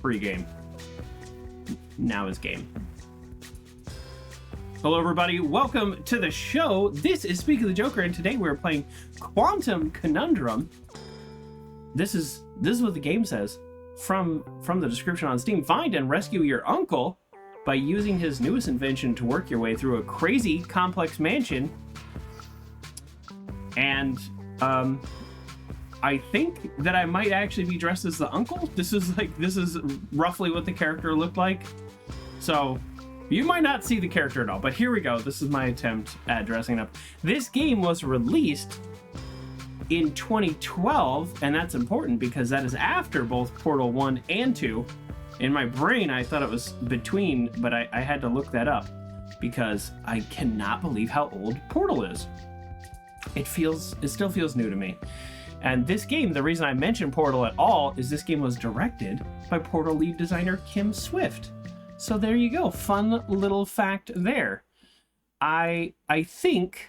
Pre-game. Now is game. Hello everybody, welcome to the show. This is Speak of the Joker, and today we're playing Quantum Conundrum. This is what the game says from the description on Steam. Find and rescue your uncle by using his newest invention to work your way through a crazy complex mansion. And I think that I might actually be dressed as the uncle. This is roughly what the character looked like. So you might not see the character at all, but here we go. This is my attempt at dressing up. This game was released in 2012, and that's important because that is after both Portal 1 and 2. In my brain, I thought it was between, but I had to look that up because I cannot believe how old Portal is. It still feels new to me. And this game, the reason I mention Portal at all is this game was directed by Portal lead designer Kim Switft. So there you go. Fun little fact there. I think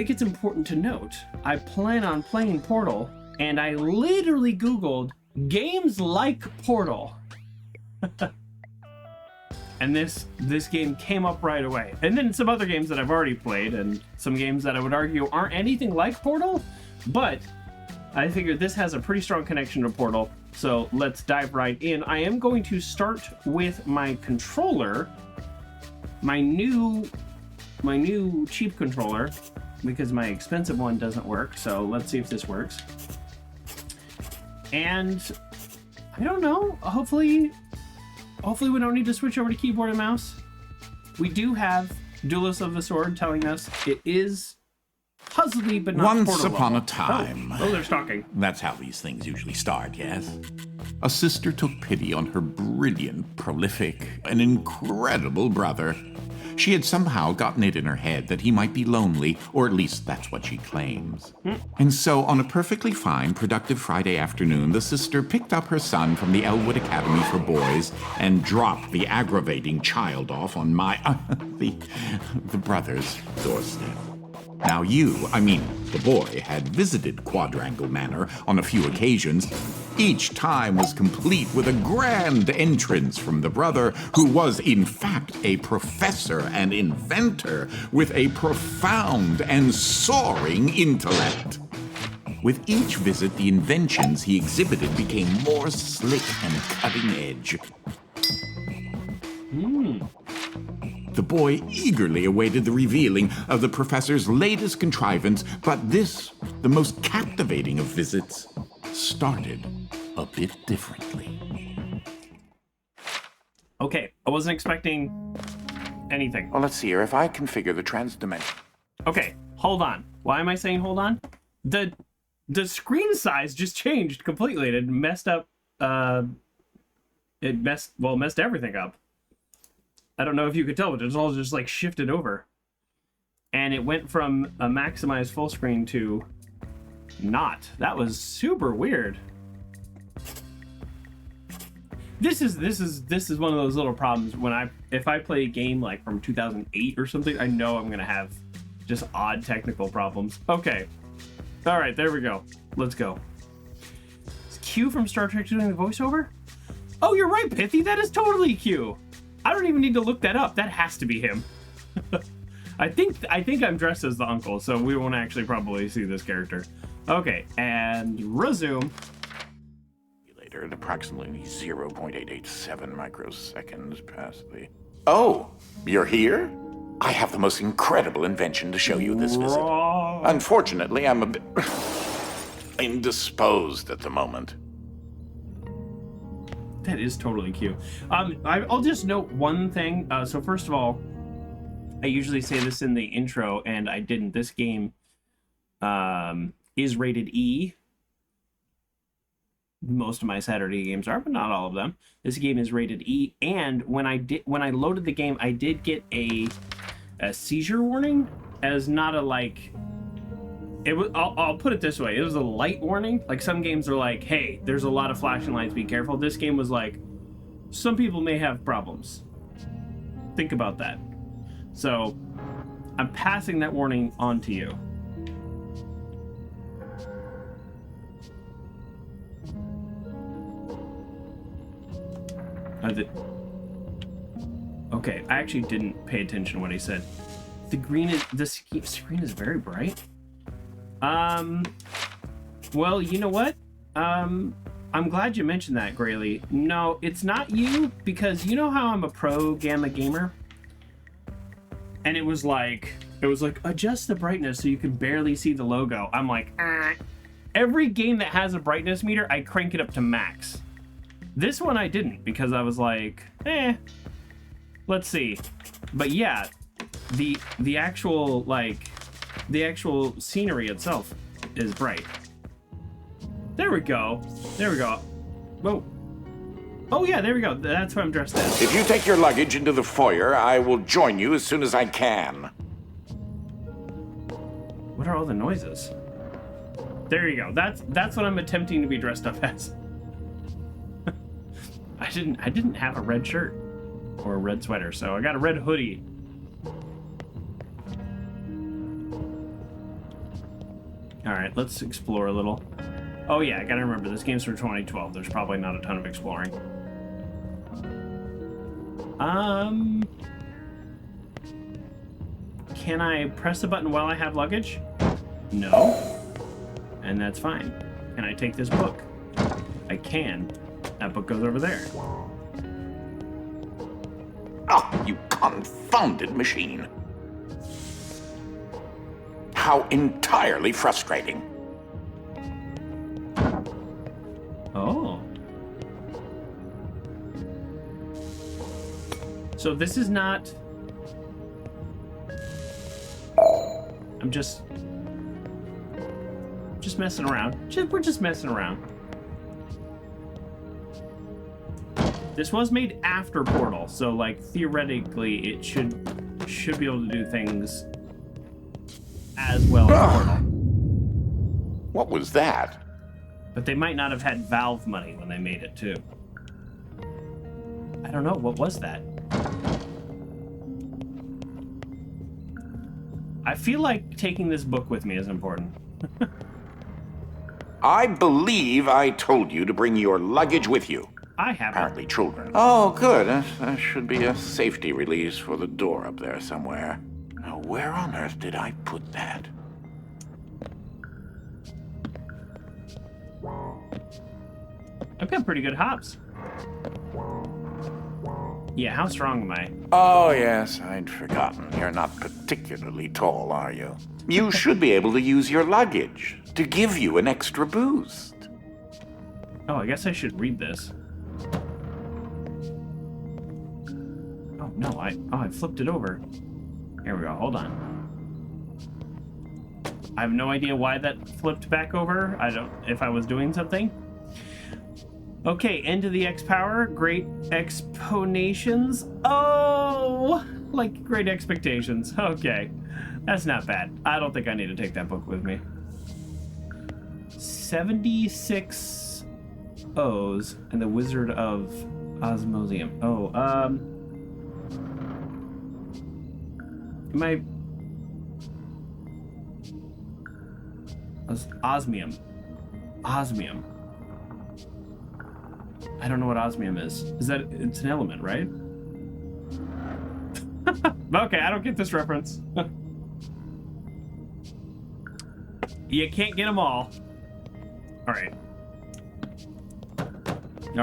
it's important to note, I plan on playing Portal, and I literally Googled games like Portal. And this game came up right away. And then some other games that I've already played, and some games that I would argue aren't anything like Portal, but I figured this has a pretty strong connection to Portal, so let's dive right in. I am going to start with my controller, my new cheap controller, because my expensive one doesn't work, so let's see if this works. And I don't know, hopefully we don't need to switch over to keyboard and mouse. We do have Duelist of the Sword telling us it is puzzly, but not Once upon a time. Oh, they're stalking. That's how these things usually start, yes? A sister took pity on her brilliant, prolific, and incredible brother. She had somehow gotten it in her head that he might be lonely, or at least that's what she claims. And so, on a perfectly fine, productive Friday afternoon, the sister picked up her son from the Elwood Academy for Boys and dropped the aggravating child off on the brother's doorstep. Now the boy had visited Quadrangle Manor on a few occasions. Each time was complete with a grand entrance from the brother, who was in fact a professor and inventor with a profound and soaring intellect. With each visit, the inventions he exhibited became more slick and cutting edge. The boy eagerly awaited the revealing of the professor's latest contrivance, but this, the most captivating of visits, started a bit differently. Okay, I wasn't expecting anything. Well, let's see here. If I configure the transdimension... Okay, hold on. Why am I saying hold on? The screen size just changed completely. It messed up, messed everything up. I don't know if you could tell, but it's all just like shifted over. And it went from a maximized full screen to not. That was super weird. This is one of those little problems when if I play a game like from 2008 or something, I know I'm gonna have just odd technical problems. Okay. All right, there we go. Let's go. Is Q from Star Trek doing the voiceover? Oh, you're right, Pithy. That is totally Q. I don't even need to look that up. That has to be him. I think I'm dressed as the uncle, so we won't actually probably see this character. Okay, and resume. Later, at approximately 0.887 microseconds past the... Oh, you're here? I have the most incredible invention to show you this visit. Unfortunately, I'm a bit indisposed at the moment. That is totally cute. I'll just note one thing. So first of all, I usually say this in the intro, and I didn't. This game is rated E. Most of my Saturday games are, but not all of them. This game is rated E, and when I loaded the game, I did get a seizure warning as not a like. It was. I'll put it this way: it was a light warning. Like some games are like, "Hey, there's a lot of flashing lights. Be careful." This game was like, "Some people may have problems." Think about that. So I'm passing that warning on to you. Okay, I actually didn't pay attention to what he said. The screen is very bright. Well, you know what? I'm glad you mentioned that, Grayley. No, it's not you, because you know how I'm a pro gamma gamer? And it was like, adjust the brightness so you can barely see the logo. I'm like, every game that has a brightness meter, I crank it up to max. This one I didn't, because I was like, let's see. But yeah, the actual scenery itself is bright. There we go. Whoa. Oh yeah, there we go. That's what I'm dressed as. If you take your luggage into the foyer, I will join you as soon as I can. What are all the noises? There you go. That's what I'm attempting to be dressed up as. I didn't have a red shirt or a red sweater, so I got a red hoodie. All right, let's explore a little. Oh yeah, I gotta remember, this game's from 2012. There's probably not a ton of exploring. Can I press a button while I have luggage? No. And that's fine. Can I take this book? I can. That book goes over there. Oh, you confounded machine. How entirely frustrating. Oh. So this is not... I'm just messing around. We're just messing around. This was made after Portal, so like theoretically it should be able to do things as well as Portal. What was that? But they might not have had Valve money when they made it too. I don't know, what was that? I feel like taking this book with me is important. I believe I told you to bring your luggage with you. I haven't. Apparently children. Oh, good. There should be a safety release for the door up there somewhere. Now, where on earth did I put that? I've got pretty good hops. Yeah, how strong am I? Oh, yes, I'd forgotten. You're not particularly tall, are you? You should be able to use your luggage to give you an extra boost. Oh, I guess I should read this. Oh, no, I flipped it over. Here we go, hold on. I have no idea why that flipped back over. If I was doing something. Okay, end of the X power, great exponations. Oh, like great expectations. Okay, that's not bad. I don't think I need to take that book with me. 76 O's and the Wizard of Osmosium. Oh, am I... Osmium. Osmium. I don't know what osmium is. It's an element, right? Okay, I don't get this reference. You can't get them all. All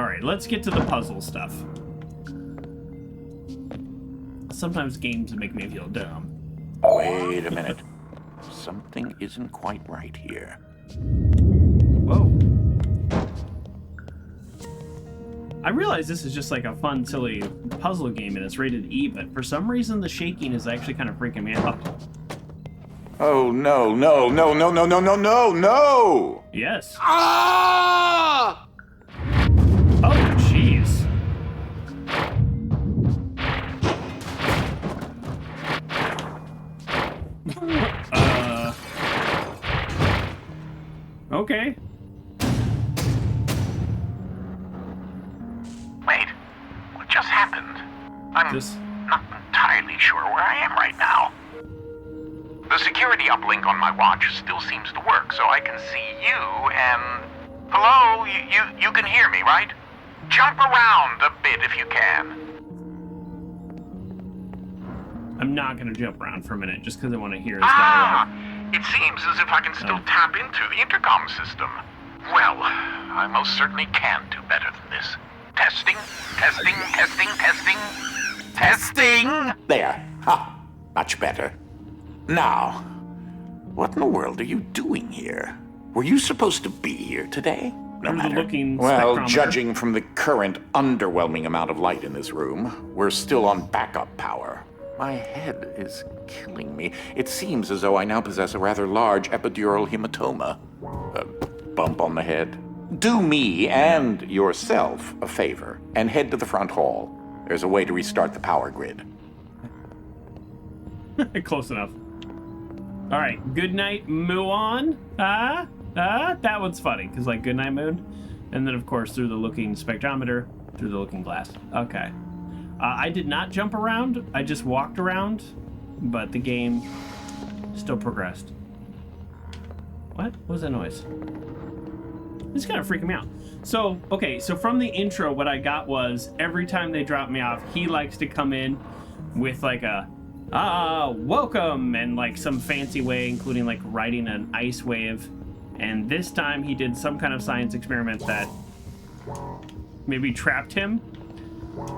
right, let's get to the puzzle stuff. Sometimes games make me feel dumb. Wait a minute. Something isn't quite right here. Whoa. I realize this is just like a fun, silly puzzle game and it's rated E, but for some reason the shaking is actually kind of freaking me out. Oh, no, no, no, no, no, no, no, no, no! Yes. Ah! Oh, jeez. Okay. Wait, what just happened? I'm not entirely sure where I I am right now. The security uplink on my watch still seems to work, so I can see you and... Hello? You can hear me, right? Jump around a bit if you can. I'm not going to jump around for a minute just because I want to hear his dialogue. It seems as if I can still tap into the intercom system. Well, I most certainly can do better than this. Testing, testing, testing, testing, testing! There. Ha! Much better. Now, what in the world are you doing here? Were you supposed to be here today? No matter. Well, judging from the current underwhelming amount of light in this room, we're still on backup power. My head is killing me. It seems as though I now possess a rather large epidural hematoma. A bump on the head. Do me and yourself a favor and head to the front hall. There's a way to restart the power grid. Close enough. All right, good night, Muon. That one's funny, because like good night, moon. And then, of course, through the looking spectrometer, through the looking glass. Okay. I did not jump around. I just walked around, but the game still progressed. What was that noise? This is kind of freaking me out. So, okay, so from the intro, what I got was every time they drop me off, he likes to come in with like a, welcome, and like some fancy way, including like riding an ice wave. And this time he did some kind of science experiment that maybe trapped him.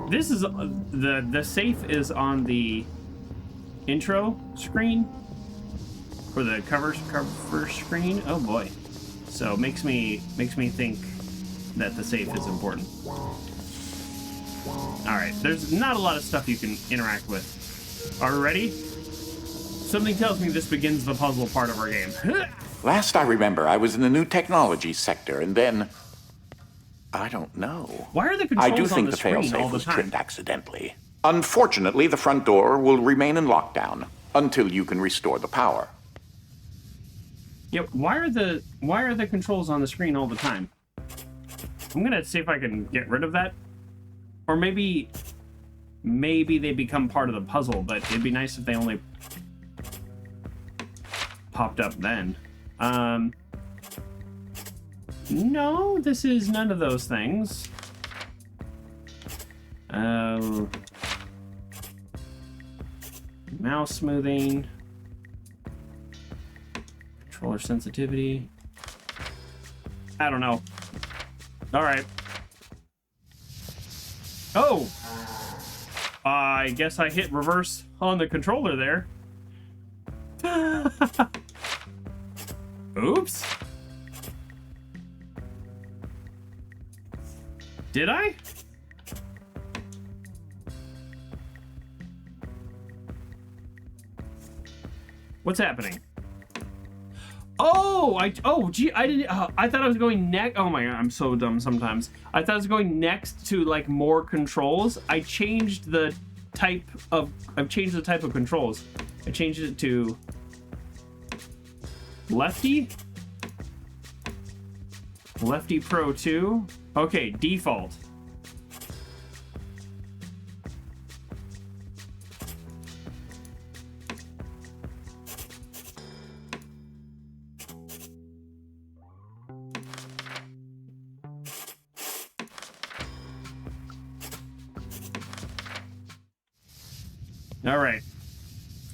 This is, the safe is on the intro screen, or the cover screen. Oh boy. So makes me think that the safe is important. All right, there's not a lot of stuff you can interact with. Are we ready? Something tells me this begins the puzzle part of our game. Last I remember, I was in the new technology sector, and then... I don't know. Why are the controls I do on think the the screen all failsafe the was time? tripped accidentally. Unfortunately, the front door will remain in lockdown until you can restore the power. Yep. Why are the controls on the screen all the time? I'm gonna see if I can get rid of that, or maybe they become part of the puzzle. But it'd be nice if they only popped up then. No, this is none of those things. Mouse smoothing. Controller sensitivity. I don't know. All right. Oh! I guess I hit reverse on the controller there. Oops. Did I? What's happening? Oh, gee, I didn't. I thought I was going next. Oh my god, I'm so dumb sometimes. I thought I was going next to like more controls. I changed the type of. I've changed the type of controls. I changed it to lefty. Lefty Pro 2. Okay, default. All right.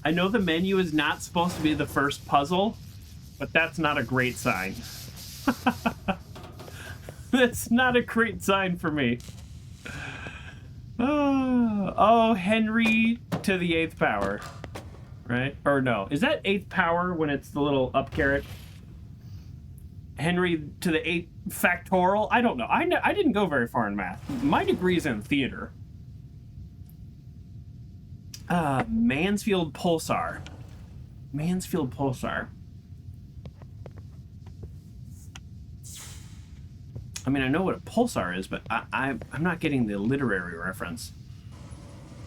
I know the menu is not supposed to be the first puzzle, but that's not a great sign. That's not a great sign for me. Oh, Henry to the 8th power. Right? Or no. Is that 8th power when it's the little up caret? Henry to the 8th factorial? I don't know. I didn't go very far in math. My degree's in theater. Mansfield Pulsar. Mansfield Pulsar. I mean, I know what a pulsar is, but I'm not getting the literary reference.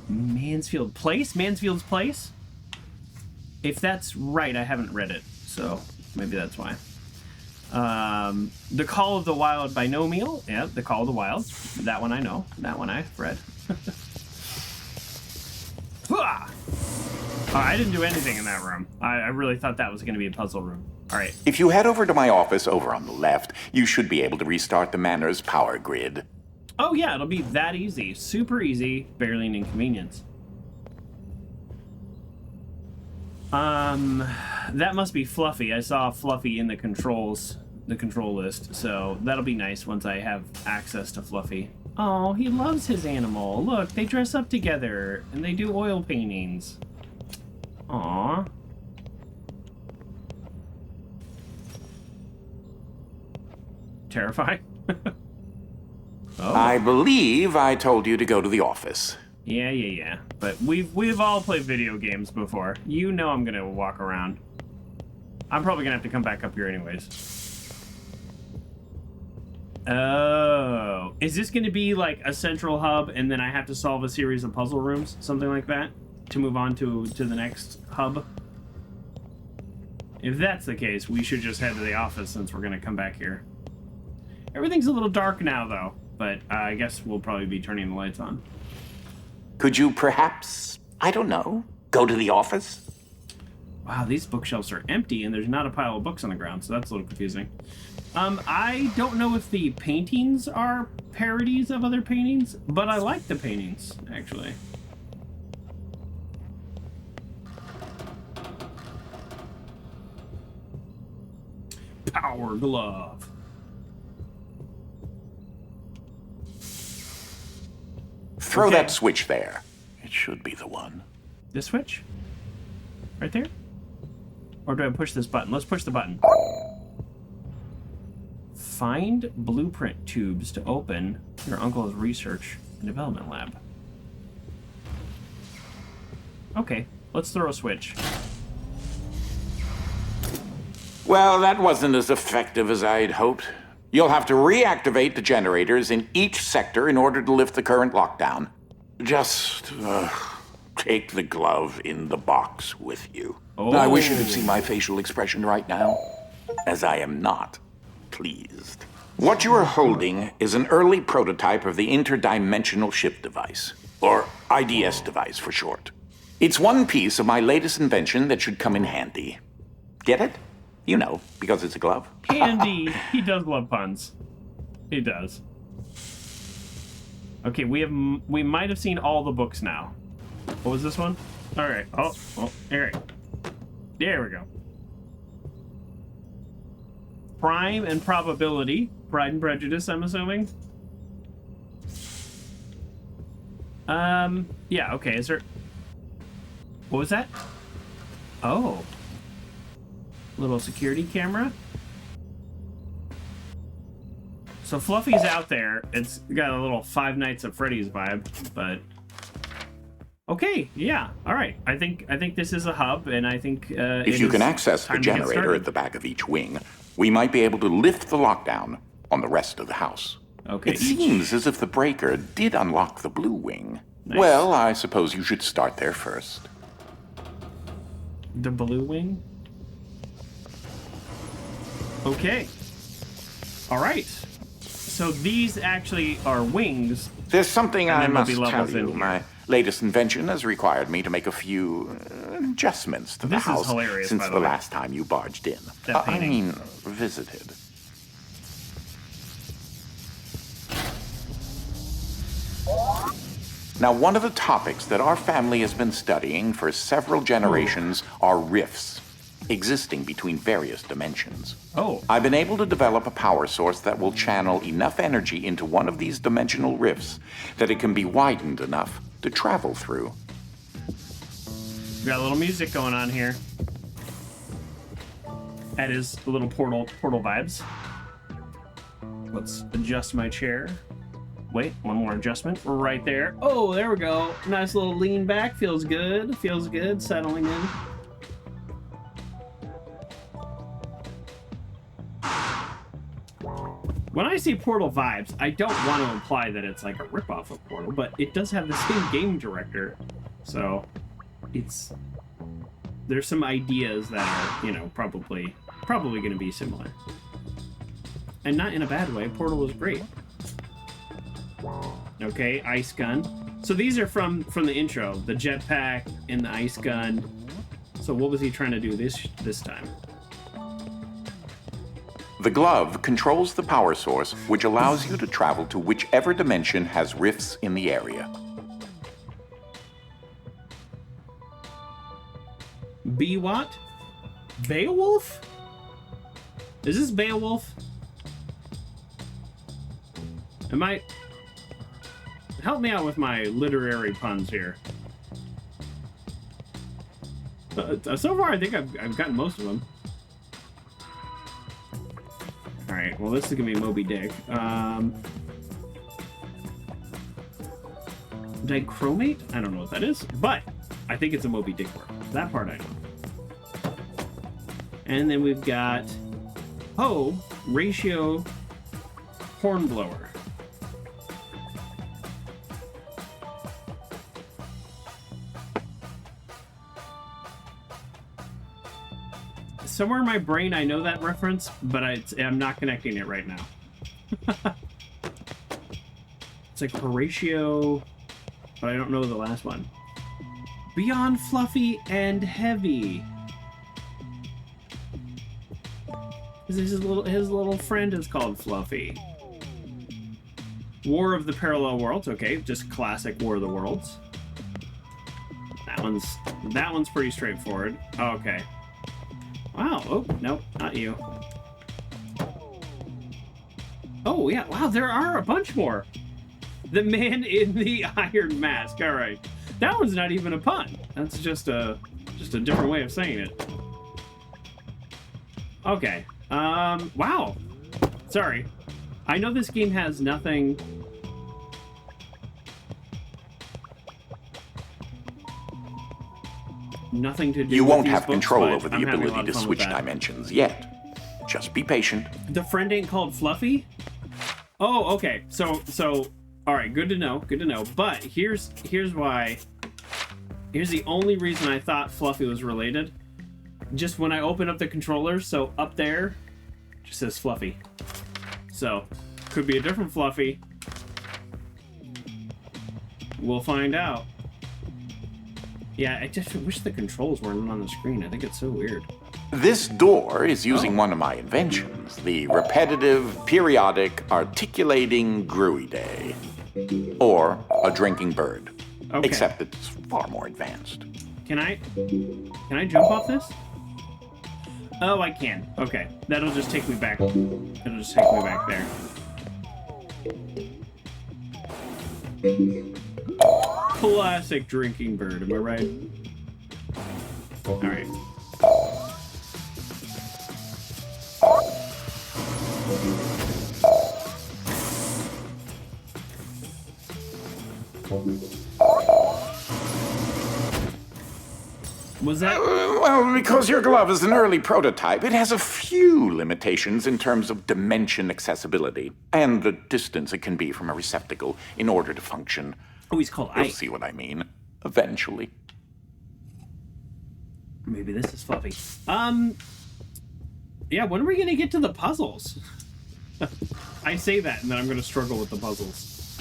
Mansfield Place? Mansfield's Place? If that's right, I haven't read it, so maybe that's why. The Call of the Wild Binomial. Yeah, The Call of the Wild. That one I know. That one I've read. I didn't do anything in that room. I really thought that was going to be a puzzle room. All right. If you head over to my office over on the left, you should be able to restart the Manor's power grid. Oh, yeah, it'll be that easy. Super easy, barely an inconvenience. That must be Fluffy. I saw Fluffy in the control list, so that'll be nice once I have access to Fluffy. Oh, he loves his animal. Look, they dress up together, and they do oil paintings. Aww. Terrifying. Oh. I believe I told you to go to the office. Yeah. But we've all played video games before. You know I'm gonna walk around. I'm probably gonna have to come back up here anyways. Oh. Is this gonna be like a central hub and then I have to solve a series of puzzle rooms? Something like that? To move on to the next hub? If that's the case, we should just head to the office since we're gonna come back here. Everything's a little dark now though, but I guess we'll probably be turning the lights on. Could you perhaps, I don't know, go to the office? Wow, these bookshelves are empty and there's not a pile of books on the ground, so that's a little confusing. I don't know if the paintings are parodies of other paintings, but I like the paintings, actually. Power glove. Throw Okay. that switch there. It should be the one. This switch? Right there? Or do I push this button? Let's push the button. Find blueprint tubes to open your uncle's research and development lab. Okay, let's throw a switch. Well, that wasn't as effective as I'd hoped. You'll have to reactivate the generators in each sector in order to lift the current lockdown. Just take the glove in the box with you. Oh. I wish you could see my facial expression right now, as I am not pleased. What you are holding is an early prototype of the interdimensional shift device, or IDS device for short. It's one piece of my latest invention that should come in handy. Get it? You know, because it's a glove. Handy. He does love puns. He does. Okay, we might have seen all the books now. What was this one? All right. Oh, all right. There we go. Prime and probability. Pride and Prejudice, I'm assuming. Yeah, okay, is there... What was that? Oh. Little security camera. So Fluffy's out there. It's got a little Five Nights at Freddy's vibe, but... Okay, yeah, all right. I think this is a hub, and I think if you can access the generator at the back of each wing, we might be able to lift the lockdown on the rest of the house. Okay. It seems as if the breaker did unlock the blue wing. Nice. Well, I suppose you should start there first. The blue wing? Okay. All right. So these actually are wings. There's something I then there'll must be tell levels in you. here. My latest invention has required me to make a few adjustments to the This is house hilarious, since by the the way. last time you barged in. That I painting. mean, visited. Now, one of the topics that our family has been studying for several generations are rifts, existing between various dimensions. Oh. I've been able to develop a power source that will channel enough energy into one of these dimensional rifts that it can be widened enough to travel through. We got a little music going on here. That is a little portal vibes. Let's adjust my chair. Wait, one more adjustment. Right there. Oh, there we go. Nice little lean back. Feels good. Feels good. Settling in. When I say Portal vibes, I don't want to imply that it's like a ripoff of Portal, but it does have the same game director. So there's some ideas that are, you know, probably going to be similar. And not in a bad way. Portal was great. Okay, ice gun. So these are from the intro, the jetpack and the ice gun. So what was he trying to do this time? The glove controls the power source, which allows you to travel to whichever dimension has rifts in the area. Be what? Beowulf? Is this Beowulf? Am I... Help me out with my literary puns here. So far, I think I've gotten most of them. Alright, well, this is gonna be Moby Dick. Dichromate? I don't know what that is, but I think it's a Moby Dick word. That part I know. And then we've got ratio hornblower. Somewhere in my brain I know that reference, but I'm not connecting it right now. It's like Horatio, but I don't know the last one. Beyond fluffy and heavy. His little friend is called Fluffy. War of the Parallel Worlds. Okay, just classic War of the Worlds. That one's pretty straightforward. Okay. Wow. Oh, nope, not you. Oh, yeah. Wow, there are a bunch more. The Man in the Iron Mask. All right. That one's not even a pun. That's just a different way of saying it. Okay. Wow. Sorry. I know this game has nothing... Nothing to do You with won't these have books, control but over the I'm having a lot ability of to fun switch with that. dimensions yet. Just be patient. The friend ain't called Fluffy? Oh, okay. So, all right, good to know, But here's why. Here's the only reason I thought Fluffy was related. Just when I open up the controller, so up there, it just says Fluffy. So, could be a different Fluffy. We'll find out. Yeah, I just wish the controls weren't on the screen. I think it's so weird. This door is using one of my inventions, the repetitive, periodic, articulating Gruidae. Or a drinking bird. Okay. Except it's far more advanced. Can I jump off this? Oh, I can. Okay. That'll just take me back. It'll just take me back there. Classic drinking bird, am I right? Alright. Was that... Well, because your glove is an early prototype, it has a few limitations in terms of dimension accessibility and the distance it can be from a receptacle in order to function. Oh, he's called You'll Ike. see what I mean, eventually. Maybe this is Fluffy. Yeah, when are we gonna get to the puzzles? I say that, and then I'm gonna struggle with the puzzles.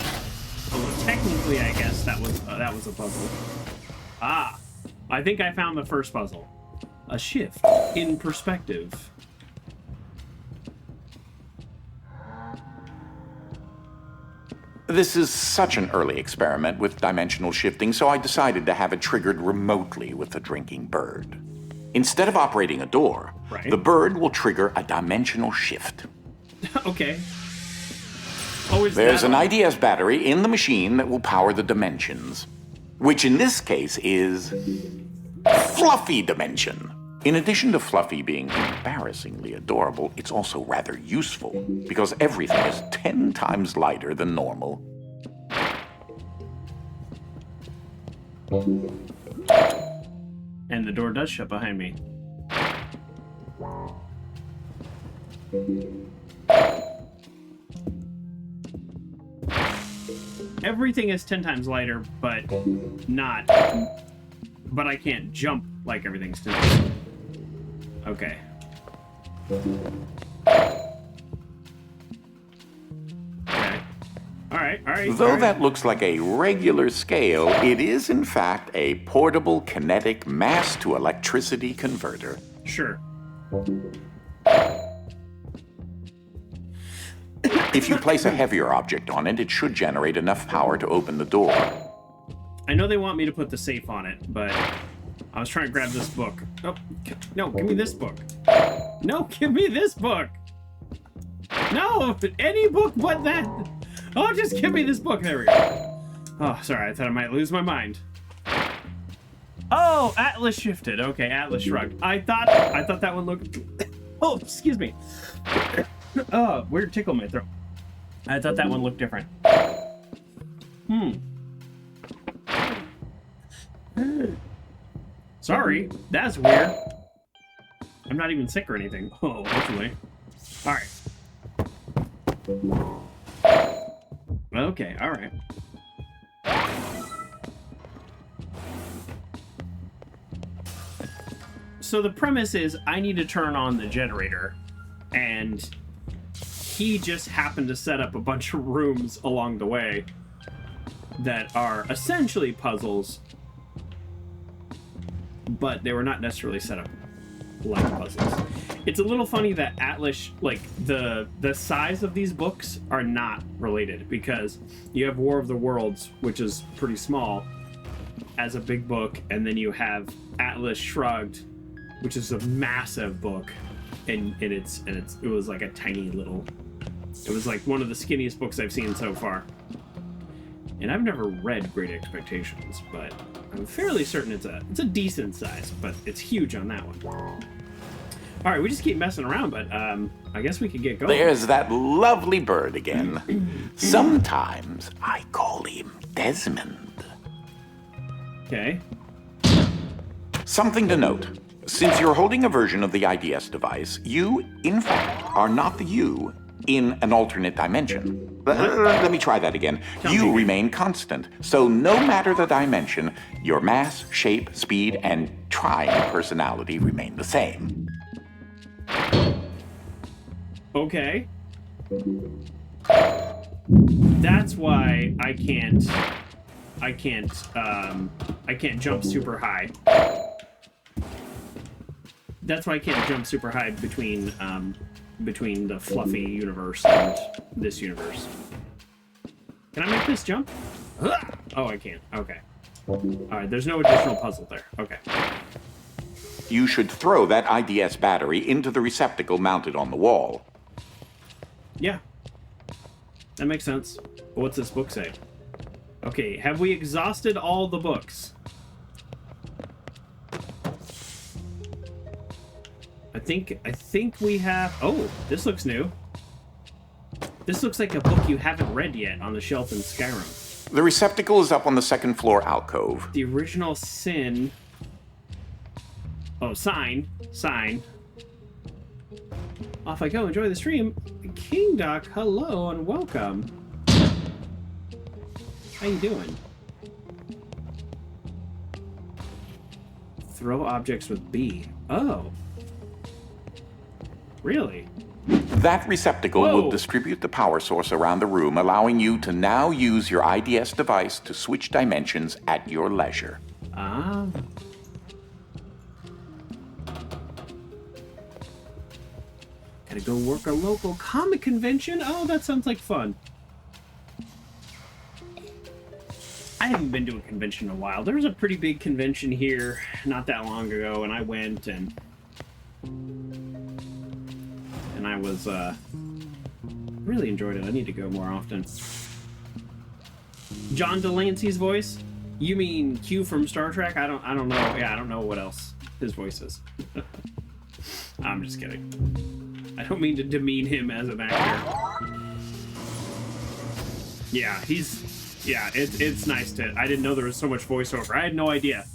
Although technically, I guess that was a puzzle. Ah, I think I found the first puzzle. A shift in perspective. This is such an early experiment with dimensional shifting, so I decided to have it triggered remotely with the drinking bird. Instead of operating a door, Right. the bird will trigger a dimensional shift. Okay. Oh, is There's that an IDS battery in the machine that will power the dimensions, which in this case is Fluffy Dimension. In addition to Fluffy being embarrassingly adorable, it's also rather useful because everything is 10 times lighter than normal. And the door does shut behind me. Everything is 10 times lighter, but not... But I can't jump like everything's 10 times. Okay. Okay. Alright. Though that looks like a regular scale, it is in fact a portable kinetic mass-to-electricity converter. Sure. If you place a heavier object on it, it should generate enough power to open the door. I know they want me to put the safe on it, but I was trying to grab this book. Oh, no, give me this book. No, give me this book. No, any book but that. Oh, just give me this book. There we go. Oh, sorry, I thought I might lose my mind. Oh, Atlas shifted. Okay, Atlas shrugged. I thought that one looked... Oh, excuse me. Oh, weird tickle in my throat. I thought that one looked different. Sorry, that's weird. I'm not even sick or anything. Oh, hopefully. Alright. Okay, alright. So the premise is I need to turn on the generator, and he just happened to set up a bunch of rooms along the way that are essentially puzzles, but they were not necessarily set up like puzzles. It's a little funny that Atlas, like, the size of these books are not related, because you have War of the Worlds, which is pretty small, as a big book, and then you have Atlas Shrugged, which is a massive book, and it was like a tiny little... It was like one of the skinniest books I've seen so far. And I've never read Great Expectations, but I'm fairly certain it's a decent size, but it's huge on that one. All right, we just keep messing around, but I guess we could get going. There's that lovely bird again. Sometimes I call him Desmond. Okay. Something to note. Since you're holding a version of the IDS device, you, in fact, are not the you in an alternate dimension. Let me try that again. You remain constant, so no matter the dimension, your mass, shape, speed, and trying personality remain the same. Okay. That's why I can't jump super high. That's why I can't jump super high between the fluffy universe and this universe. Can I make this jump? Oh, I can't. Okay. Alright, there's no additional puzzle there. Okay. You should throw that IDS battery into the receptacle mounted on the wall. Yeah. That makes sense. But what's this book say? Okay, have we exhausted all the books? I think we have... Oh, this looks new. This looks like a book you haven't read yet on the shelf in Skyrim. The receptacle is up on the second floor alcove. The original sin... Oh, sign. Off I go. Enjoy the stream. King Doc, hello and welcome. How you doing? Throw objects with B. Oh. Really? That receptacle will distribute the power source around the room, allowing you to now use your IDS device to switch dimensions at your leisure. Ah. Gotta go work a local comic convention? Oh, that sounds like fun. I haven't been to a convention in a while. There was a pretty big convention here not that long ago, and I went, and I was, really enjoyed it. I need to go more often. John Delancey's voice? You mean Q from Star Trek? I don't know. Yeah, I don't know what else his voice is. I'm just kidding. I don't mean to demean him as an actor. Yeah, it's nice to... I didn't know there was so much voiceover. I had no idea.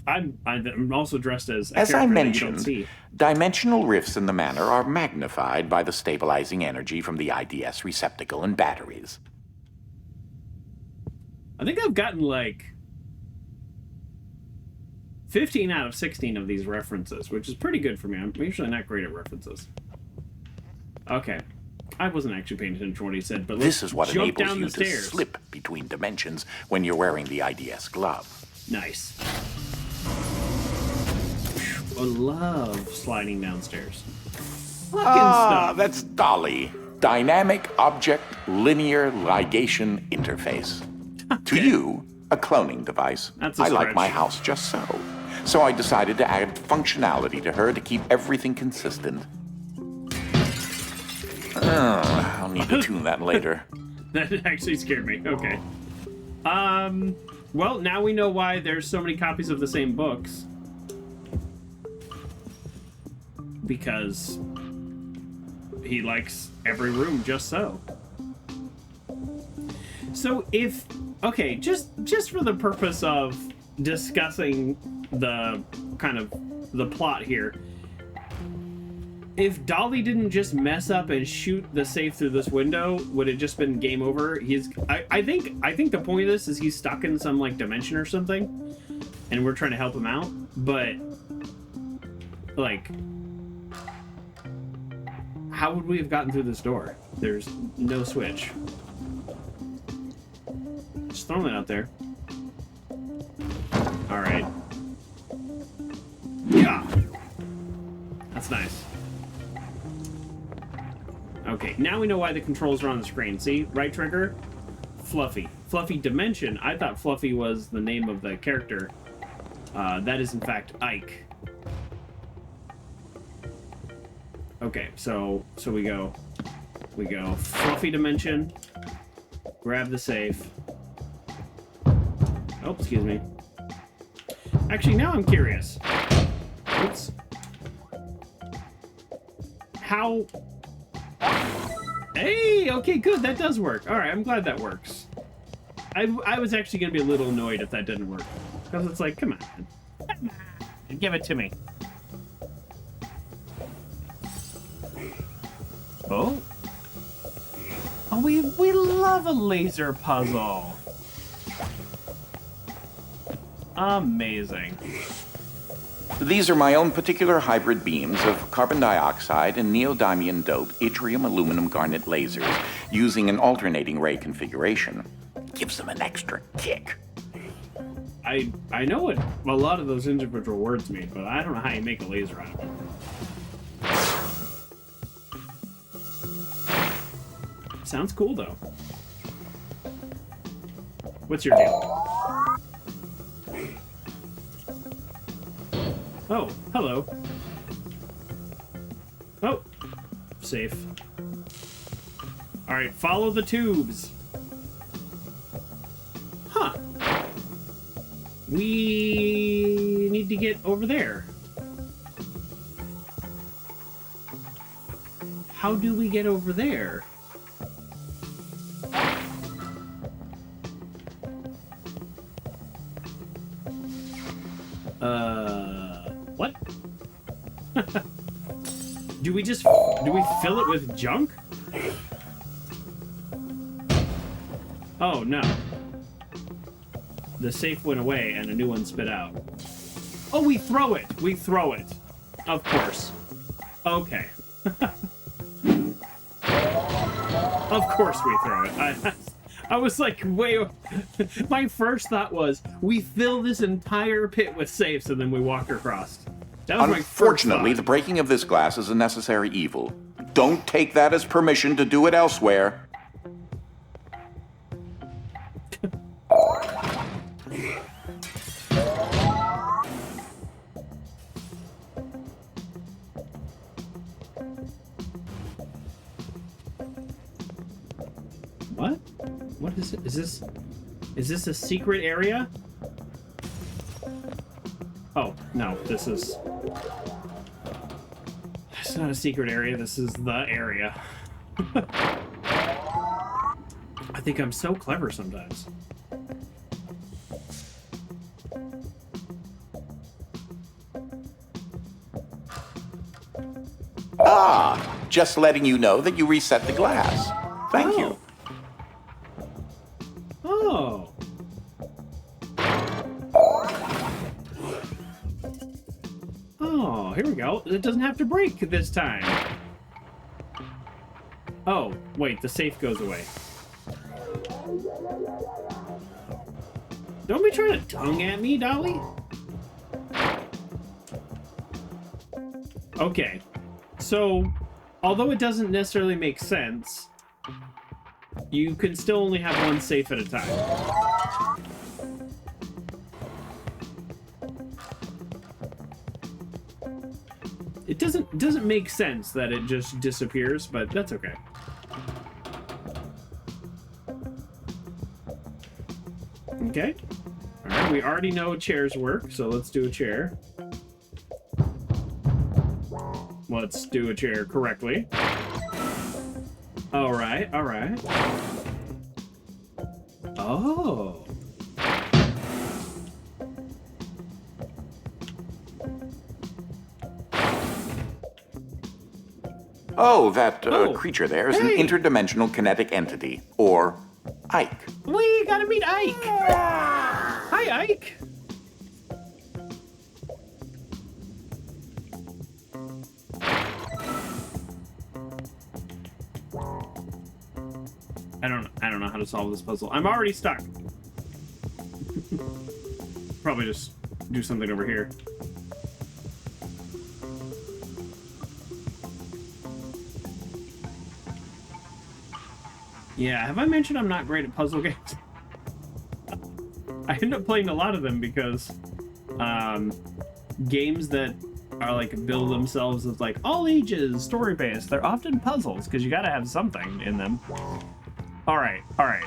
I'm also dressed as a As I character that you mentioned, don't see. dimensional rifts in the manor are magnified by the stabilizing energy from the IDS receptacle and batteries. I think I've gotten like 15 out of 16 of these references, which is pretty good for me. I'm usually not great at references. Okay. I wasn't actually paying attention to what he said, but This is what jump enables down you the to stairs. slip between dimensions when you're wearing the IDS glove. Nice. I love sliding downstairs. Huckin Stuff. That's Dolly. Dynamic Object Linear Ligation Interface. To you, a cloning device. That's a I like stretch. my house just so. So I decided to add functionality to her to keep everything consistent. I'll need to tune that later. That actually scared me. Okay. Well, now we know why there's so many copies of the same books. Because he likes every room just so. So if... Okay, just for the purpose of discussing the kind of the plot here, if Dolly didn't just mess up and shoot the safe through this window, would it just been game over? I think the point of this is he's stuck in some like dimension or something, and we're trying to help him out. But like, how would we have gotten through this door? There's no switch. Just throwing that out there. All right. Yeah. That's nice. Okay, now we know why the controls are on the screen. See? Right trigger, Fluffy. Fluffy Dimension. I thought Fluffy was the name of the character. That is, in fact, Ike. Okay, so we go Fluffy Dimension, grab the safe. Oh, excuse me. Actually, now I'm curious. Oops. How... Hey, okay, good. That does work. All right, I'm glad that works. I was actually going to be a little annoyed if that didn't work. Because it's like, come on. Come on. Give it to me. Oh. Oh, we love a laser puzzle. Amazing. These are my own particular hybrid beams of carbon dioxide and neodymium doped yttrium aluminum garnet lasers using an alternating ray configuration. Gives them an extra kick. I know what a lot of those individual words mean, but I don't know how you make a laser out of it. Sounds cool, though. What's your deal? Oh, hello. Oh, safe. All right, follow the tubes. Huh. We need to get over there. How do we get over there? What? Do we fill it with junk? Oh, no. The safe went away and a new one spit out. Oh, we throw it. We throw it. Of course. Okay. Of course we throw it. I was like, wait. My first thought was, we fill this entire pit with safes and then we walk across. That was my first Unfortunately, thought. the breaking of this glass is a necessary evil. Don't take that as permission to do it elsewhere. What? What is it? Is this a secret area? Oh, no, this is... It's not a secret area, this is the area. I think I'm so clever sometimes. Just letting you know that you reset the glass. Thank you. Oh. Oh, here we go. It doesn't have to break this time. Oh, wait, the safe goes away. Don't be trying to tongue at me, Dolly. Okay, so although it doesn't necessarily make sense, you can still only have one safe at a time. It doesn't make sense that it just disappears, but that's okay. Okay. All right, we already know chairs work, so let's do a chair. Let's do a chair correctly. All right, all right. Oh. Oh, that creature there is an interdimensional kinetic entity, or Ike. We gotta meet Ike. Hi, Ike. I don't know how to solve this puzzle. I'm already stuck. Probably just do something over here. Yeah, have I mentioned I'm not great at puzzle games? I end up playing a lot of them because games that are like build themselves as like all ages, story-based, they're often puzzles because you gotta have something in them. All right, all right.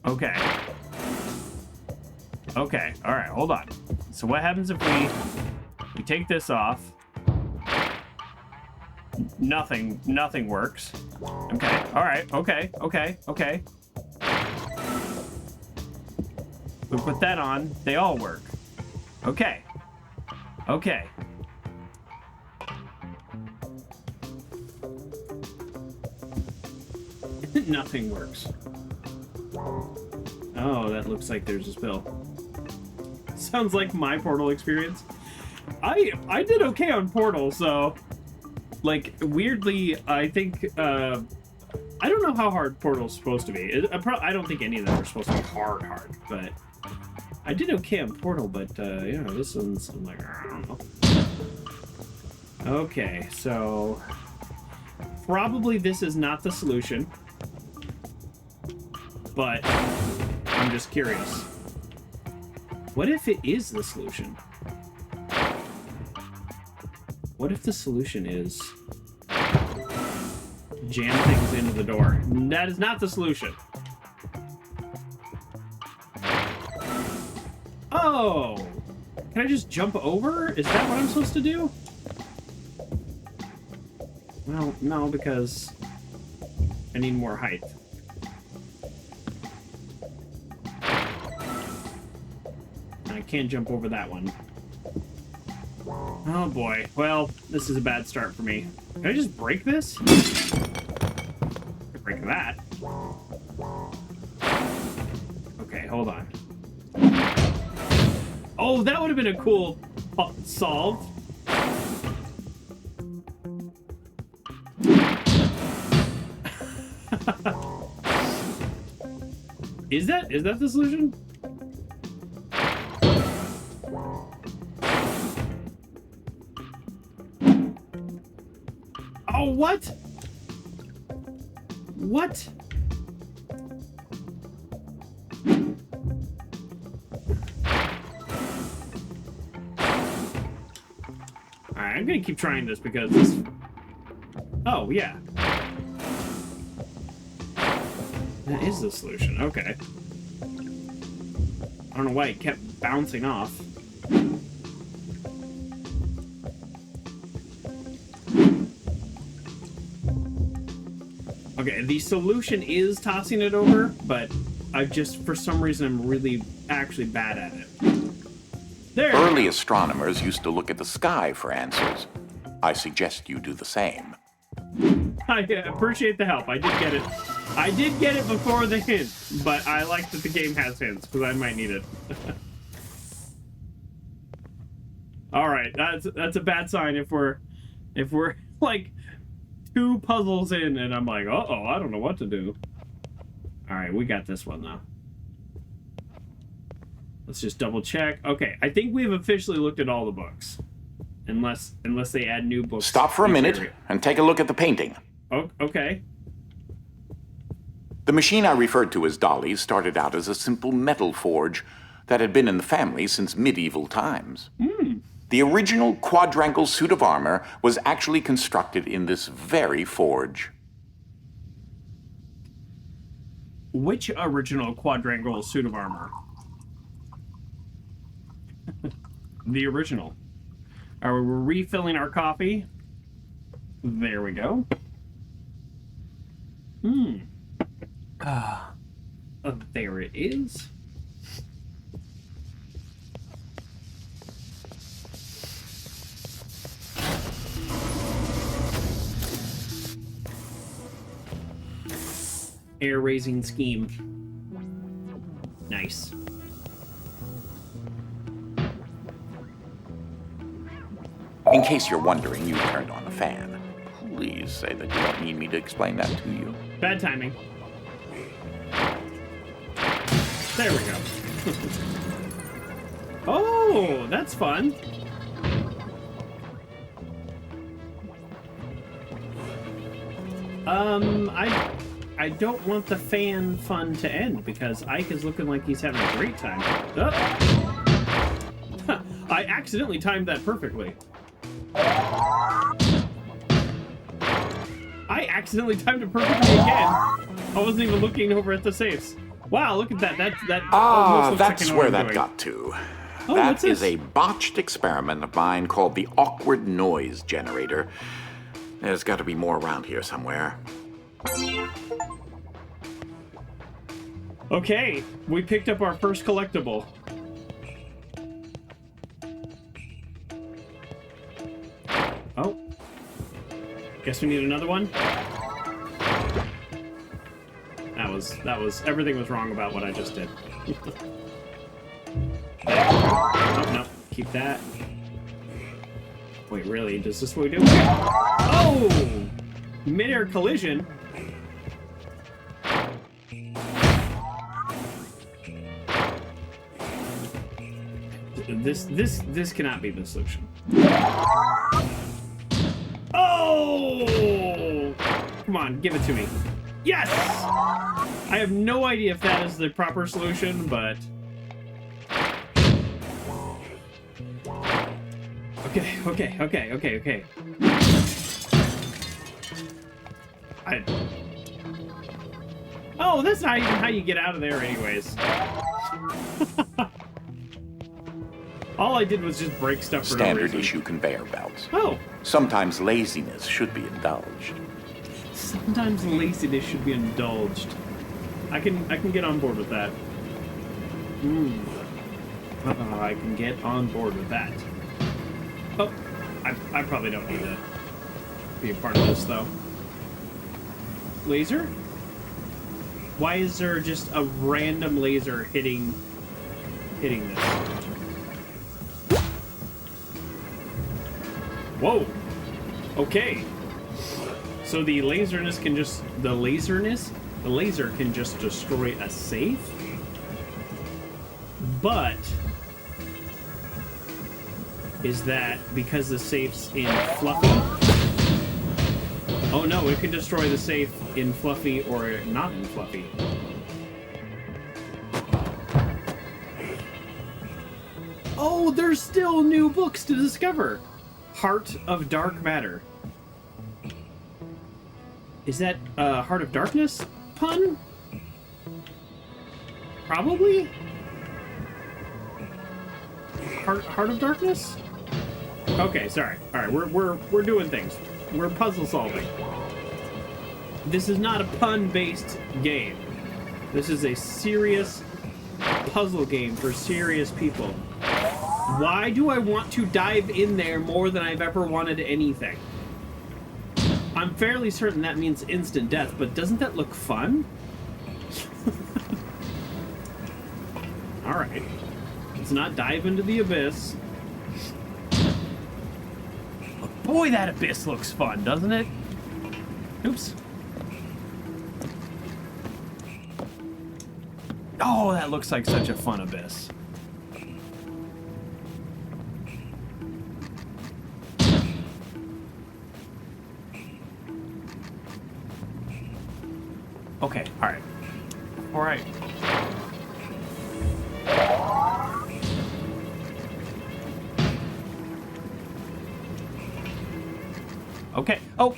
Okay. Okay, all right, hold on. So what happens if we take this off? Nothing works. Okay, all right, okay. We put that on, they all work. Okay. Nothing works. Oh, that looks like there's a spill. Sounds like my Portal experience. I did okay on Portal, so like weirdly, I think I don't know how hard Portal's supposed to be. I don't think any of them are supposed to be hard, but I did okay on Portal. But yeah, this one's I'm like I don't know. Okay, so probably this is not the solution, but I'm just curious. What if it is the solution? What if the solution is jam things into the door? That is not the solution. Oh! Can I just jump over? Is that what I'm supposed to do? Well, no, because I need more height. I can't jump over that one. Oh boy. Well, this is a bad start for me. Can I just break this? Break that. Okay, hold on. Oh, that would have been a cool solve. Is that the solution? Oh, what? What? Alright, I'm gonna keep trying this because this... Oh, yeah. That is the solution, okay. I don't know why it kept bouncing off. Okay, the solution is tossing it over, but I just, for some reason, I'm really actually bad at it. There. Early astronomers used to look at the sky for answers. I suggest you do the same. I appreciate the help. I did get it. I did get it before the hint, but I like that the game has hints, because I might need it. All right, that's a bad sign if we're like 2 puzzles in and I'm like, uh-oh, I don't know what to do. All right, we got this one though. Let's just double check. Okay, I think we've officially looked at all the books. Unless they add new books. Stop for a minute and take a look at the painting. Oh, okay. The machine I referred to as Dolly started out as a simple metal forge that had been in the family since medieval times. The original quadrangle suit of armor was actually constructed in this very forge. Which original quadrangle suit of armor? The original. Are we refilling our coffee? There we go. There it is. Air raising scheme. Nice. In case you're wondering, you turned on the fan. Please say that you don't need me to explain that to you. Bad timing. There we go. Oh, that's fun. I don't want the fan fun to end because Ike is looking like he's having a great time. Oh. I accidentally timed that perfectly. I accidentally timed it perfectly again. I wasn't even looking over at the safes. Wow, look at that. That almost looks that's like where that got to. Oh, that is a botched experiment of mine called the awkward noise generator. There's got to be more around here somewhere. Okay, we picked up our first collectible. Oh. Guess we need another one? That was, everything was wrong about what I just did. Oh, no, keep that. Wait, really? Is this what we do? Oh! Mid-air collision? This cannot be the solution. Oh! Come on, give it to me. Yes! I have no idea if that is the proper solution, but... Okay. Oh, that's not even how you get out of there anyways. All I did was just break stuff for no reason. Standard issue conveyor belts. Oh. Sometimes laziness should be indulged. Sometimes laziness should be indulged. I can get on board with that. I can get on board with that. Oh, I probably don't need to be a part of this though. Laser? Why is there just a random laser hitting this? Whoa. Okay. So the laser can just destroy a safe. But is that because the safe's in Fluffy? Oh no, it can destroy the safe in Fluffy or not in Fluffy. Oh, there's still new books to discover. Heart of Dark Matter. Is that Heart of Darkness pun? Probably? Heart of Darkness? Okay, sorry. Alright, we're doing things. We're puzzle solving. This is not a pun-based game. This is a serious puzzle game for serious people. Why do I want to dive in there more than I've ever wanted anything? I'm fairly certain that means instant death, but doesn't that look fun? Alright. Let's not dive into the abyss. Boy, that abyss looks fun, doesn't it? Oops. Oh, that looks like such a fun abyss. Okay, alright. Alright. Okay. Oh!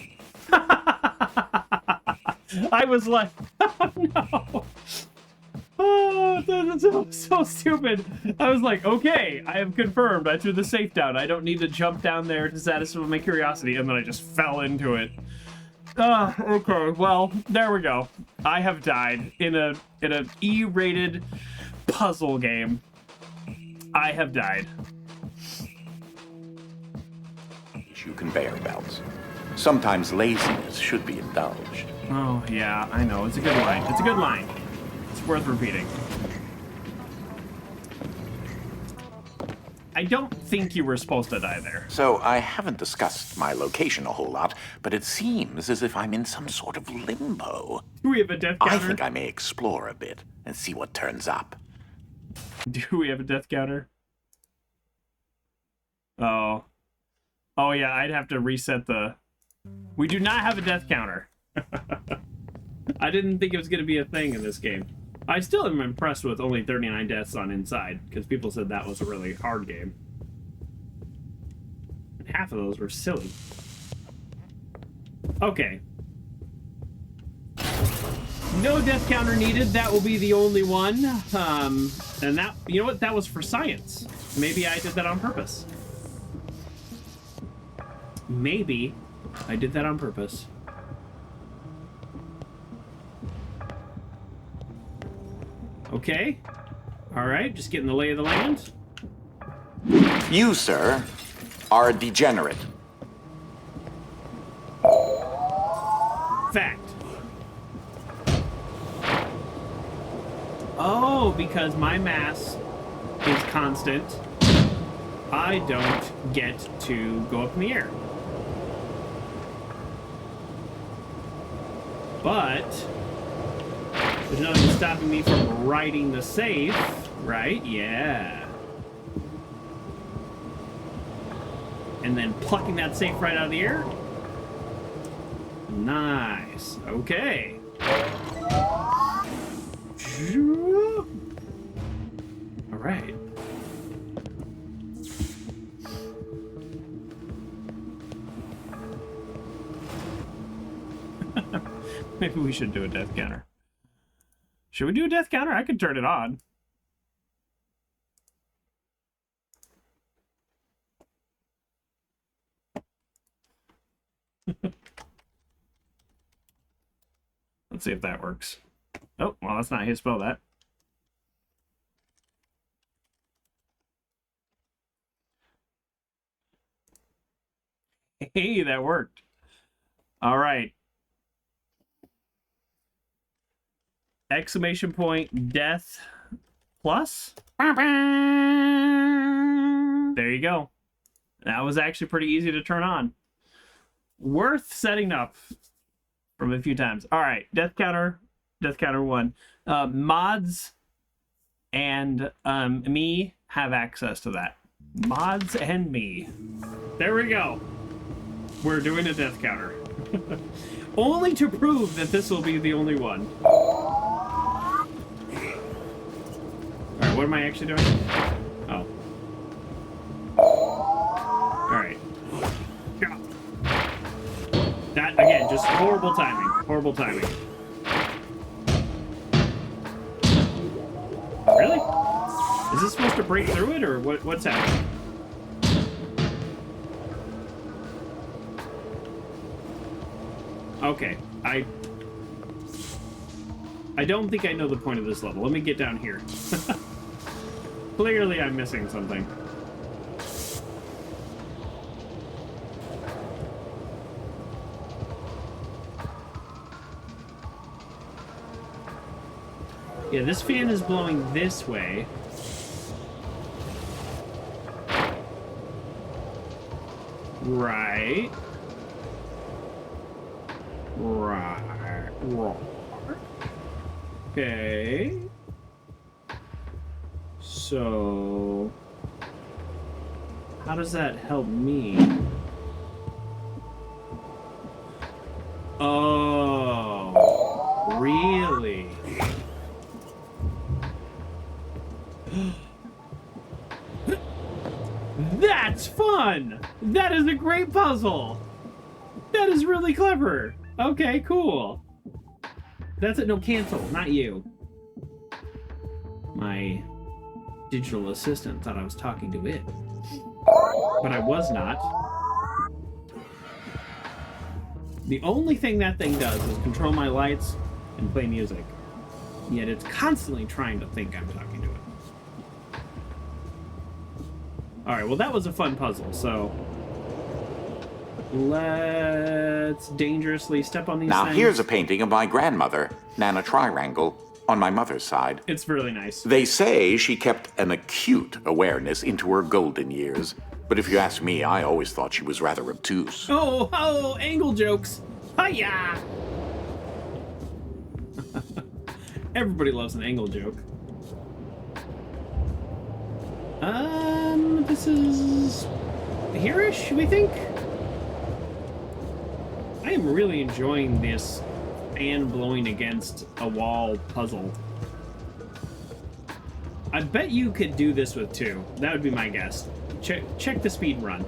I was like, oh no! Oh, that's so stupid. I was like, okay, I have confirmed. I threw the safe down. I don't need to jump down there to satisfy my curiosity, and then I just fell into it. Okay, well, there we go. I have died in an E-rated puzzle game. I have died. Conveyor belts. Sometimes laziness should be indulged. Oh, yeah, I know. It's a good line. It's a good line. It's worth repeating. I don't think you were supposed to die there. So I haven't discussed my location a whole lot, but it seems as if I'm in some sort of limbo. Do we have a death counter? I think I may explore a bit and see what turns up. Do we have a death counter? Oh. Oh, yeah, I'd have to reset the... We do not have a death counter. I didn't think it was going to be a thing in this game. I still am impressed with only 39 deaths on Inside, because people said that was a really hard game. And half of those were silly. Okay. No death counter needed. That will be the only one. And that... You know what? That was for science. Maybe I did that on purpose. Maybe I did that on purpose. Okay. Alright, just getting the lay of the land. You, sir, are a degenerate. Fact. Oh, because my mass is constant, I don't get to go up in the air. But there's nothing stopping me from riding the safe, right? Yeah. And then plucking that safe right out of the air. Nice. Okay. All right. Maybe we should do a death counter. Should we do a death counter? I could turn it on. Let's see if that works. Oh, well, that's not how you spell that. Hey, that worked. All right. Exclamation point, death plus. There you go. That was actually pretty easy to turn on. Worth setting up from a few times. All right, death counter 1. Mods and me have access to that. Mods and me. There we go. We're doing a death counter. Only to prove that this will be the only one. Alright, what am I actually doing? Oh. Alright. That, again, just horrible timing. Horrible timing. Really? Is this supposed to break through it, or what's happening? Okay, I don't think I know the point of this level. Let me get down here. Clearly I'm missing something. Yeah, this fan is blowing this way. Right. Okay. So, how does that help me? Oh, really? That's fun! That is a great puzzle! That is really clever! Okay, cool. That's it. No, cancel. Not you. My digital assistant thought I was talking to it. But I was not. The only thing that thing does is control my lights and play music. Yet it's constantly trying to think I'm talking to it. Alright, well that was a fun puzzle, so... let's dangerously step on these Now things. here's a painting of my grandmother, Nana Triangle, on my mother's side. It's really nice. They say she kept an acute awareness into her golden years. But if you ask me, I always thought she was rather obtuse. Oh, angle jokes. Hiya! Everybody loves an angle joke. This is here-ish, we think? I am really enjoying this fan blowing against a wall puzzle. I bet you could do this with 2. That would be my guess. Check the speed run.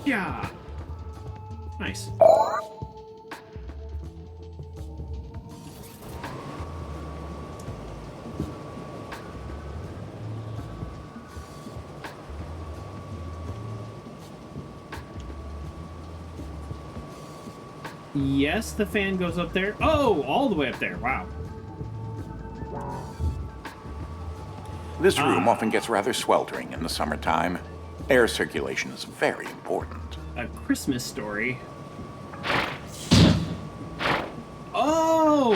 Yeah. Nice. Yes, the fan goes up there. Oh, all the way up there. Wow. This room often gets rather sweltering in the summertime. Air circulation is very important. A Christmas story. Oh!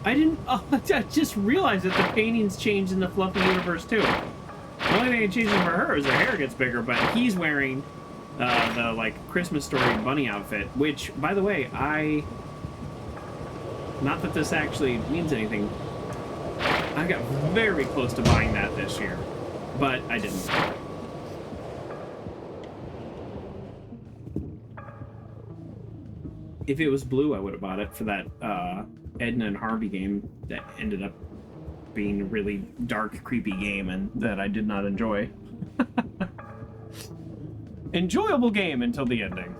I didn't... Oh, I just realized that the paintings changed in the Fluffy universe, too. The only thing that changes for her is her hair gets bigger, but he's wearing the, like, Christmas story bunny outfit, which, by the way, not that this actually means anything. I got very close to buying that this year, but I didn't. If it was blue, I would have bought it for that Edna and Harvey game that ended up being a really dark, creepy game and that I did not enjoy. Enjoyable game until the ending.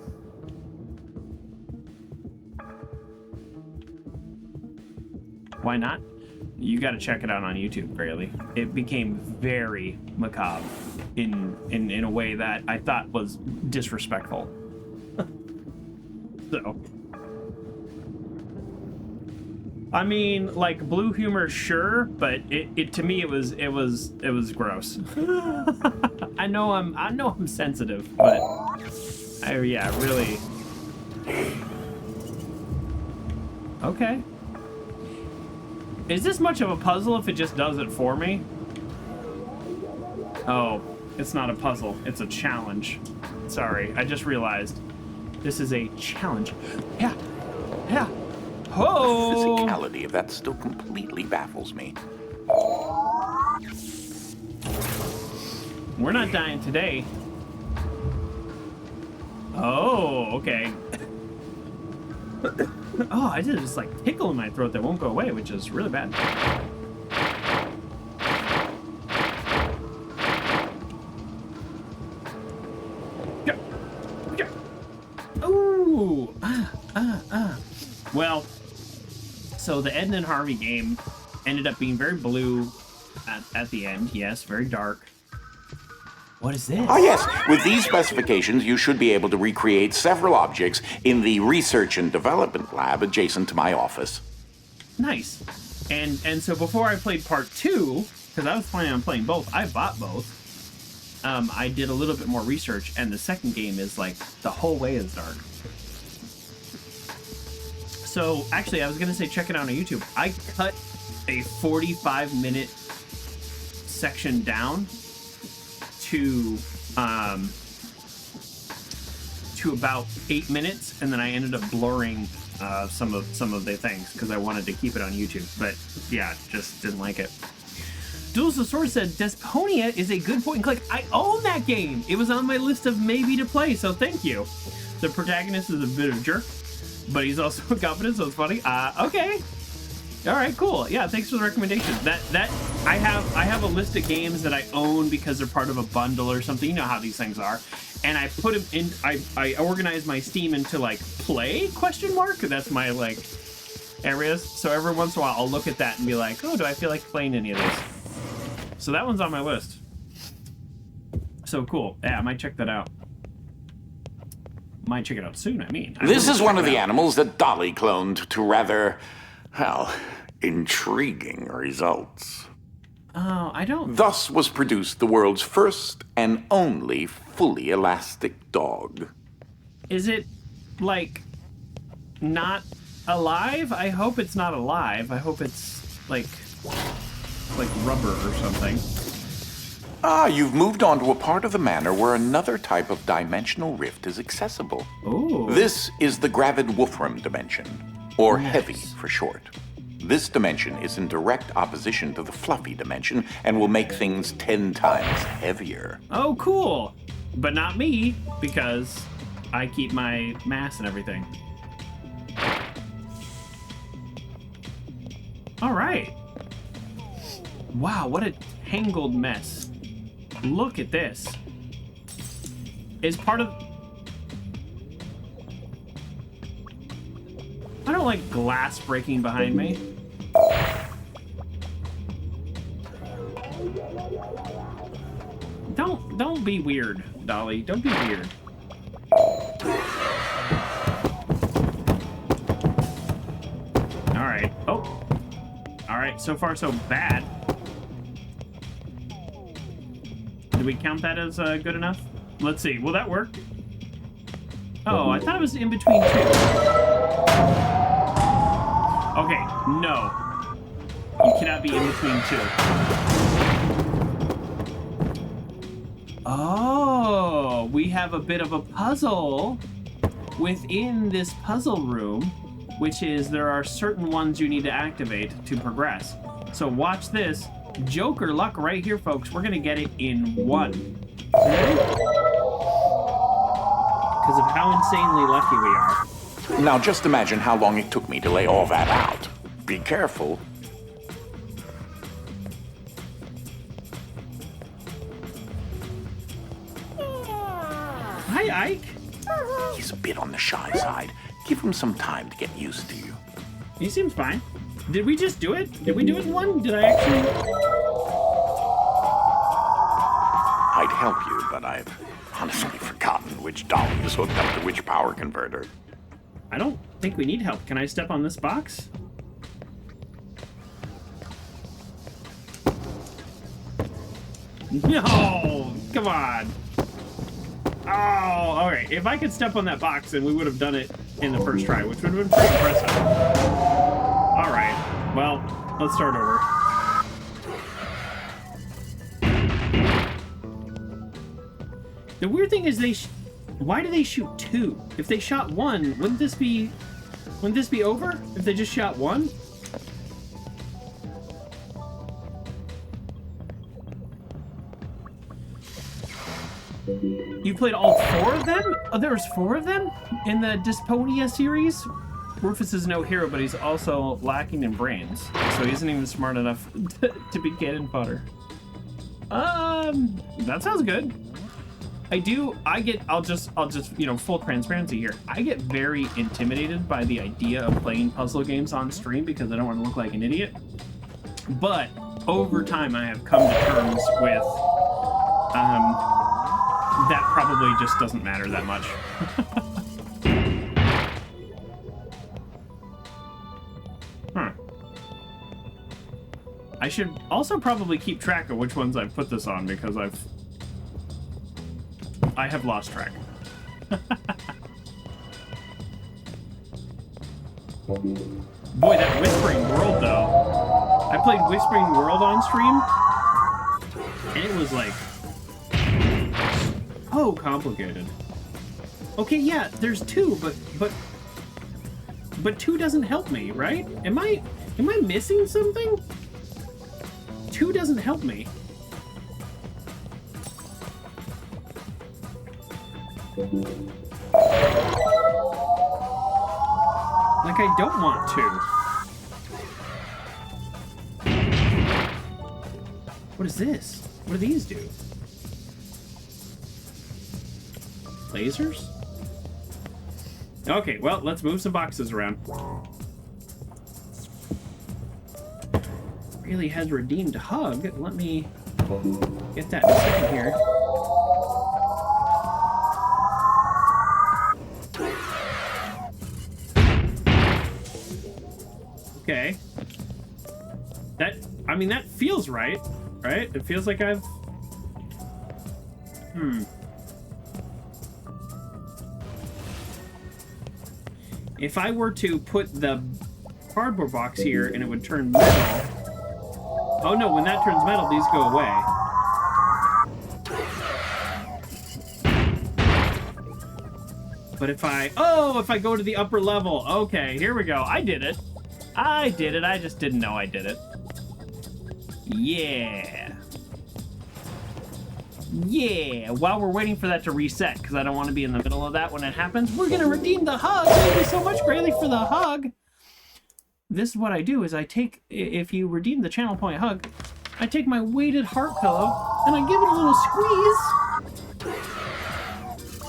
Why not? You got to check it out on YouTube, Grayly. It became very macabre in a way that I thought was disrespectful. So, I mean, like blue humor, sure, but it to me it was gross. I know I'm sensitive, but yeah, really. Okay. Is this much of a puzzle if it just does it for me? Oh, it's not a puzzle. It's a challenge. Sorry, I just realized. This is a challenge. Yeah. Oh! The physicality of that still completely baffles me. We're not dying today. Oh, okay. Oh, I did just like tickle in my throat that won't go away, which is really bad. Ooh. Well, so the Edna and Harvey game ended up being very blue at the end. Yes, very dark. What is this? Ah, yes. With these specifications, you should be able to recreate several objects in the research and development lab adjacent to my office. Nice. And so before I played part 2, because I was planning on playing both, I bought both. I did a little bit more research, and the second game is like the whole way is dark. So actually, I was gonna say check it out on YouTube. I cut a 45-minute section down to about 8 minutes, and then I ended up blurring some of the things because I wanted to keep it on YouTube. But yeah, just didn't like it. Duels of Swords said Desponia is a good point and click. I own that game. It was on my list of maybe to play, so thank you. The protagonist is a bit of a jerk, but he's also confident, so it's funny. Okay. All right, cool. Yeah, thanks for the recommendation. That I have a list of games that I own because they're part of a bundle or something. You know how these things are. And I put them in. I organize my Steam into like play ? That's my like areas. So every once in a while I'll look at that and be like, oh, do I feel like playing any of these? So that one's on my list. So cool. Yeah, I might check that out. Might check it out soon. I mean, this is one of the animals that Dolly cloned to rather, well, intriguing results. Oh, I don't. Thus was produced the world's first and only fully elastic dog. Is it, like, not alive? I hope it's not alive. I hope it's, like rubber or something. Ah, you've moved on to a part of the manor where another type of dimensional rift is accessible. Ooh. This is the Gravid Wolfram dimension, or Heavy for short. This dimension is in direct opposition to the Fluffy dimension and will make things 10 times heavier. Oh, cool. But not me, because I keep my mass and everything. All right. Wow, what a tangled mess. Look at this. Is part of... I don't like glass breaking behind me. Don't be weird, Dolly. Don't be weird. All right. Oh. All right. So far, so bad. Do we count that as good enough? Let's see. Will that work? Oh, I thought it was in between two. Okay. No. You cannot be in between two. Oh, we have a bit of a puzzle within this puzzle room, which is there are certain ones you need to activate to progress. So watch this. Joker luck right here, folks. We're going to get it in one. Okay? Because of how insanely lucky we are. Now just imagine how long it took me to lay all that out. Be careful. Hi, Ike. He's a bit on the shy side. Give him some time to get used to you. He seems fine. Did we just do it? Did we do it in one? Did I actually... I'd help you, but I've honestly forgotten which dolly is hooked up to which power converter. I don't think we need help. Can I step on this box? No! Come on! Oh, all right. If I could step on that box, then we would have done it in the first try, which would have been pretty impressive. All right. Well, let's start over. The weird thing is why do they shoot two? If they shot one, wouldn't this be over? If they just shot one? You played all four of them? Oh, there was four of them in the Desponia series? Rufus is no hero, but he's also lacking in brains, so he isn't even smart enough to be cannon fodder. That sounds good. I'll just, you know, full transparency here. I get very intimidated by the idea of playing puzzle games on stream because I don't want to look like an idiot. But over time, I have come to terms with, that probably just doesn't matter that much. I should also probably keep track of which ones I've put this on because I have lost track. Boy, that Whispering World though. I played Whispering World on stream. And it was like, oh, complicated. Okay, yeah, there's 2, but 2 doesn't help me, right? Am I missing something? 2 doesn't help me. Like, I don't want 2. What is this? What do these do? Lasers? Okay, well, let's move some boxes around. Really has redeemed Hug. Let me get that in a second here. Okay. I mean, that feels right? It feels like I've... If I were to put the cardboard box here and it would turn metal... Oh no, when that turns metal, these go away. But if I go to the upper level, okay, here we go. I did it. I just didn't know I did it. Yeah. Yeah, while we're waiting for that to reset, because I don't want to be in the middle of that when it happens, we're going to redeem the hug. Thank you so much, Grayley, for the hug. This is what I do, is I take, if you redeem the channel point hug, I take my weighted heart pillow, and I give it a little squeeze.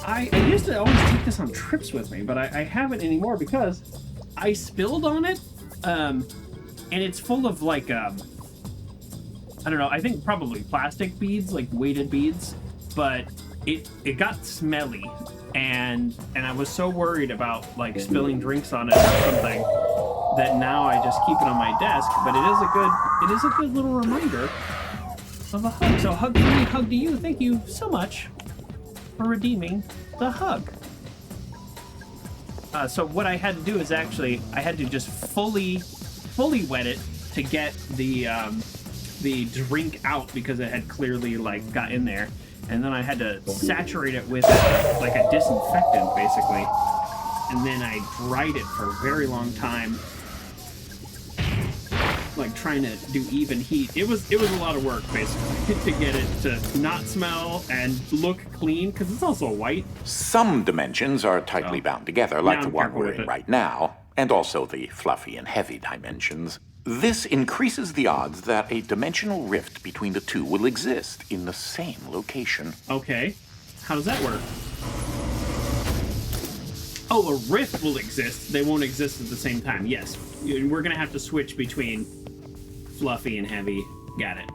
I used to always take this on trips with me, but I haven't anymore because I spilled on it, and it's full of, like, I don't know, I think probably plastic beads, like weighted beads, but it got smelly, and I was so worried about, like, spilling drinks on it or something that now I just keep it on my desk, but it is a good little reminder of a hug. So hug to me, hug to you. Thank you so much for redeeming the hug. So what I had to do is actually, I had to just fully wet it to get the drink out because it had clearly, like, got in there. And then I had to saturate it with like a disinfectant, basically. And then I dried it for a very long time, like trying to do even heat. It was a lot of work, basically, to get it to not smell and look clean, because it's also white. Some dimensions are tightly bound together, like the one we're in right now, and also the fluffy and heavy dimensions. This increases the odds that a dimensional rift between the two will exist in the same location. Okay. How does that work? Oh, a rift will exist. They won't exist at the same time. Yes. We're going to have to switch between fluffy and heavy. Got it.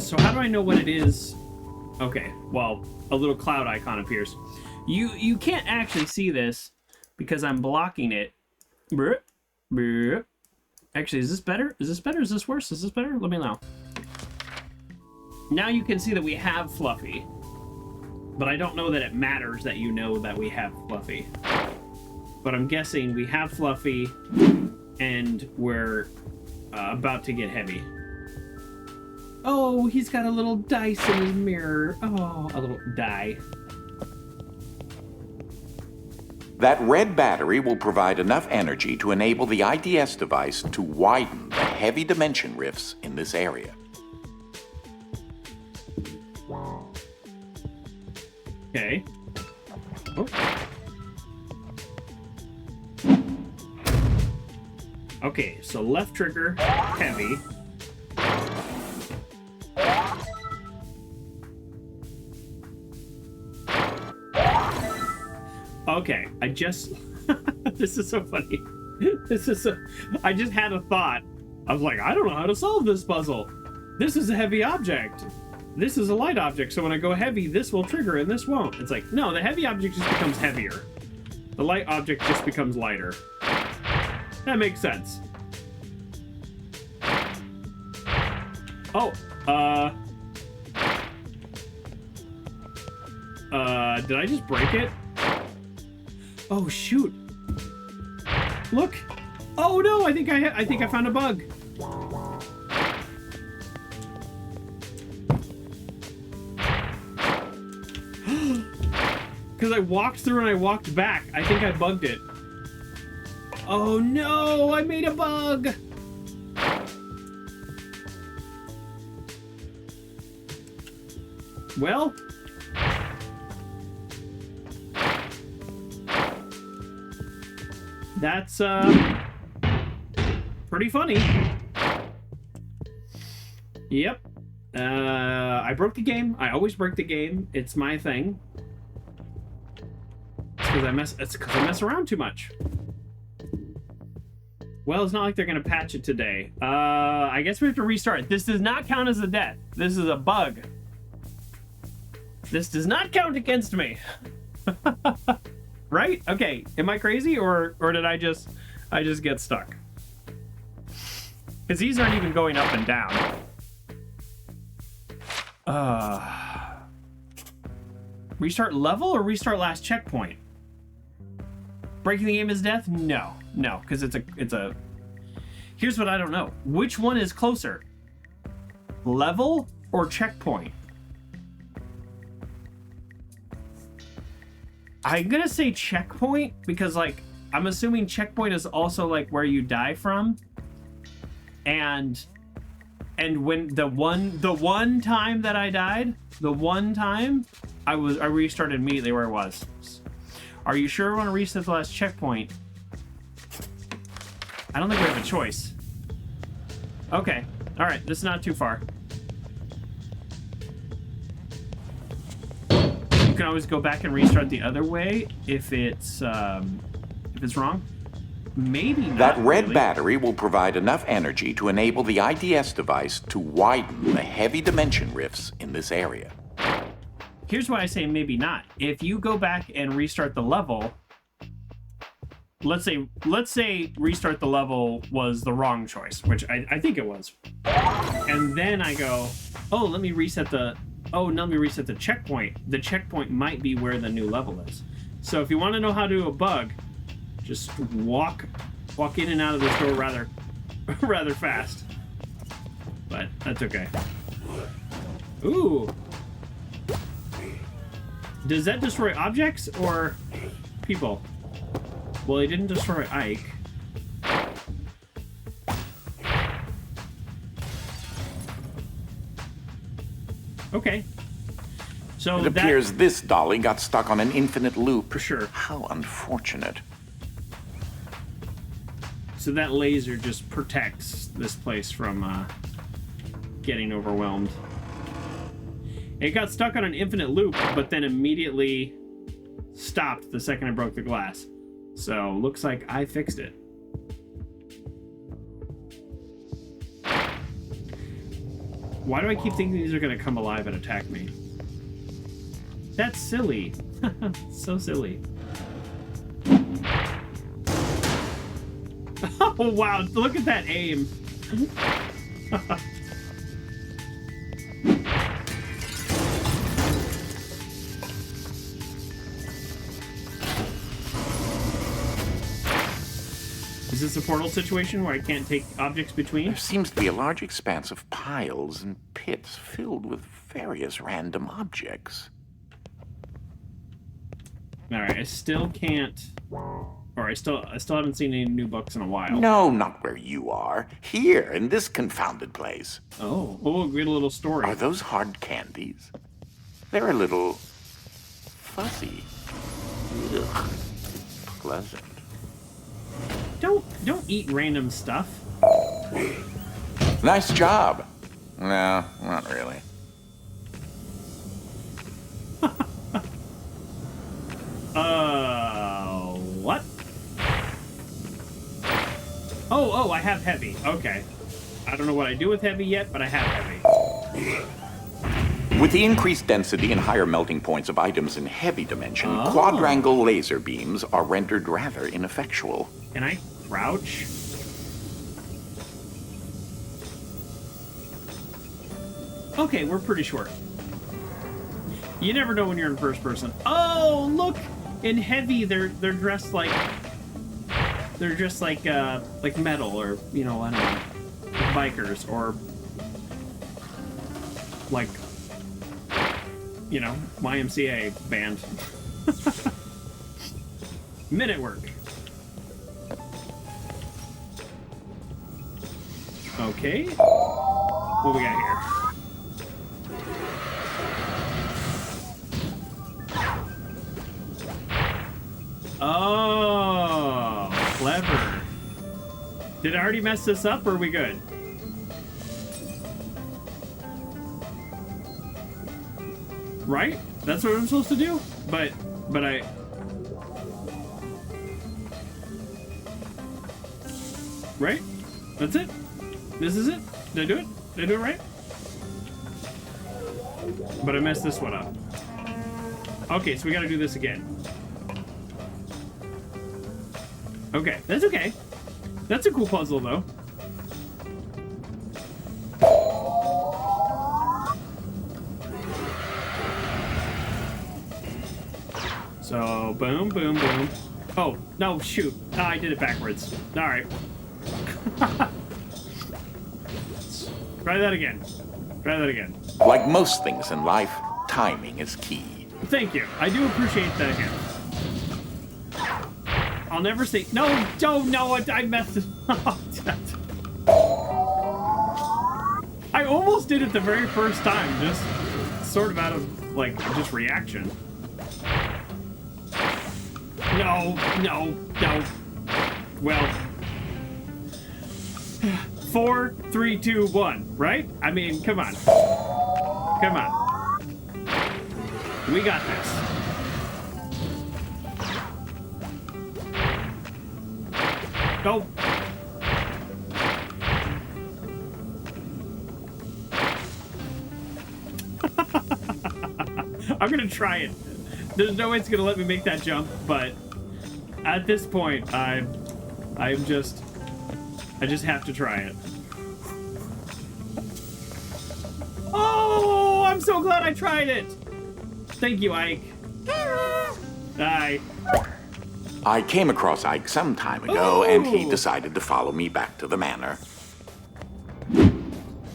So how do I know what it is? Okay. Well, a little cloud icon appears. You can't actually see this because I'm blocking it. Actually, is this better? Is this better? Is this worse? Is this better? Let me know. Now you can see that we have Fluffy. But I don't know that it matters that you know that we have Fluffy. But I'm guessing we have Fluffy, and we're about to get heavy. Oh, he's got a little dice in his mirror. Oh, a little die. That red battery will provide enough energy to enable the IDS device to widen the heavy dimension rifts in this area. Okay. Oh. Okay, so left trigger, heavy. Okay, I just... This is so funny. I just had a thought. I was like, I don't know how to solve this puzzle. This is a heavy object. This is a light object, so when I go heavy, this will trigger and this won't. It's like, no, the heavy object just becomes heavier. The light object just becomes lighter. That makes sense. Oh, did I just break it? Oh, shoot. Look. Oh, no, I think I found a bug. Because I walked through and I walked back. I think I bugged it. Oh no, I made a bug! Well... That's, pretty funny. Yep. I broke the game. I always break the game. It's my thing. It's because I mess around too much. Well, it's not like they're gonna patch it today. I guess we have to restart. This does not count as a death. This is a bug. This does not count against me. Right? Okay. Am I crazy or did I just get stuck? Because these aren't even going up and down. Restart level or restart last checkpoint? Breaking the game is death? No, because it's a. Here's what I don't know. Which one is closer? Level or checkpoint? I'm gonna say checkpoint because, like, I'm assuming checkpoint is also like where you die from, and when the one time that I died, I restarted immediately where I was. Are you sure we want to reset the last checkpoint? I don't think we have a choice. Okay, all right, this is not too far. You can always go back and restart the other way if it's wrong. Maybe not. That red really. battery will provide enough energy to enable the IDS device to widen the heavy dimension rifts in this area. Here's why I say maybe not. If you go back and restart the level, let's say restart the level was the wrong choice, which I think it was. And then I go, let me reset the checkpoint. The checkpoint might be where the new level is. So if you want to know how to do a bug, just walk in and out of this door rather fast. But that's okay. Ooh. Does that destroy objects or people? Well, he didn't destroy Ike. Okay. So it appears this dolly got stuck on an infinite loop. For sure. How unfortunate. So that laser just protects this place from getting overwhelmed. It got stuck on an infinite loop, but then immediately stopped the second I broke the glass. So, looks like I fixed it. Why do I keep thinking these are going to come alive and attack me? That's silly. So silly. Oh, wow. Look at that aim. Is this a portal situation where I can't take objects between? There seems to be a large expanse of piles and pits filled with various random objects. Alright, I still can't... Or I still haven't seen any new books in a while. No, not where you are. Here, in this confounded place. Oh, we had a little story. Are those hard candies? They're a little... fuzzy. Ugh. Pleasant. Don't eat random stuff. Nice job. No, not really. What? Oh, I have heavy. Okay. I don't know what I do with heavy yet, but I have heavy. With the increased density and higher melting points of items in heavy dimension, quadrangle laser beams are rendered rather ineffectual. Can I crouch? Okay, we're pretty short. You never know when you're in first person. Oh, look! In heavy, they're dressed like metal, or I don't know, bikers or like, you know, YMCA band. Minute work. Okay. What we got here? Oh, clever. Did I already mess this up, or are we good? Right? That's what I'm supposed to do? But I... Right? That's it? This is it? Did I do it? Did I do it right? But I messed this one up. Okay, so we gotta do this again. Okay, that's okay. That's a cool puzzle, though. So, boom, boom, boom. Oh, no, shoot. Oh, I did it backwards. All right. Try that again. Try that again. Like most things in life, timing is key. Thank you. I do appreciate that hint. I'll never say... No, don't, no, I messed it up. I almost did it the very first time, just sort of out of, like, just reaction. No, no, no. Well... 4, 3, 2, 1, right? I mean, come on. Come on. We got this. Go. I'm gonna try it. There's no way it's gonna let me make that jump, but at this point, I just have to try it. Oh, I'm so glad I tried it. Thank you, Ike. Hi. I came across Ike some time ago, and he decided to follow me back to the manor.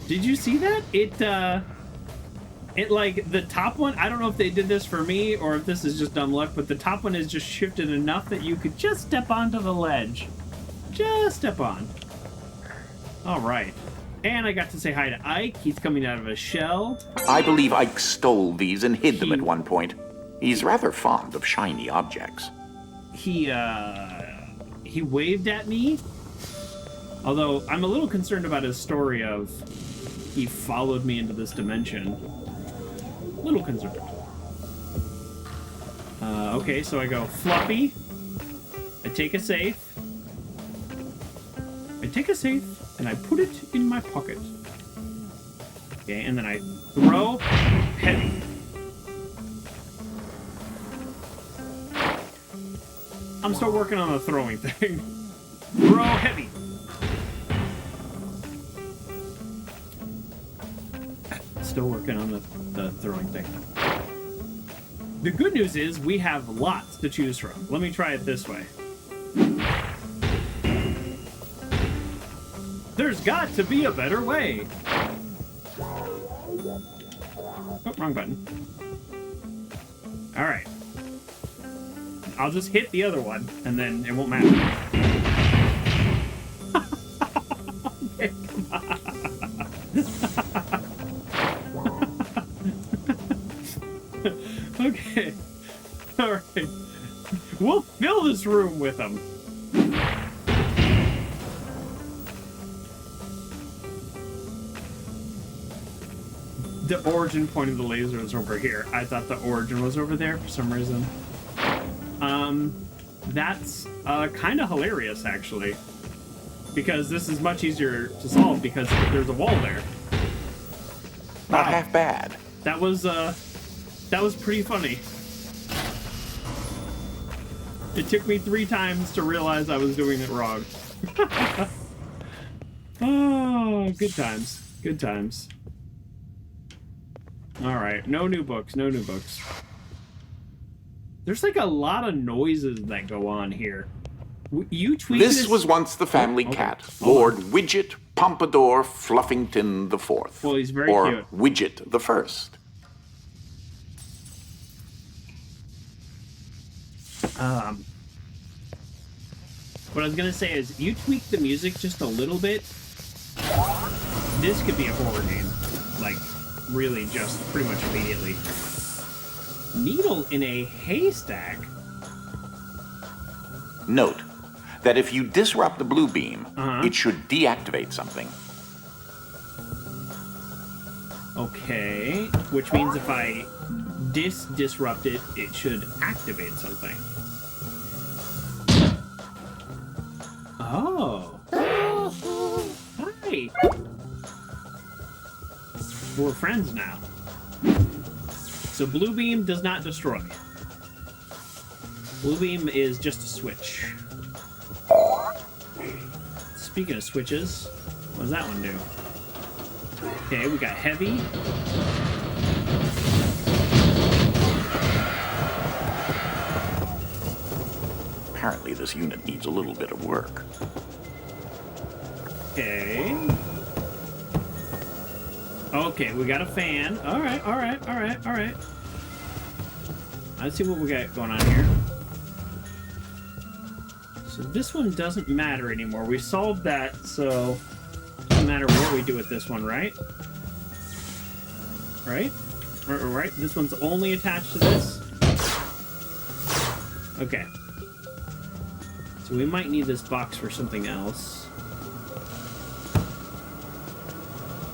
Did you see that? It like, the top one, I don't know if they did this for me or if this is just dumb luck, but the top one is just shifted enough that you could just step onto the ledge. Just step on. All right. And I got to say hi to Ike. He's coming out of a shell. I believe Ike stole these and hid them at one point. He's rather fond of shiny objects. He waved at me. Although I'm a little concerned about his story of he followed me into this dimension. A little concerned. Okay, so I go Fluffy. I take a safe. And I put it in my pocket. Okay, and then I throw heavy. I'm still working on the throwing thing. Throw heavy. Still working on the throwing thing. The good news is we have lots to choose from. Let me try it this way. There's got to be a better way. Oh, wrong button. All right. I'll just hit the other one, and then it won't matter. Okay, come on. Okay. All right. We'll fill this room with them. The origin point of the laser is over here. I thought the origin was over there for some reason. That's kind of hilarious, actually. Because this is much easier to solve because there's a wall there. Not half bad. That was pretty funny. It took me 3 times to realize I was doing it wrong. Oh, good times. Good times. All right, no new books, no new books. There's like a lot of noises that go on here. You tweeted This was once the family cat, Lord Widget Pompadour Fluffington the Fourth. Well, he's very or cute. Widget the First. What I was gonna say is, you tweak the music just a little bit, this could be a horror game. Like, really just pretty much immediately. Needle in a haystack? Note that if you disrupt the blue beam, Uh-huh. it should deactivate something. Okay, which means if I disrupt it, it should activate something. Oh. Hi. We're friends now. So blue beam does not destroy. Blue beam is just a switch. Speaking of switches, what does that one do? Okay, we got heavy. Apparently this unit needs a little bit of work. Okay. Okay, we got a fan. Alright. Let's see what we got going on here. So this one doesn't matter anymore. We solved that, so it doesn't matter what we do with this one, right? Right? Right? This one's only attached to this? Okay. So we might need this box for something else.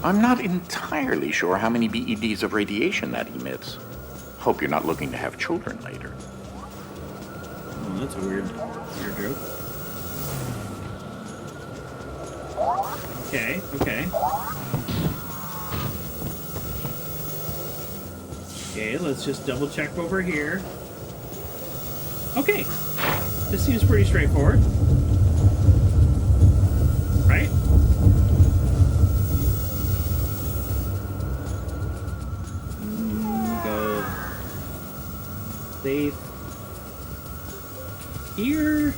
I'm not entirely sure how many BEDs of radiation that emits. Hope you're not looking to have children later. Oh, that's a weird joke. Okay. Okay, let's just double check over here. Okay. This seems pretty straightforward. Right? Go safe here.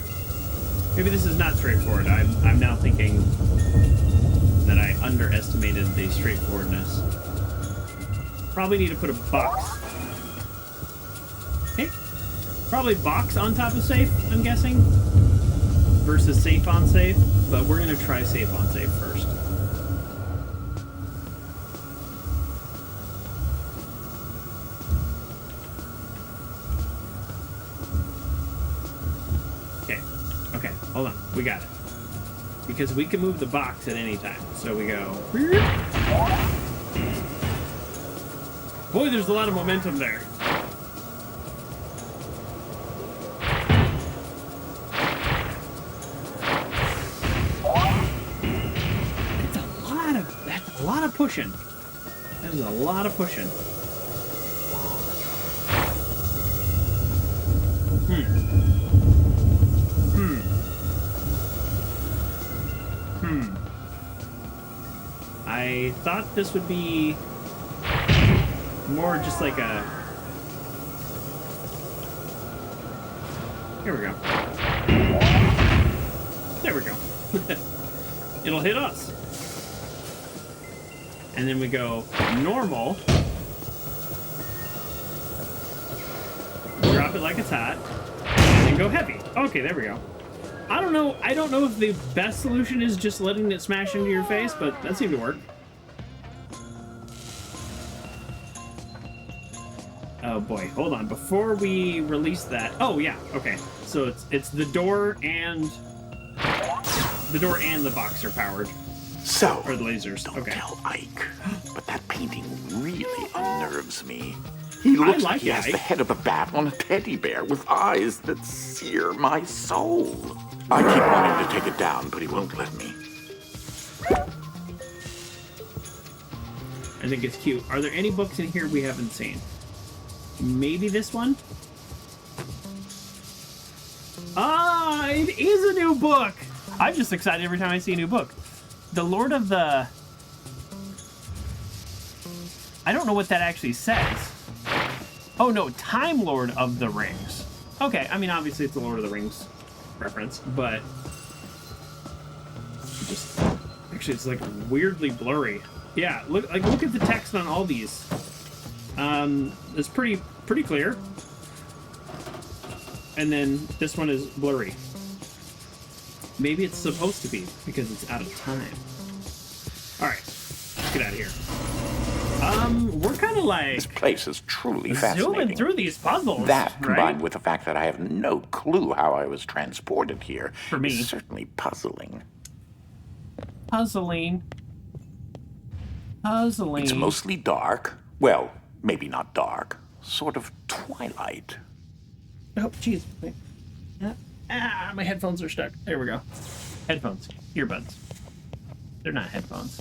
Maybe this is not straightforward. I'm now thinking that I underestimated the straightforwardness. Probably need to put a box. Okay. Probably box on top of safe, I'm guessing. Versus safe on safe. But we're going to try safe on safe first. Okay, hold on. We got it. Because we can move the box at any time. So we go... Boy, there's a lot of momentum there. That's a lot of pushing. That is a lot of pushing. I thought this would be more just like a... Here we go. There we go. It'll hit us. And then we go normal. Drop it like it's hot. And then go heavy. Okay, there we go. I don't know if the best solution is just letting it smash into your face, but that seemed to work. Oh boy, hold on. Before we release that... Oh yeah, okay. So it's the door and... The door and the box are powered. So, or the lasers. Don't okay. tell Ike, but that painting really unnerves me. He looks like he has the head of a bat on a teddy bear with eyes that sear my soul. I keep wanting to take it down, but he won't let me. I think it's cute. Are there any books in here we haven't seen? Maybe this one? Ah, it is a new book! I'm just excited every time I see a new book. The Lord of the... I don't know what that actually says. Oh no, Time Lord of the Rings. Okay, I mean obviously it's the Lord of the Rings reference, but... Just Actually, it's like weirdly blurry. Yeah, look at the text on all these. It's pretty clear. And then this one is blurry. Maybe it's supposed to be because it's out of time. All right, let's get out of here. We're kind of like This place is truly fascinating. zooming through these puzzles. That, right? combined with the fact that I have no clue how I was transported here, For me. is certainly puzzling. Puzzling. It's mostly dark. Well, maybe not dark. Sort of twilight. Oh, jeez. My headphones are stuck. There we go. Headphones. Earbuds. They're not headphones.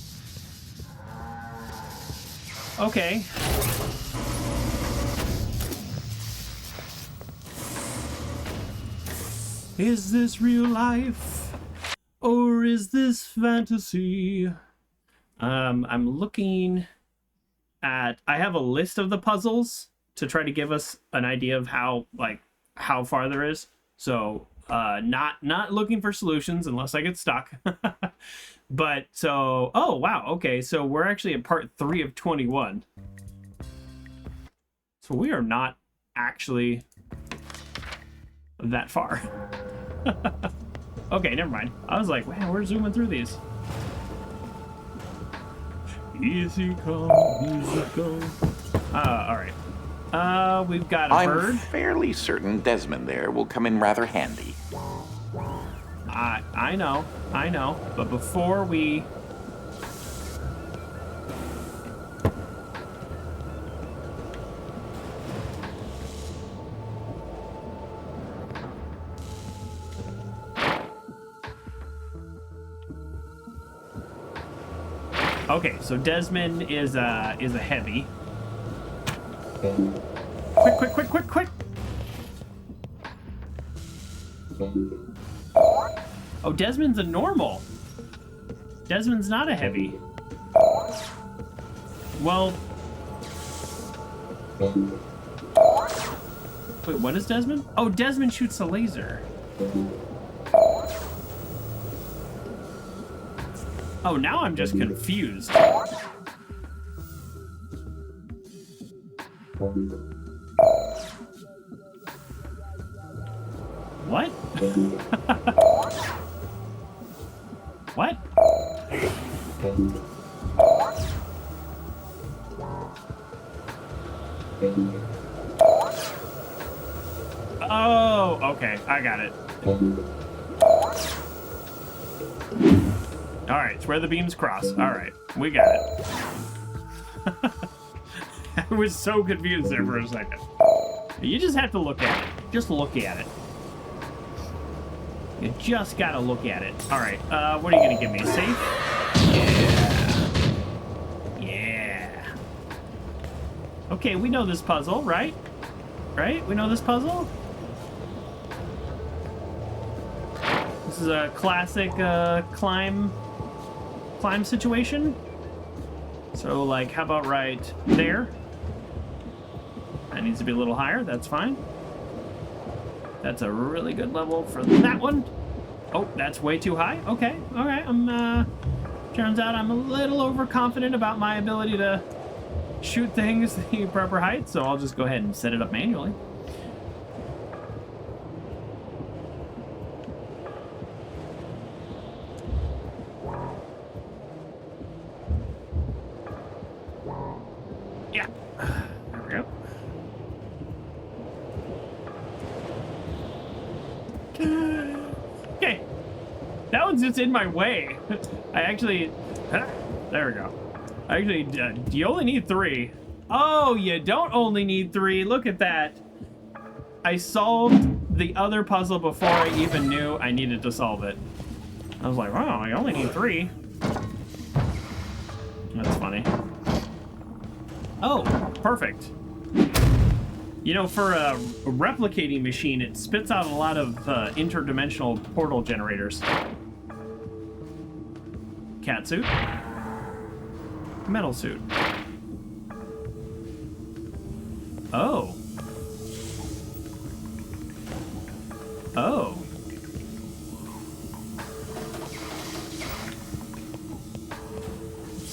Okay. Is this real life? Or is this fantasy? I'm looking at... I have a list of the puzzles to try to give us an idea of how far there is. So, not looking for solutions unless I get stuck. But, so... Oh, wow. Okay, so we're actually at part 3 of 21. So we are not actually that far. Okay, never mind. I was like, wow, we're zooming through these. Easy come, easy go. Alright. We've got a bird. I'm fairly certain Desmond there will come in rather handy. I know. But before we... Okay, so Desmond is a heavy. Quick! Oh, Desmond's a normal. Desmond's not a heavy. Well... Wait, what is Desmond? Oh, Desmond shoots a laser. Oh, now I'm just confused. What? What? Oh, okay, I got it. All right, it's where the beams cross. All right, we got it. I was so confused there for a second. You just have to look at it. Just look at it. You just gotta look at it. All right, what are you gonna give me? A safe? Yeah. Okay, we know this puzzle, right? Right? We know this puzzle? This is a classic climb situation. So, like, how about right there? That needs to be a little higher. That's fine. That's a really good level for that one. Oh, that's way too high. Okay, all right. Turns out I'm a little overconfident about my ability to shoot things the proper height, so I'll just go ahead and set it up manually. Yeah. There we go. Okay, that one's just in my way. I actually, there we go. Actually, you only need 3. Oh, you don't only need 3. Look at that. I solved the other puzzle before I even knew I needed to solve it. I was like, wow, I only need 3. That's funny. Oh, perfect. You know, for a replicating machine, it spits out a lot of interdimensional portal generators. Cat suit. Metal suit. Oh. Oh.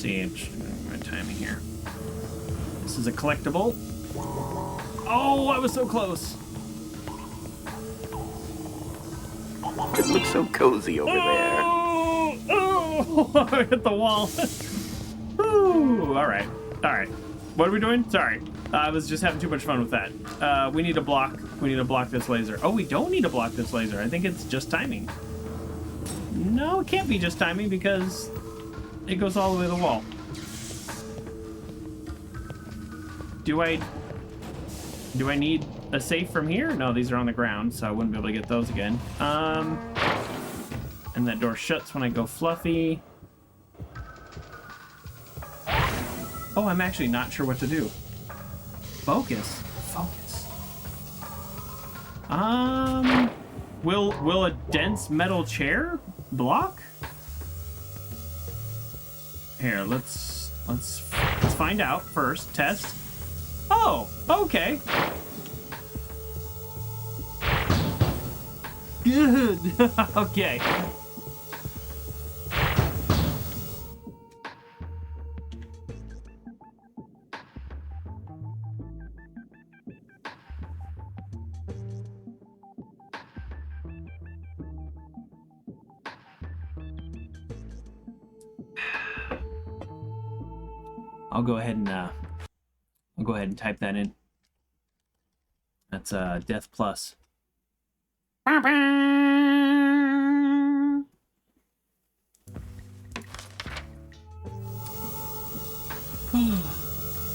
see. I'm just my timing here. This is a collectible. Oh, I was so close. It looks so cozy over there. Oh, I hit the wall. Ooh, all right. What are we doing? Sorry. I was just having too much fun with that. We need to block. We need to block this laser. Oh, we don't need to block this laser. I think it's just timing. No, it can't be just timing because it goes all the way to the wall. Do I need a safe from here? No, these are on the ground, so I wouldn't be able to get those again. And that door shuts when I go fluffy. Oh, I'm actually not sure what to do. Focus. Will a dense metal chair block? Here, let's find out first. Test. Oh, okay. Good. Okay. I'll go ahead and type that in. That's Death Plus.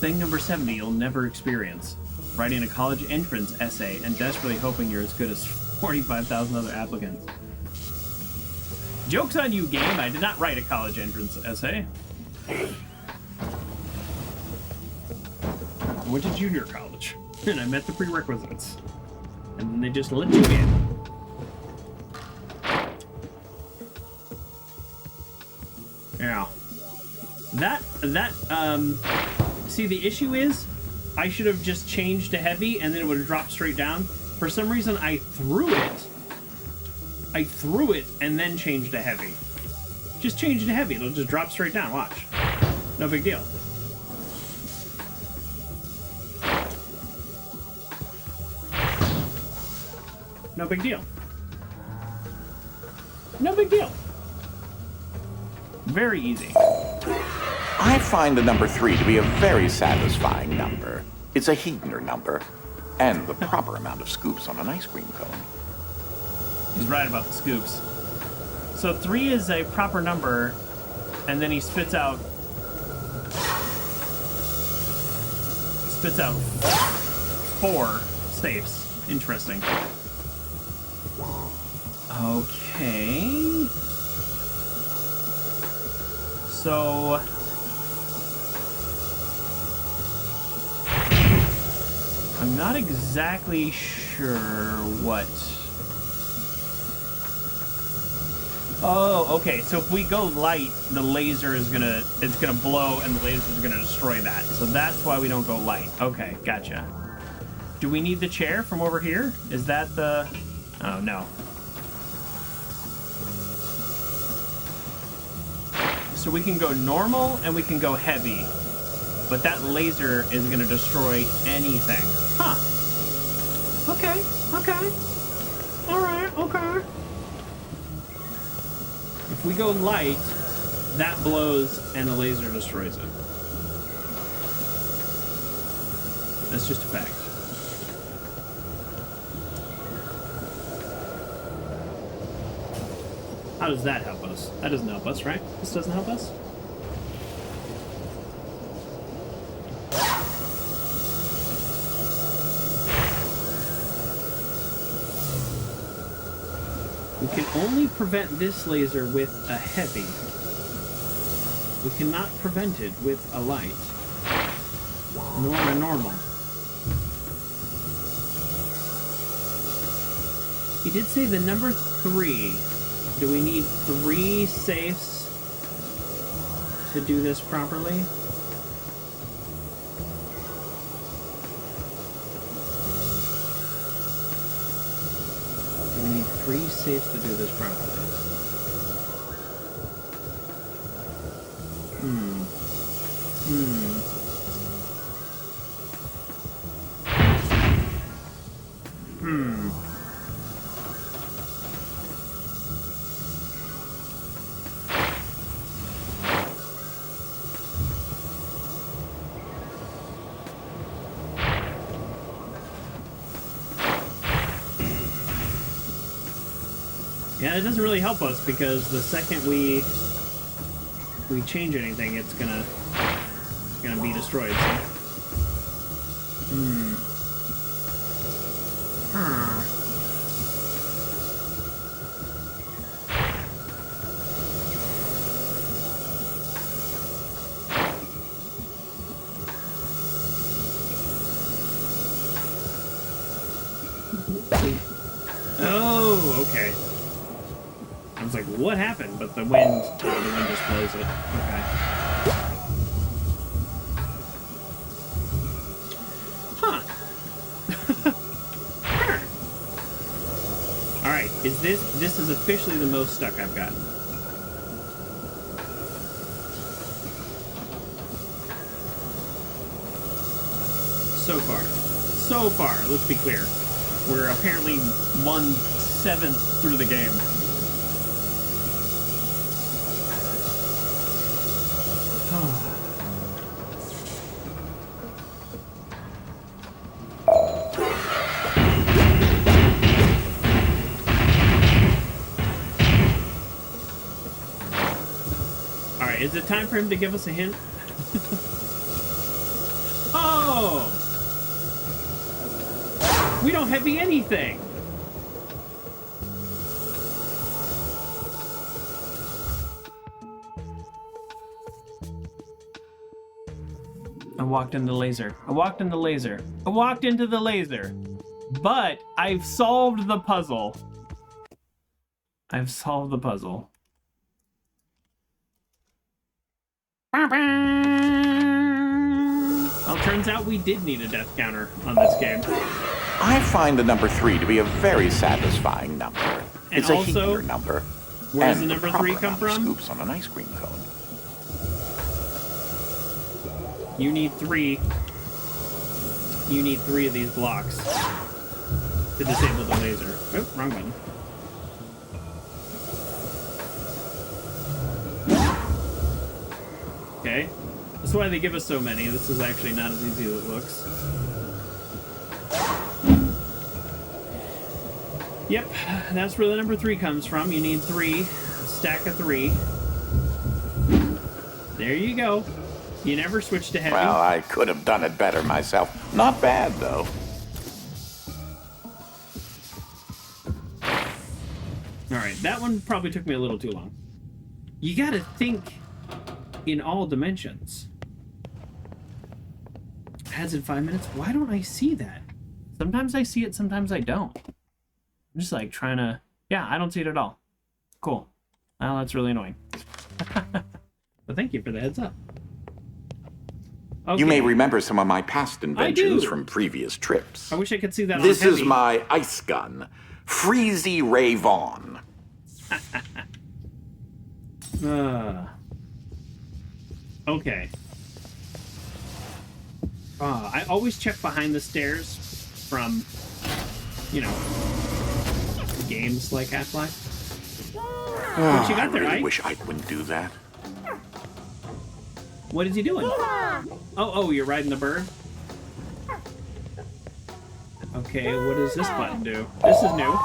Thing number 70 you'll never experience. Writing a college entrance essay and desperately hoping you're as good as 45,000 other applicants. Joke's on you, game. I did not write a college entrance essay. I went to junior college, and I met the prerequisites. And then they just let you in. Yeah. See, the issue is, I should have just changed to heavy, and then it would have dropped straight down. For some reason, I threw it, and then changed to heavy. Just change it to heavy, it'll just drop straight down, watch. No big deal. No big deal. No big deal. Very easy. I find the number 3 to be a very satisfying number. It's a Heidner number, and the proper amount of scoops on an ice cream cone. He's right about the scoops. So 3 is a proper number, and then he spits out 4 safes. Interesting. Okay. So I'm not exactly sure what. Oh, okay. So if we go light, the laser is gonna blow, and the laser is gonna destroy that. So that's why we don't go light. Okay, gotcha. Do we need the chair from over here? Is that the? Oh no. So we can go normal and we can go heavy, but that laser is gonna destroy anything. Huh. Okay. All right. Okay. If we go light, that blows and the laser destroys it. That's just a fact. How does that help us? That doesn't help us, right? This doesn't help us? We can only prevent this laser with a heavy. We cannot prevent it with a light. Nor a normal. He did say the number 3. Do we need 3 safes to do this properly? Do we need 3 safes to do this properly? Yeah, it doesn't really help us because the second we change anything, it's gonna be destroyed. So. Oh, okay. I was like, what happened? But the wind just blows it. Okay. Huh. Alright, this is officially the most stuck I've gotten. So far, let's be clear. We're apparently 1/7 through the game. Alright, is it time for him to give us a hint? Oh! We don't heavy anything! I walked into the laser. I walked into the laser. But I've solved the puzzle. Well, turns out we did need a death counter on this game. I find the number 3 to be a very satisfying number. And it's also, a heater number. Where does the number 3 come from? Scoops on an ice cream cone. You need 3. You need 3 of these blocks to disable the laser. Oh, wrong button. Okay. That's why they give us so many. This is actually not as easy as it looks. Yep, that's where the number 3 comes from. You need 3. A stack of 3. There you go. You never switch to heavy. Well, I could have done it better myself. Not bad, though. Alright, that one probably took me a little too long. You gotta think in all dimensions. Adds in 5 minutes? Why don't I see that? Sometimes I see it, sometimes I don't. I'm just like trying to... Yeah, I don't see it at all. Cool. Well, that's really annoying. But thank you for the heads up. Okay. You may remember some of my past inventions do. from previous trips. I wish I could see that on This heavy. is my ice gun, Freezy Ray Vaughn. Okay. I always check behind the stairs from, games like Half-Life. What you got there, I really Ike? wish I wouldn't do that. What is he doing? Oh, you're riding the bird? Okay, what does this button do? This is new.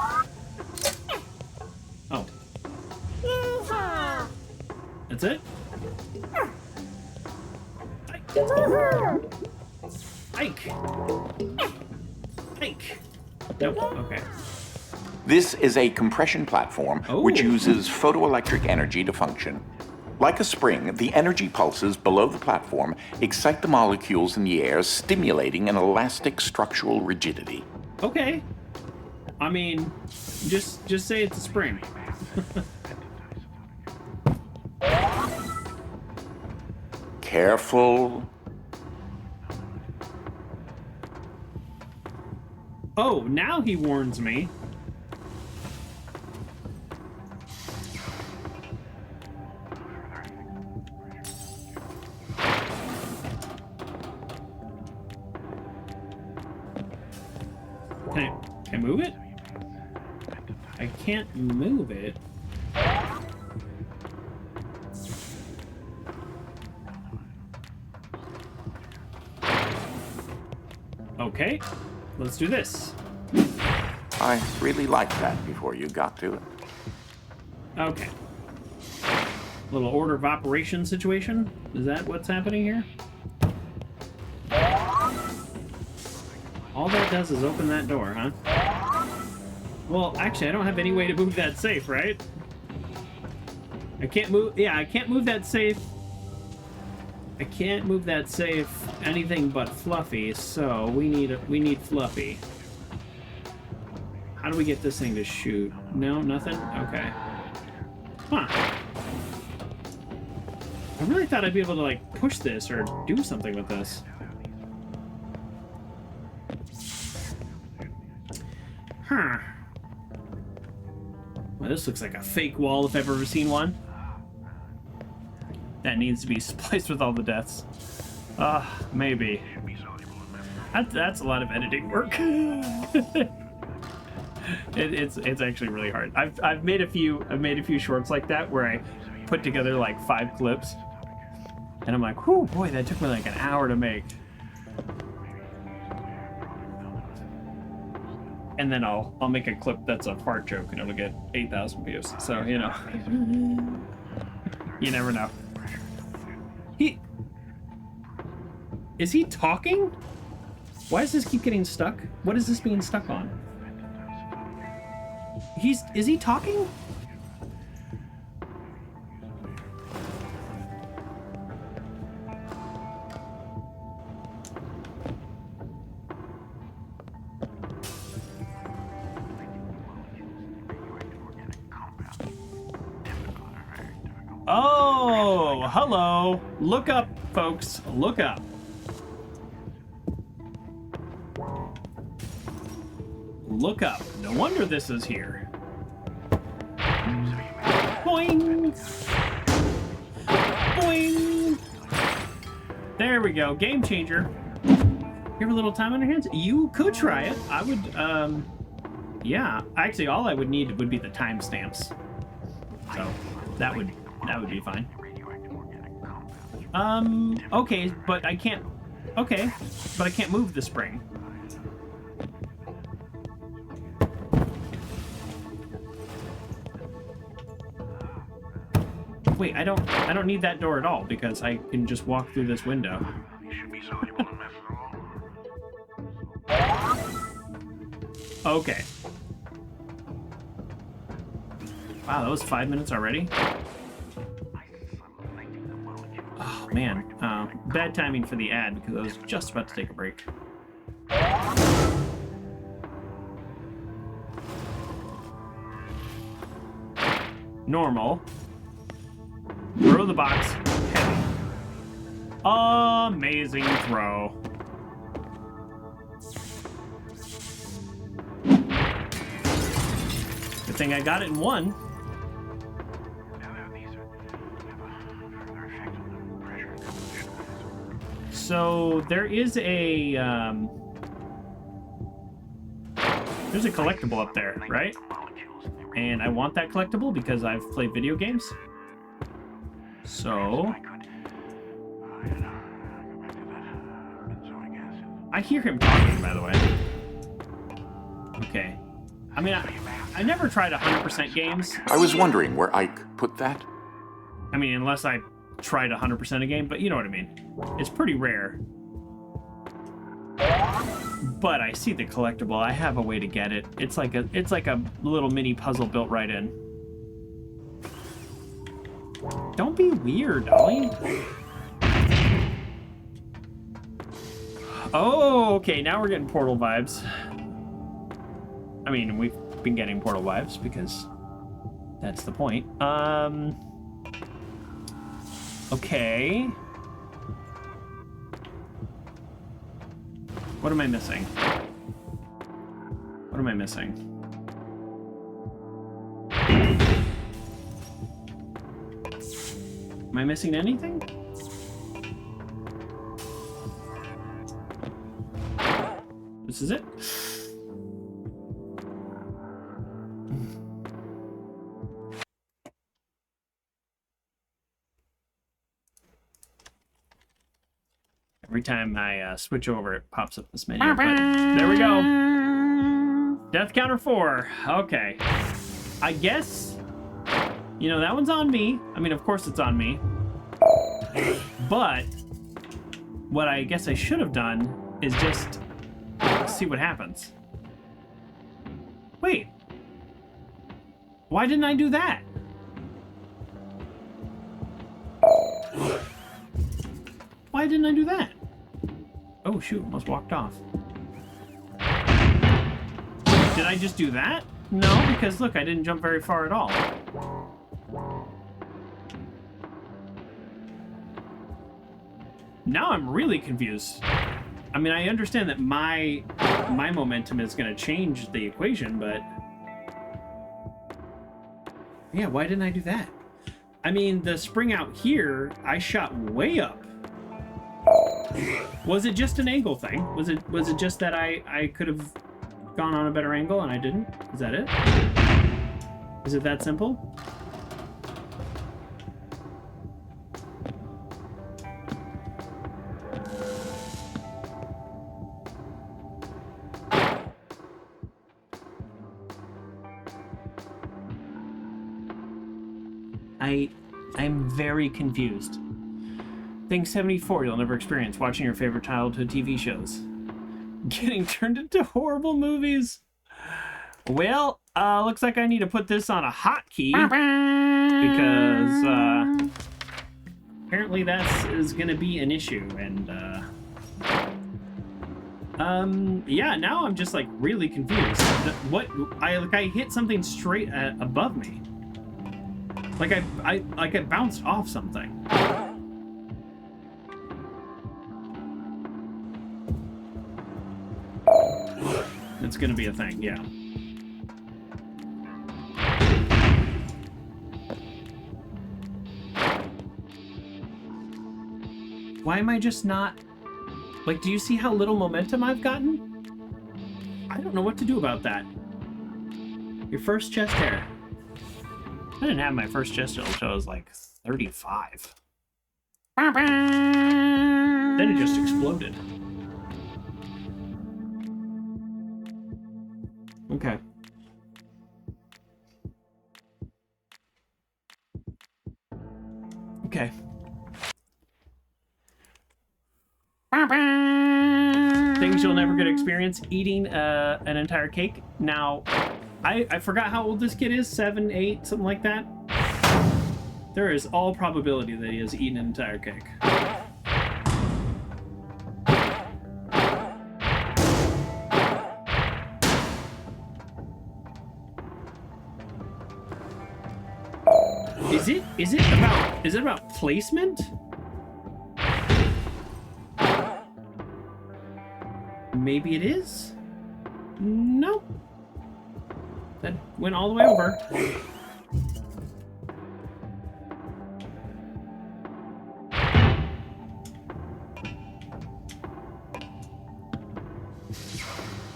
Oh. That's it? Ike! Ike! Nope, okay. This is a compression platform which uses photoelectric energy to function. Like a spring, the energy pulses below the platform excite the molecules in the air, stimulating an elastic structural rigidity. Okay. I mean, just say it's a spring. Careful. Oh, now he warns me. Can I move it? I can't move it. Okay, let's do this. I really liked that before you got to it. Okay. Little order of operation situation. Is that what's happening here? All that does is open that door, huh? Well, actually, I don't have any way to move that safe, right? I can't move... Yeah, I can't move that safe. I can't move that safe anything but Fluffy, so we need Fluffy. How do we get this thing to shoot? No, nothing? Okay. Huh. I really thought I'd be able to, like, push this or do something with this. Huh. Well, this looks like a fake wall if I've ever seen one. That needs to be spliced with all the deaths. Maybe. That's a lot of editing work. It's actually really hard. I've made a few shorts like that where I put together like 5 clips, and I'm like, whew, boy, that took me like an hour to make. And then I'll make a clip that's a fart joke, and it'll get 8,000 views. So you know, you never know. Is he talking? Why does this keep getting stuck? What is this being stuck on? Is he talking? Oh, hello. Look up, folks. Look up. Look up. No wonder this is here. Boing! Boing! There we go. Game changer. You have a little time on your hands? You could try it. I would, yeah. Actually, all I would need would be the timestamps. So, that would be fine. Okay, but I can't... Okay, but I can't move the spring. Wait, I don't need that door at all because I can just walk through this window. Okay. Wow, that was 5 minutes already? Oh, man. Bad timing for the ad because I was just about to take a break. Normal. Throw the box. Heavy. Amazing throw. Good thing I got it in one. So there is a there's a collectible up there, right? And I want that collectible because I've played video games. So I hear him talking, by the way. Okay. I mean, I never tried 100% games. I was wondering where Ike put that. I mean, unless I tried 100% a game, but you know what I mean. It's pretty rare. But I see the collectible. I have a way to get it. It's like a little mini puzzle built right in. Don't be weird, Dolly. Oh, okay. Now we're getting Portal vibes. I mean, we've been getting Portal vibes because that's the point. Okay. What am I missing? What am I missing? Am I missing anything? This is it? Every time I switch over, it pops up this menu. But there we go. Death counter 4. Okay. I guess, you know, that one's on me. I mean, of course it's on me. But what I guess I should have done is just see what happens. Wait. Why didn't I do that? Why didn't I do that? Oh shoot, almost walked off. Did I just do that? No, because look, I didn't jump very far at all. Now I'm really confused. I mean, I understand that my momentum is going to change the equation, but... yeah, why didn't I do that? I mean, the spring out here, I shot way up. Was it just an angle thing? Was it just that I could have gone on a better angle and I didn't? Is that it? Is it that simple? I'm very confused. Thing 74 you'll never experience watching your favorite childhood TV shows. Getting turned into horrible movies. Well, looks like I need to put this on a hotkey because apparently that is gonna be an issue, and yeah, now I'm just like really confused. What I hit something straight above me. Like I bounced off something. It's gonna be a thing, yeah. Why am I just not... like, do you see how little momentum I've gotten? I don't know what to do about that. Your first chest hair. I didn't have my first chest hair until I was like 35. Then it just exploded. Okay. Okay. Things you'll never get to experience: eating an entire cake. Now, I forgot how old this kid is, 7, 8, something like that. There is all probability that he has eaten an entire cake. Is it about placement? Maybe it is? No. That went all the way over.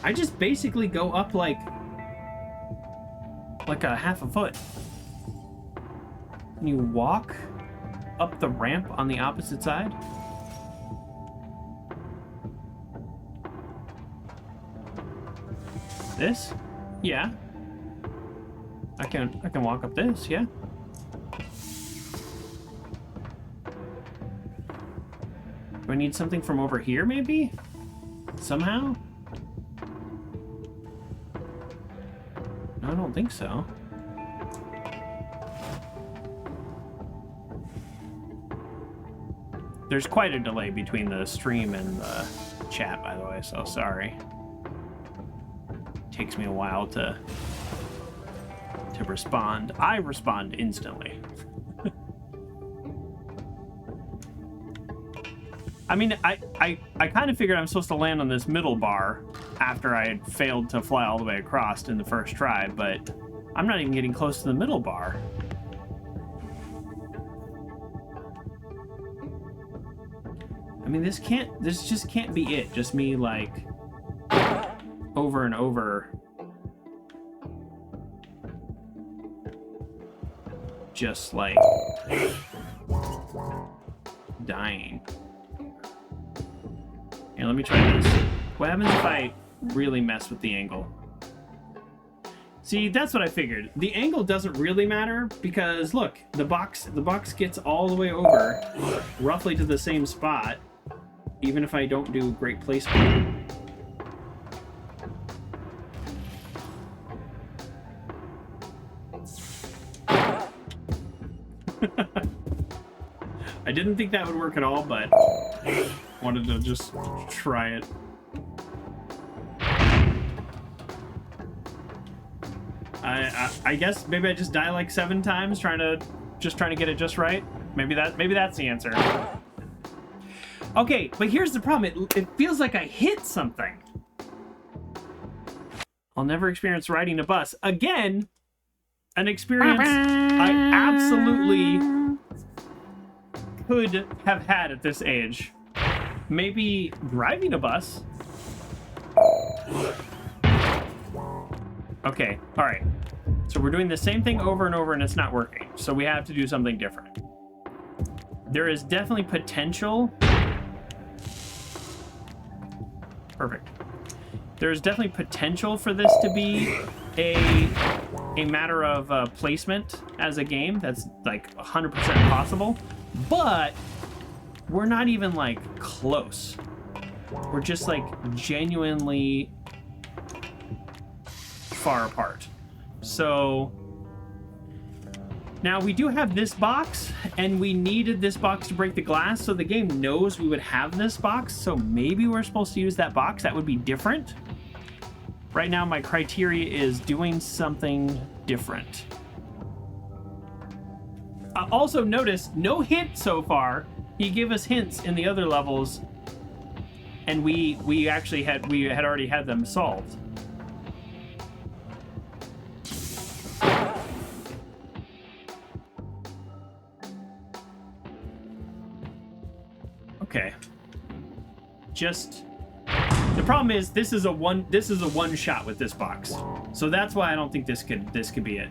I just basically go up like a half a foot. And you walk up the ramp on the opposite side. This? Yeah. I can walk up this, yeah. Do I need something from over here, maybe? Somehow? No, I don't think so. There's quite a delay between the stream and the chat, by the way, so sorry. Takes me a while to respond. I respond instantly. I mean, I kind of figured I'm supposed to land on this middle bar after I had failed to fly all the way across in the first try, but I'm not even getting close to the middle bar. I mean, this just can't be it. Just me, like, over and over. Just, like, dying. Here, let me try this. What happens if I really mess with the angle? See, that's what I figured. The angle doesn't really matter because look, the box gets all the way over, roughly to the same spot, even if I don't do great placement. I didn't think that would work at all, but wanted to just try it. I guess maybe I just die like 7 times trying to get it just right. Maybe that's the answer. Okay, but here's the problem. It feels like I hit something. I'll never experience riding a bus again. An experience I absolutely could have had at this age. Maybe driving a bus. Okay, all right. So we're doing the same thing over and over and it's not working. So we have to do something different. There is definitely potential. Perfect. There's definitely potential for this to be a matter of placement as a game. That's like 100% possible. But we're not even like close. We're just like genuinely far apart. So now we do have this box and we needed this box to break the glass, so the game knows we would have this box, so maybe we're supposed to use that box. That would be different. Right now my criteria is doing something different. Also notice no hint so far. He gave us hints in the other levels and we had already had them solved. Okay. Just the problem is this is a one shot with this box. So that's why I don't think this could be it.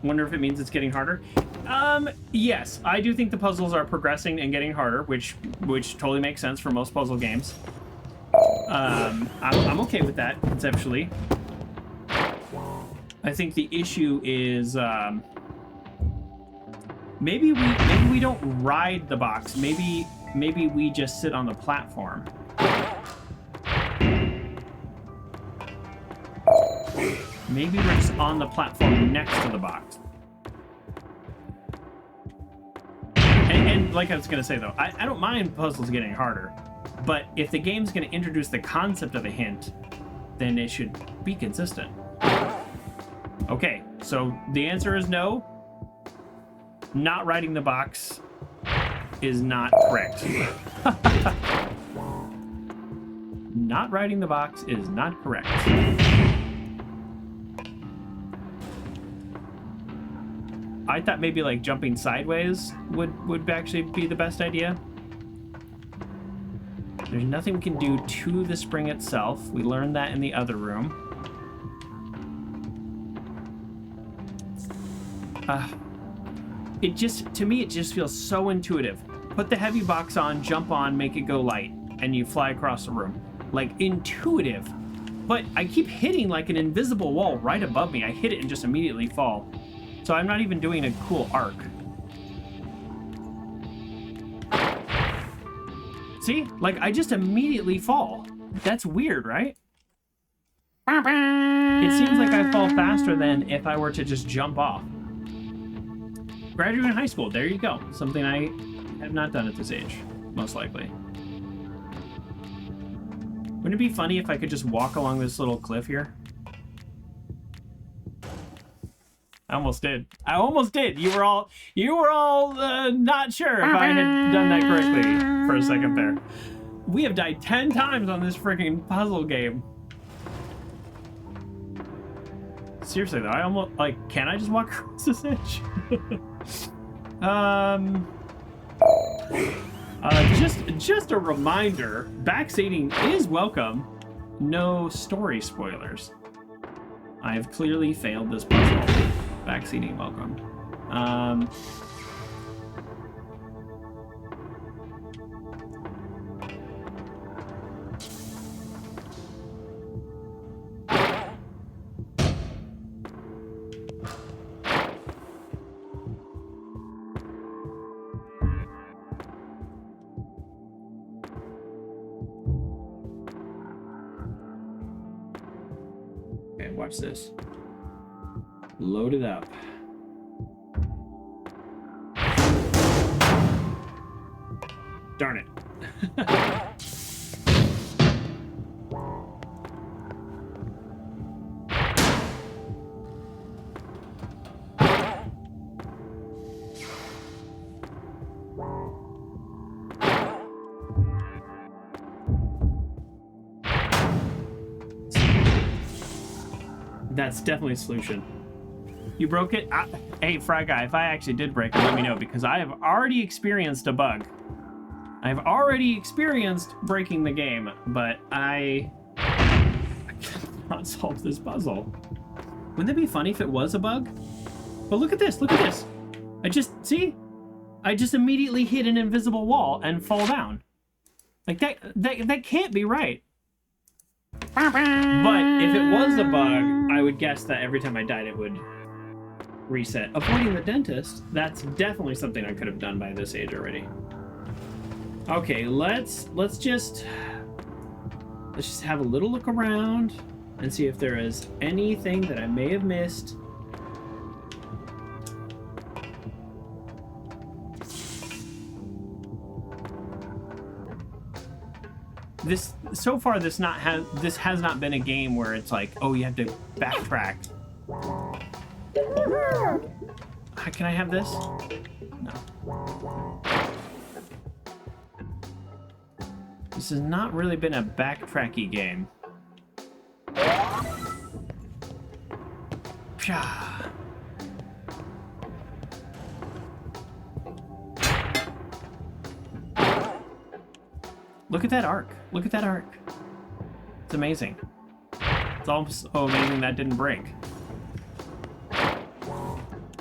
Wonder if it means it's getting harder. Yes, I do think the puzzles are progressing and getting harder, which totally makes sense for most puzzle games. I'm okay with that conceptually. I think the issue is maybe we don't ride the box. Maybe we just sit on the platform. Maybe we're just on the platform next to the box. And like I was gonna say though, I don't mind puzzles getting harder, but if the game's gonna introduce the concept of a hint, then it should be consistent. Okay, so the answer is no. Not riding the box is not correct. Not riding the box is not correct. I thought maybe like jumping sideways would actually be the best idea. There's nothing we can do to the spring itself. We learned that in the other room. To me, it just feels so intuitive. Put the heavy box on, jump on, make it go light, and you fly across the room. Like, intuitive. But I keep hitting like an invisible wall right above me. I hit it and just immediately fall. So I'm not even doing a cool arc. See? Like, I just immediately fall. That's weird, right? It seems like I fall faster than if I were to just jump off. Graduating high school, there you go. Something I have not done at this age, most likely. Wouldn't it be funny if I could just walk along this little cliff here? I almost did. I almost did. You were all not sure if I had done that correctly for a second there. We have died 10 times on this freaking puzzle game. Seriously though, I almost can I just walk across this edge? Just a reminder, backseating is welcome. No story spoilers. I have clearly failed this puzzle. Backseating welcome. watch this. Load it up. Darn it. That's definitely a solution. You broke it? Hey, Fry Guy, if I actually did break it, let me know, because I have already experienced a bug. I've already experienced breaking the game, but I cannot solve this puzzle. Wouldn't it be funny if it was a bug? But look at this, look at this. I just immediately hit an invisible wall and fall down. Like, that can't be right. But if it was a bug, I would guess that every time I died, it would reset. Avoiding the dentist, that's definitely something I could have done by this age already. Okay, let's just have a little look around and see if there is anything that I may have missed. So far this has not been a game where it's like, oh, you have to backtrack. Can I have this? No. This has not really been a backtracky game. Psha. Look at that arc. Look at that arc. It's amazing. It's almost so amazing that didn't break.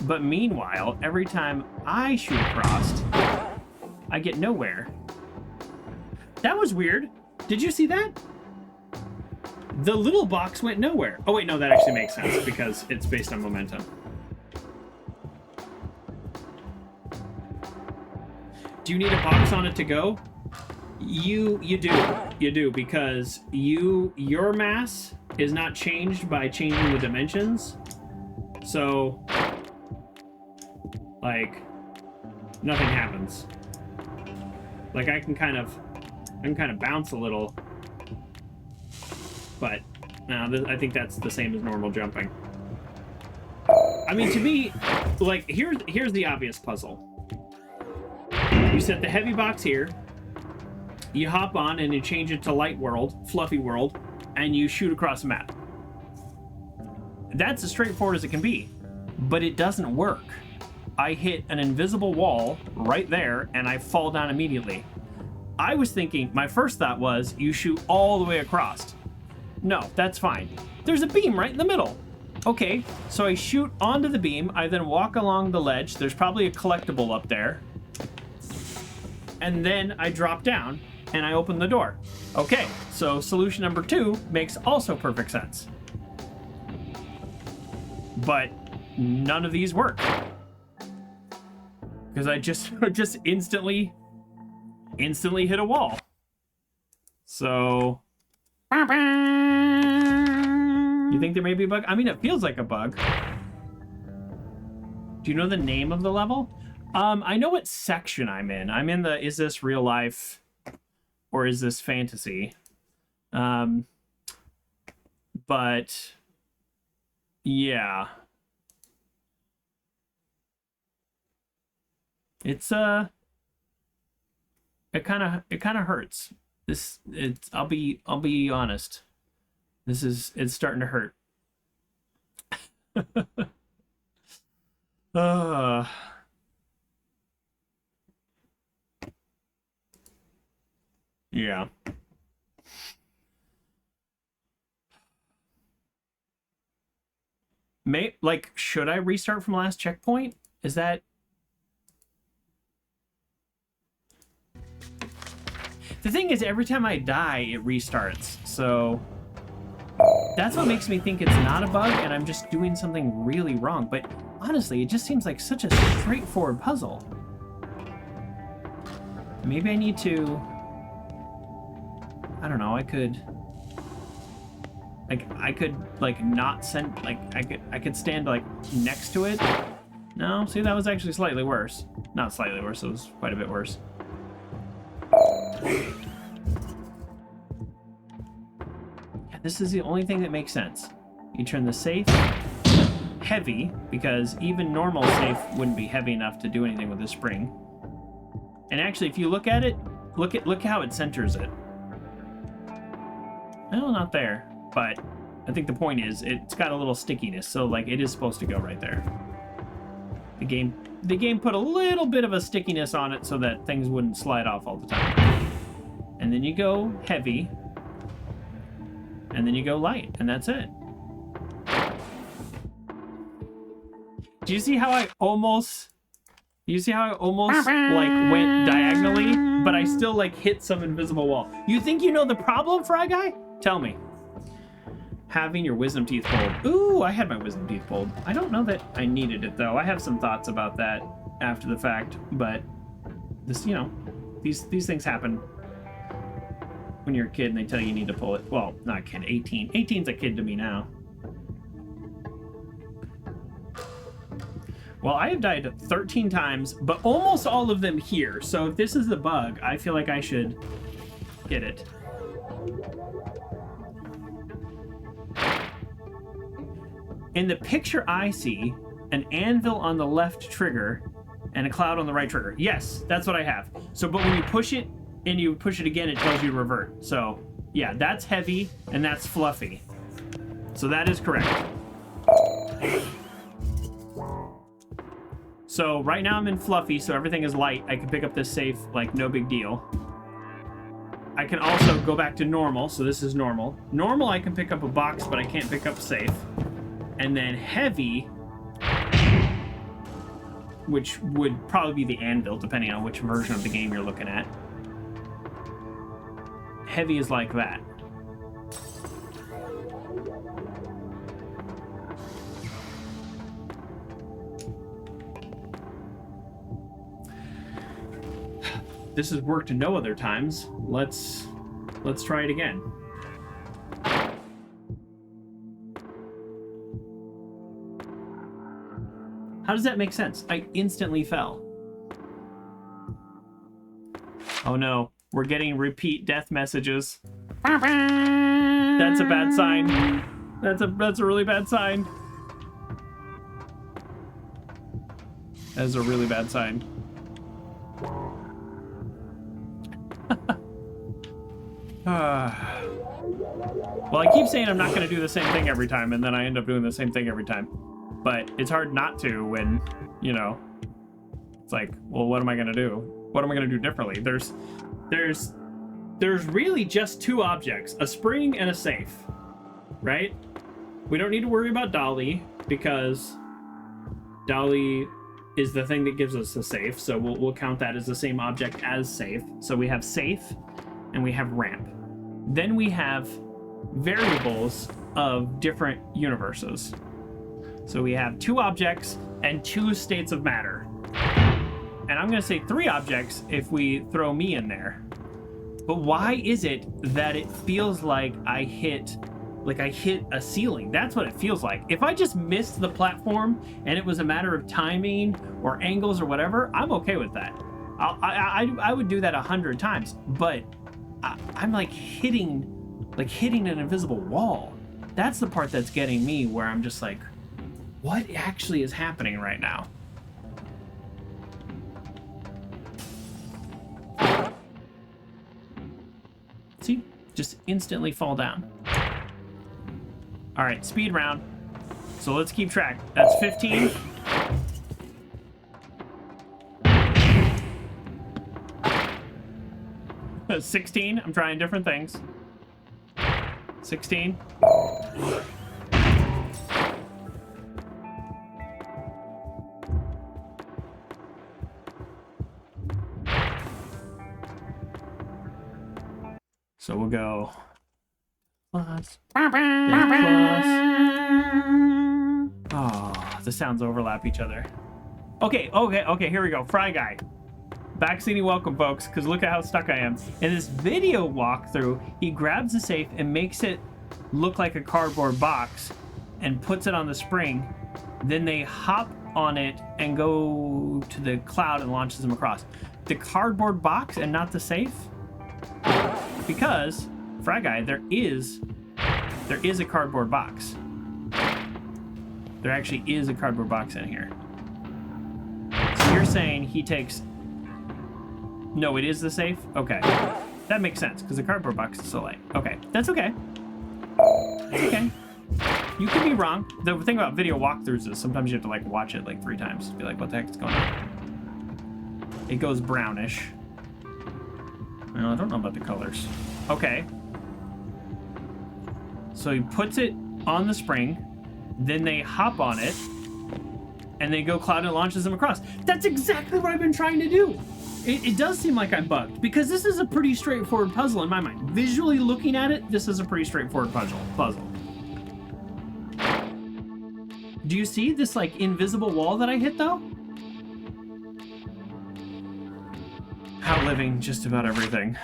But meanwhile, every time I shoot across, I get nowhere. That was weird. Did you see that? The little box went nowhere. Oh wait, no, that actually makes sense because it's based on momentum. Do you need a box on it to go? You do because your mass is not changed by changing the dimensions. So like nothing happens. Like I can kind of bounce a little, but no, I think that's the same as normal jumping. I mean, to me, like here's the obvious puzzle. You set the heavy box here. You hop on and you change it to light world, fluffy world, and you shoot across the map. That's as straightforward as it can be, but it doesn't work. I hit an invisible wall right there and I fall down immediately. I was thinking, my first thought was, you shoot all the way across. No, that's fine. There's a beam right in the middle. Okay, so I shoot onto the beam, I then walk along the ledge, there's probably a collectible up there, and then I drop down, and I open the door. Okay, so solution number 2 makes also perfect sense. But none of these work. Because I just instantly hit a wall. So you think there may be a bug? I mean, it feels like a bug. Do you know the name of the level? I know what section I'm in. I'm in the, is this real life or is this fantasy? But yeah. It's it kind of hurts. I'll be honest. It's starting to hurt. Yeah. Should I restart from last checkpoint? Is that... The thing is, every time I die, it restarts, so... That's what makes me think it's not a bug, and I'm just doing something really wrong. But honestly, it just seems like such a straightforward puzzle. Maybe I need to... I don't know, I could... Like, I could, like, not send, like, I could stand, like, next to it. No, see, that was actually slightly worse. Not slightly worse, it was quite a bit worse. Yeah, this is the only thing that makes sense. You turn the safe heavy, because even normal safe wouldn't be heavy enough to do anything with the spring. And actually, if you look at it, look how it centers it. No, not there. But I think the point is, it's got a little stickiness, so like it is supposed to go right there. The game put a little bit of a stickiness on it so that things wouldn't slide off all the time. And then you go heavy, and then you go light, and that's it. Do you see how I almost... like went diagonally, but I still like hit some invisible wall? You think you know the problem, Fry Guy? Tell me. Having your wisdom teeth pulled. Ooh, I had my wisdom teeth pulled. I don't know that I needed it though. I have some thoughts about that after the fact, but this, you know, these things happen when you're a kid and they tell you need to pull it. Well, not a kid, 18. 18's a kid to me now. Well, I have died 13 times, but almost all of them here. So if this is a bug, I feel like I should get it. In the picture I see, an anvil on the left trigger and a cloud on the right trigger. Yes, that's what I have. So, but when you push it and you push it again, it tells you to revert. So, yeah, that's heavy and that's fluffy. So that is correct. So right now I'm in fluffy, so everything is light. I can pick up this safe like no big deal. I can also go back to normal, so this is normal. Normal, I can pick up a box, but I can't pick up safe. And then heavy, which would probably be the anvil, depending on which version of the game you're looking at. Heavy is like that. This has worked no other times. Let's try it again. How does that make sense? I instantly fell. Oh no, we're getting repeat death messages. That's a bad sign. That's a really bad sign. That is a really bad sign. Well, I keep saying I'm not going to do the same thing every time, and then I end up doing the same thing every time. But it's hard not to when, you know, it's like, well, what am I going to do? What am I going to do differently? There's really just two objects, a spring and a safe, right? We don't need to worry about Dolly because Dolly is the thing that gives us the safe. So we'll count that as the same object as safe. So we have safe and we have ramp. Then we have variables of different universes. So we have two objects and two states of matter. And I'm going to say three objects if we throw me in there. But why is it that it feels like I hit a ceiling? That's what it feels like. If I just missed the platform and it was a matter of timing or angles or whatever, I'm okay with that. I would do that 100 times. But I'm like hitting an invisible wall. That's the part that's getting me, where I'm just like, what actually is happening right now? See? Just instantly fall down. All right, speed round. So let's keep track. That's 15. That's 16. I'm trying different things. 16. So we'll go plus. Oh, the sounds overlap each other. Okay, here we go. Fry Guy. Backseating welcome, folks, because look at how stuck I am. In this video walkthrough, he grabs the safe and makes it look like a cardboard box and puts it on the spring. Then they hop on it and go to the cloud and launches them across. The cardboard box and not the safe? Because, Fry Guy, there is a cardboard box. There actually is a cardboard box in here. So you're saying he takes... No, it is the safe? Okay. That makes sense, because the cardboard box is so light. Okay, that's okay. It's okay. You can be wrong. The thing about video walkthroughs is sometimes you have to like watch it like 3 times. Be like, what the heck is going on? It goes brownish. Well, I don't know about the colors. Okay. So he puts it on the spring, then they hop on it, and they go cloud and launches them across. That's exactly what I've been trying to do. It does seem like I'm bugged, because this is a pretty straightforward puzzle in my mind. Visually looking at it, this is a pretty straightforward puzzle. Do you see this, like, invisible wall that I hit, though? Outliving just about everything.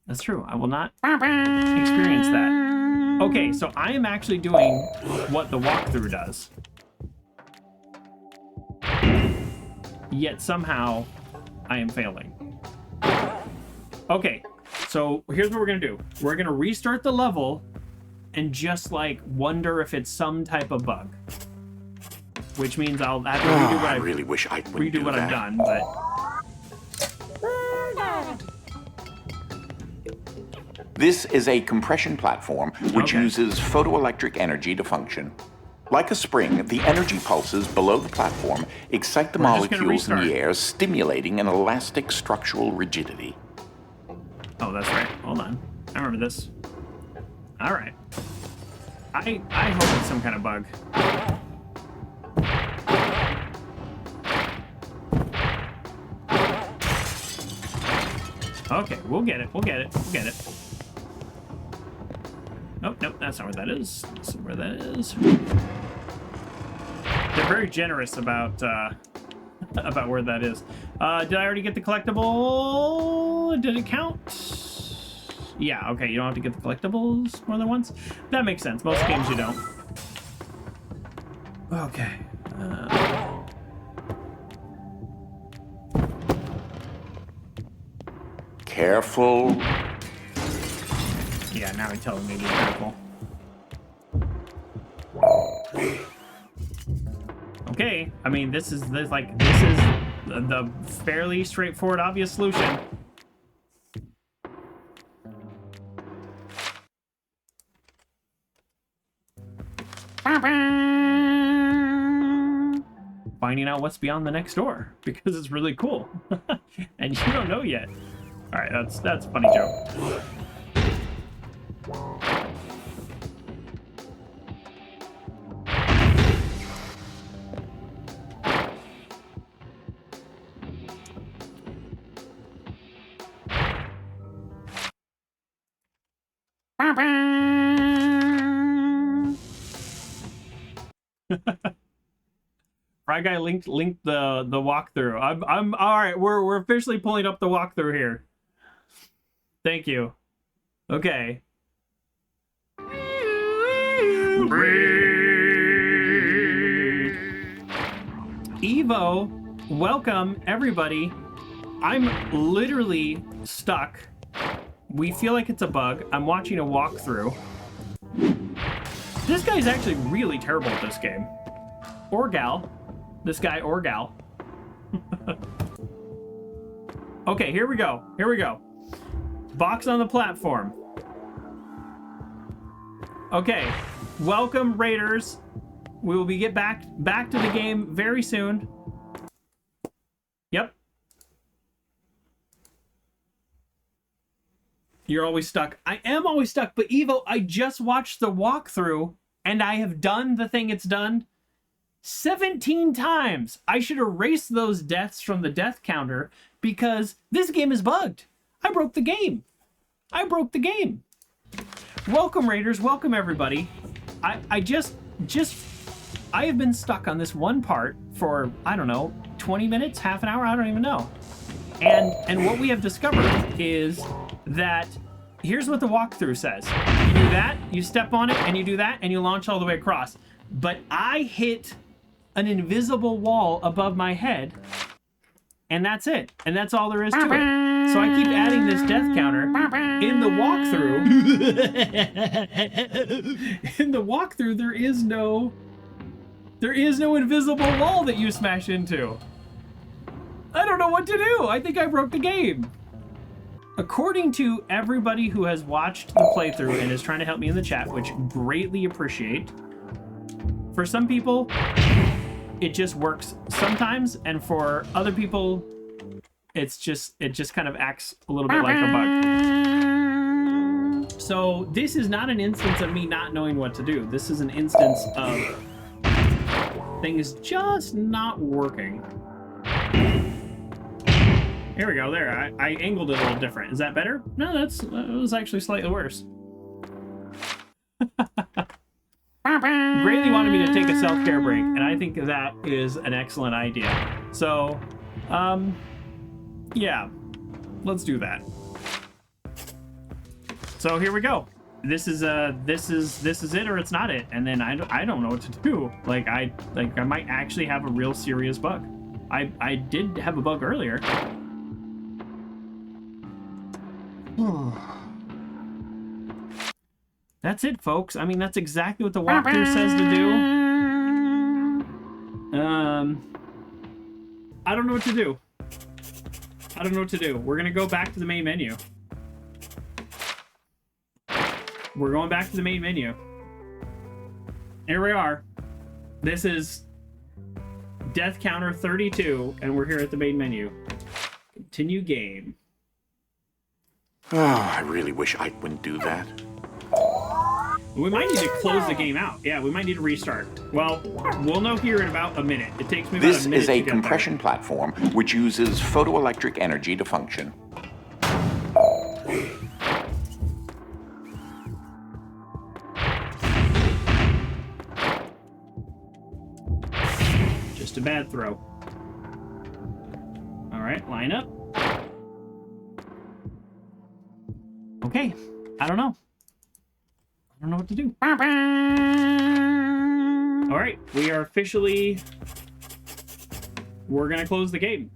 That's true. I will not experience that. Okay, so I am actually doing what the walkthrough does. Yet somehow I am failing. Okay, so here's what we're gonna do. We're gonna restart the level and just like wonder if it's some type of bug. Which means I'll have to redo what I really wish I wouldn't do what that. I've done, but This is a compression platform which uses photoelectric energy to function. Like a spring, the energy pulses below the platform excite the molecules in the air, stimulating an elastic structural rigidity. Oh, that's right. Hold on. I remember this. All right. I hope it's some kind of bug. Okay, we'll get it. We'll get it. We'll get it. Oh, nope, that's not where that is. That's not where that is. They're very generous about where that is. Did I already get the collectible? Did it count? Yeah, okay, you don't have to get the collectibles more than once. That makes sense. Most games you don't. Okay. Careful. Yeah, now he's telling me to be careful. Okay, I mean, this is the fairly straightforward, obvious solution. Finding out what's beyond the next door, because it's really cool. And you don't know yet. All right, that's a funny joke. Fry Guy linked the walkthrough. I'm all right. We're officially pulling up the walkthrough here. Thank you. Okay. Evo, welcome everybody. I'm literally stuck. We feel like it's a bug. I'm watching a walkthrough. This guy's actually really terrible at this game. Or gal. This guy or gal. Okay, here we go. Here we go. Box on the platform. Okay. Welcome, Raiders. We will get back to the game very soon. Yep. You're always stuck. I am always stuck, but Evo, I just watched the walkthrough, and I have done the thing it's done 17 times. I should erase those deaths from the death counter, because this game is bugged. I broke the game. I broke the game. Welcome, Raiders. Welcome, everybody. I have been stuck on this one part for, I don't know, 20 minutes, half an hour, I don't even know. And what we have discovered is that here's what the walkthrough says. do that, you step on it, and you do that, and you launch all the way across. But I hit an invisible wall above my head, and that's it. And that's all there is to it. So I keep adding this death counter. In the walkthrough, there is no invisible wall that you smash into. I don't know what to do. I think I broke the game. According to everybody who has watched the playthrough and is trying to help me in the chat, which greatly appreciate, for some people, it just works sometimes, and for other people, it just kind of acts a little bit like a bug. So this is not an instance of me not knowing what to do. This is an instance of things just not working. Here we go, there. I angled it a little different. Is that better? No, that was actually slightly worse. Greatly wanted me to take a self-care break, and I think that is an excellent idea. So, yeah, let's do that. So here we go. This is it or it's not it, and then I don't know what to do. Like I might actually have a real serious bug. I did have a bug earlier. That's it, folks. I mean, that's exactly what the walkthrough says to do. I don't know what to do. I don't know what to do. We're gonna go back to the main menu. We're going back to the main menu. Here we are. This is death counter 32, and we're here at the main menu. Continue game. Oh, I really wish I wouldn't do that. We might need to close the game out. Yeah, we might need to restart. Well, we'll know here in about a minute. It takes me about a minute. This is a compression platform which uses photoelectric energy to function. Just a bad throw. All right, line up. Okay, I don't know. I don't know what to do. All right, we are officially. We're gonna close the game,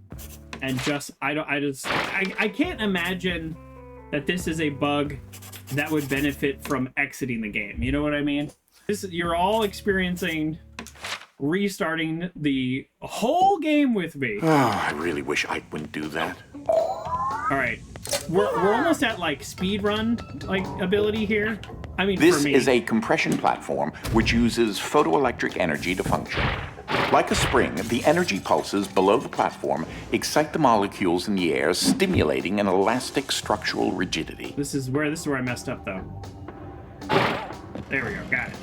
and I can't imagine that this is a bug that would benefit from exiting the game. You know what I mean? You're all experiencing restarting the whole game with me. Oh, I really wish I wouldn't do that. All right, we're almost at like speed run ability here. I mean, this for me. is a compression platform which uses photoelectric energy to function. Like a spring, the energy pulses below the platform excite the molecules in the air, stimulating an elastic structural rigidity. This is where I messed up, though. There we go, got it.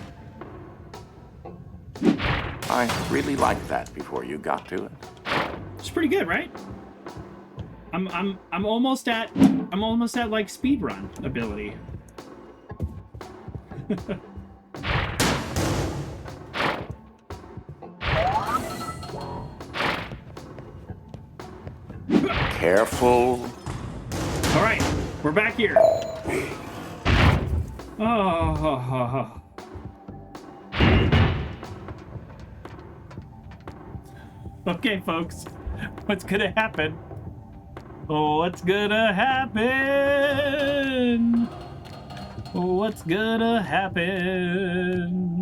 I really liked that before you got to it. It's pretty good, right? I'm almost at like speed run ability. Careful. All right, we're back here. Oh. Okay, folks, what's gonna happen? Oh, what's gonna happen? What's gonna happen?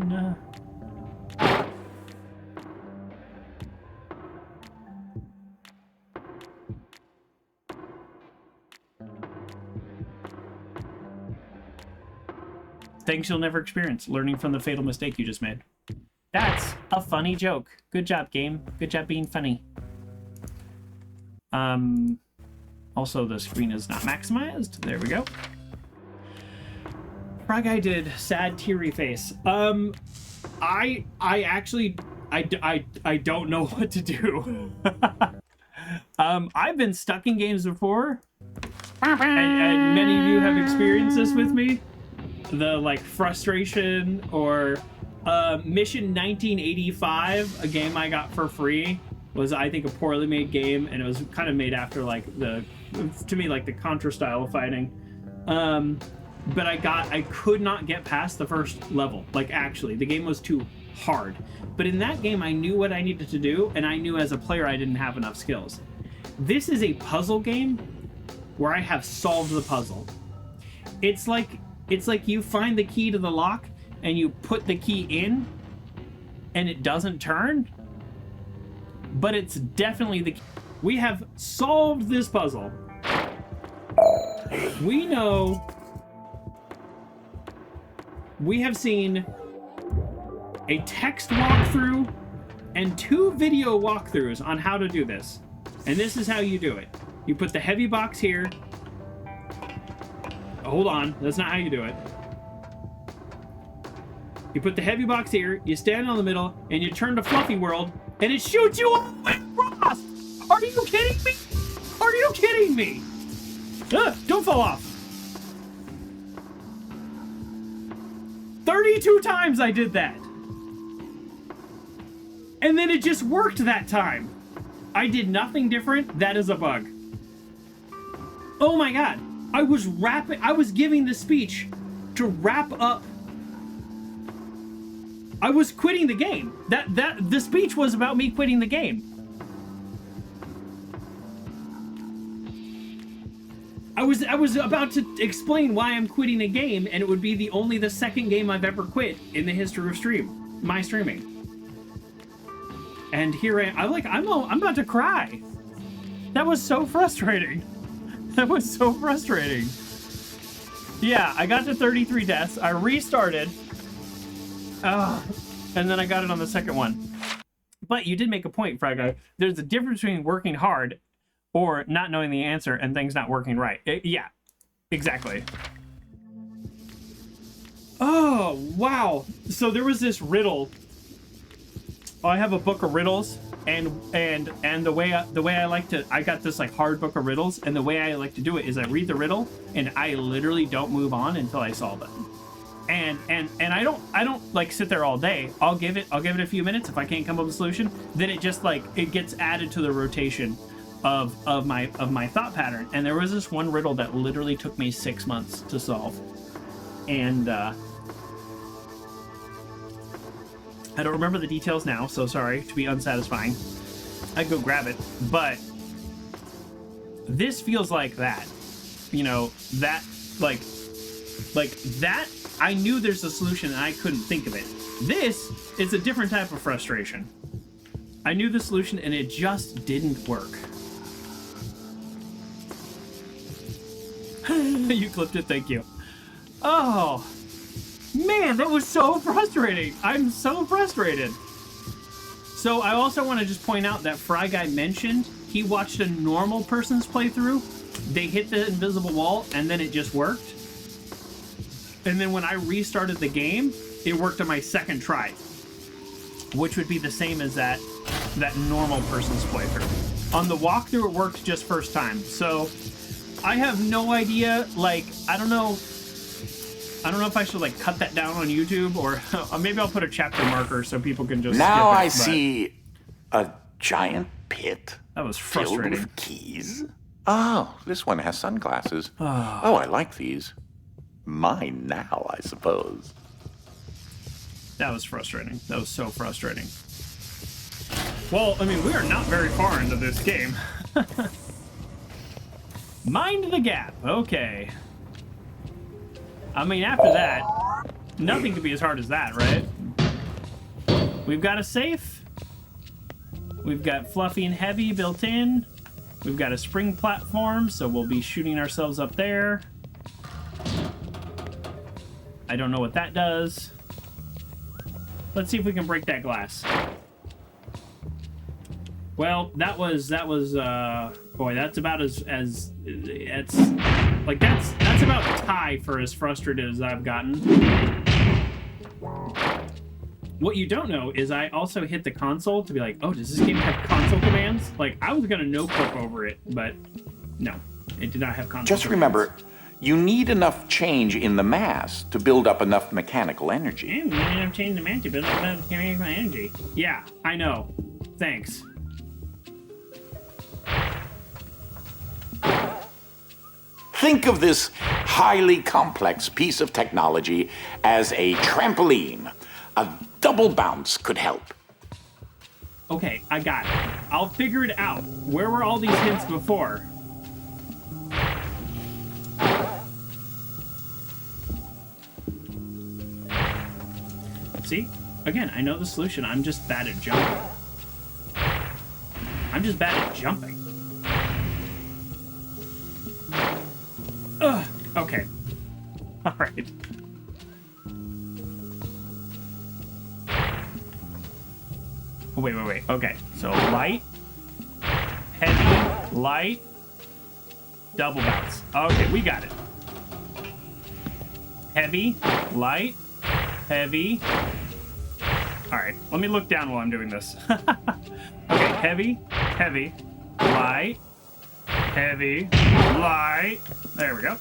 Things you'll never experience, learning from the fatal mistake you just made. That's a funny joke. Good job, game. Good job being funny. Also, the screen is not maximized. There we go. Frog Guy did sad teary face. I actually don't know what to do. I've been stuck in games before, and many of you have experienced this with me. The like frustration or Mission 1985, a game I got for free, was I think a poorly made game, and it was kind of made after like to me like the Contra style of fighting. but I could not get past the first level. Like, actually, the game was too hard. But in that game, I knew what I needed to do, and I knew as a player I didn't have enough skills. This is a puzzle game where I have solved the puzzle. It's like you find the key to the lock, and you put the key in, and it doesn't turn, but it's definitely the key. We have solved this puzzle. We know. We have seen a text walkthrough and 2 video walkthroughs on how to do this. And this is how you do it. You put the heavy box here. Hold on, that's not how you do it. You put the heavy box here, you stand on the middle, and you turn to Fluffy World, and it shoots you all the way across! Are you kidding me? Are you kidding me? Don't fall off. 32 times I did that. And then it just worked that time. I did nothing different. That is a bug. Oh my god. I was giving the speech to wrap up. I was quitting the game. The speech was about me quitting the game. I was about to explain why I'm quitting a game, and it would be the second game I've ever quit in the history of my streaming. And here I'm about to cry. That was so frustrating. That was so frustrating. Yeah, I got to 33 deaths. I restarted. And then I got it on the second one. But you did make a point, Fry Guy. There's a difference between working hard or not knowing the answer and things not working right. Yeah, exactly. Oh, wow. So there was this riddle. Oh, I have a book of riddles, and the way I like to, I got this like hard book of riddles, and the way I like to do it is I read the riddle and I literally don't move on until I solve it. And I don't like sit there all day. I'll give it a few minutes. If I can't come up with a solution, then it just like it gets added to the rotation of my thought pattern. And there was this one riddle that literally took me 6 months to solve, and I don't remember the details now, so sorry to be unsatisfying. I'd go grab it, but this feels like that. You know, that like that. I knew there's a solution and I couldn't think of it. This is a different type of frustration. I knew the solution and it just didn't work. You clipped it, thank you. Oh, man, that was so frustrating. I'm so frustrated. So I also want to just point out that Fry Guy mentioned he watched a normal person's playthrough. They hit the invisible wall and then it just worked. And then when I restarted the game, it worked on my second try, which would be the same as that normal person's playthrough. On the walkthrough, it worked just first time. So I have no idea. Like, I don't know if I should like cut that down on YouTube, or maybe I'll put a chapter marker so people can just. Now skip it, I see a giant pit. That was frustrating. Filled with keys. Oh, this one has sunglasses. Oh, I like these. Mine now, I suppose. That was frustrating. That was so frustrating. Well, I mean, we are not very far into this game. Mind the gap. Okay. I mean, after that, nothing could be as hard as that, right? We've got a safe. We've got Fluffy and Heavy built in. We've got a spring platform, so we'll be shooting ourselves up there. I don't know what that does. Let's see if we can break that glass. Well, that was boy, that's about as it's like that's about tie for as frustrated as I've gotten. What you don't know is I also hit the console to be like, oh, does this game have console commands? Like, I was gonna no-clip over it, but no, it did not have console Just commands. remember, you need enough change in the mass to build up enough mechanical energy. You need enough change in the mass to build up enough mechanical energy. Yeah, I know. Thanks. Think of this highly complex piece of technology as a trampoline. A double bounce could help. Okay, I got it. I'll figure it out. Where were all these hints before? See? Again, I know the solution. I'm just bad at jumping. I'm just bad at jumping. Ugh. Okay. All right. Oh, wait. Okay. So light, heavy, light, double bounce. Okay, we got it. Heavy, light, heavy. All right, let me look down while I'm doing this. Okay, heavy, light, heavy, light. There we go.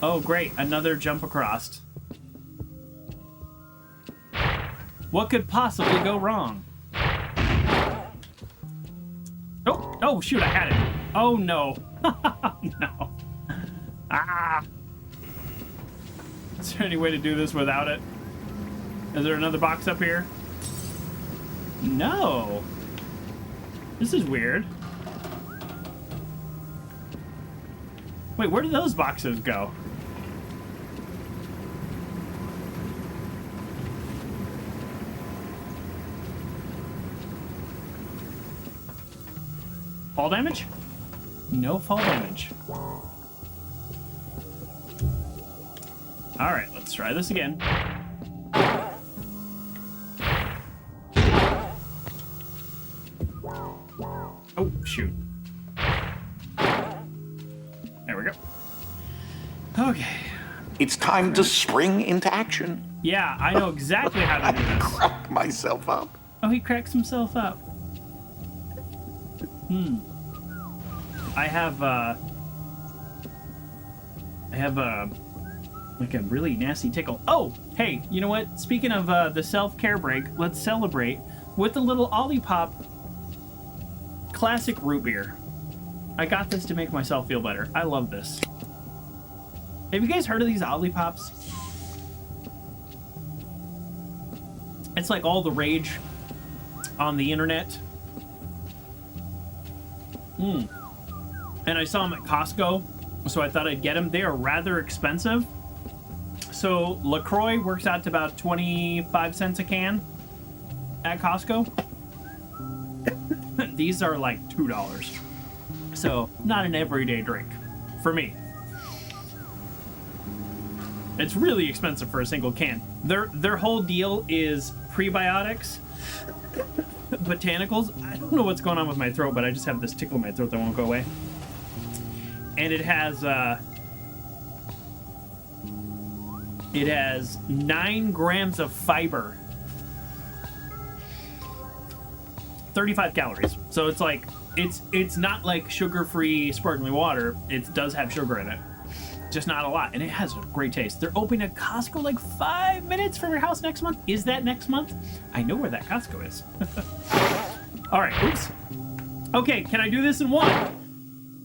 Oh, great, another jump across. What could possibly go wrong? Oh, shoot, I had it. Oh, no. No. Ah! Is there any way to do this without it? Is there another box up here? No. This is weird. Wait, where did those boxes go? Fall damage? No fall damage. All right, let's try this again. Oh, shoot. There we go. Okay. It's time to spring into action. Yeah, I know exactly how to do this. Crack myself up. Oh, he cracks himself up. I have like a really nasty tickle. Oh, hey, you know what? Speaking of the self-care break, let's celebrate with a little Olipop classic root beer. I got this to make myself feel better. I love this. Have you guys heard of these Olipops? It's like all the rage on the internet. And I saw them at Costco, so I thought I'd get them. They are rather expensive. So LaCroix works out to about 25 cents a can at Costco. These are like $2. So not an everyday drink for me. It's really expensive for a single can. Their whole deal is prebiotics, botanicals. I don't know what's going on with my throat, but I just have this tickle in my throat that won't go away. And it has 9 grams of fiber, 35 calories. So it's like it's not like sugar-free sparkling water. It does have sugar in it, just not a lot, and it has a great taste. They're opening a Costco like 5 minutes from your house next month. Is that next month? I know where that Costco is. All right, oops. Okay, can I do this in one?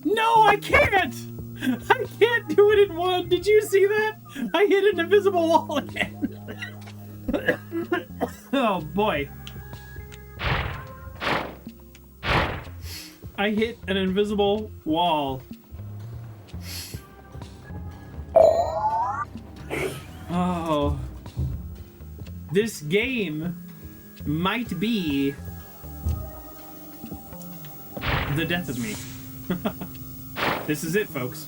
No, I can't! I can't do it in one. Did you see that? I hit an invisible wall again. Oh, boy. I hit an invisible wall. Oh. This game might be the death of me. This is it, folks.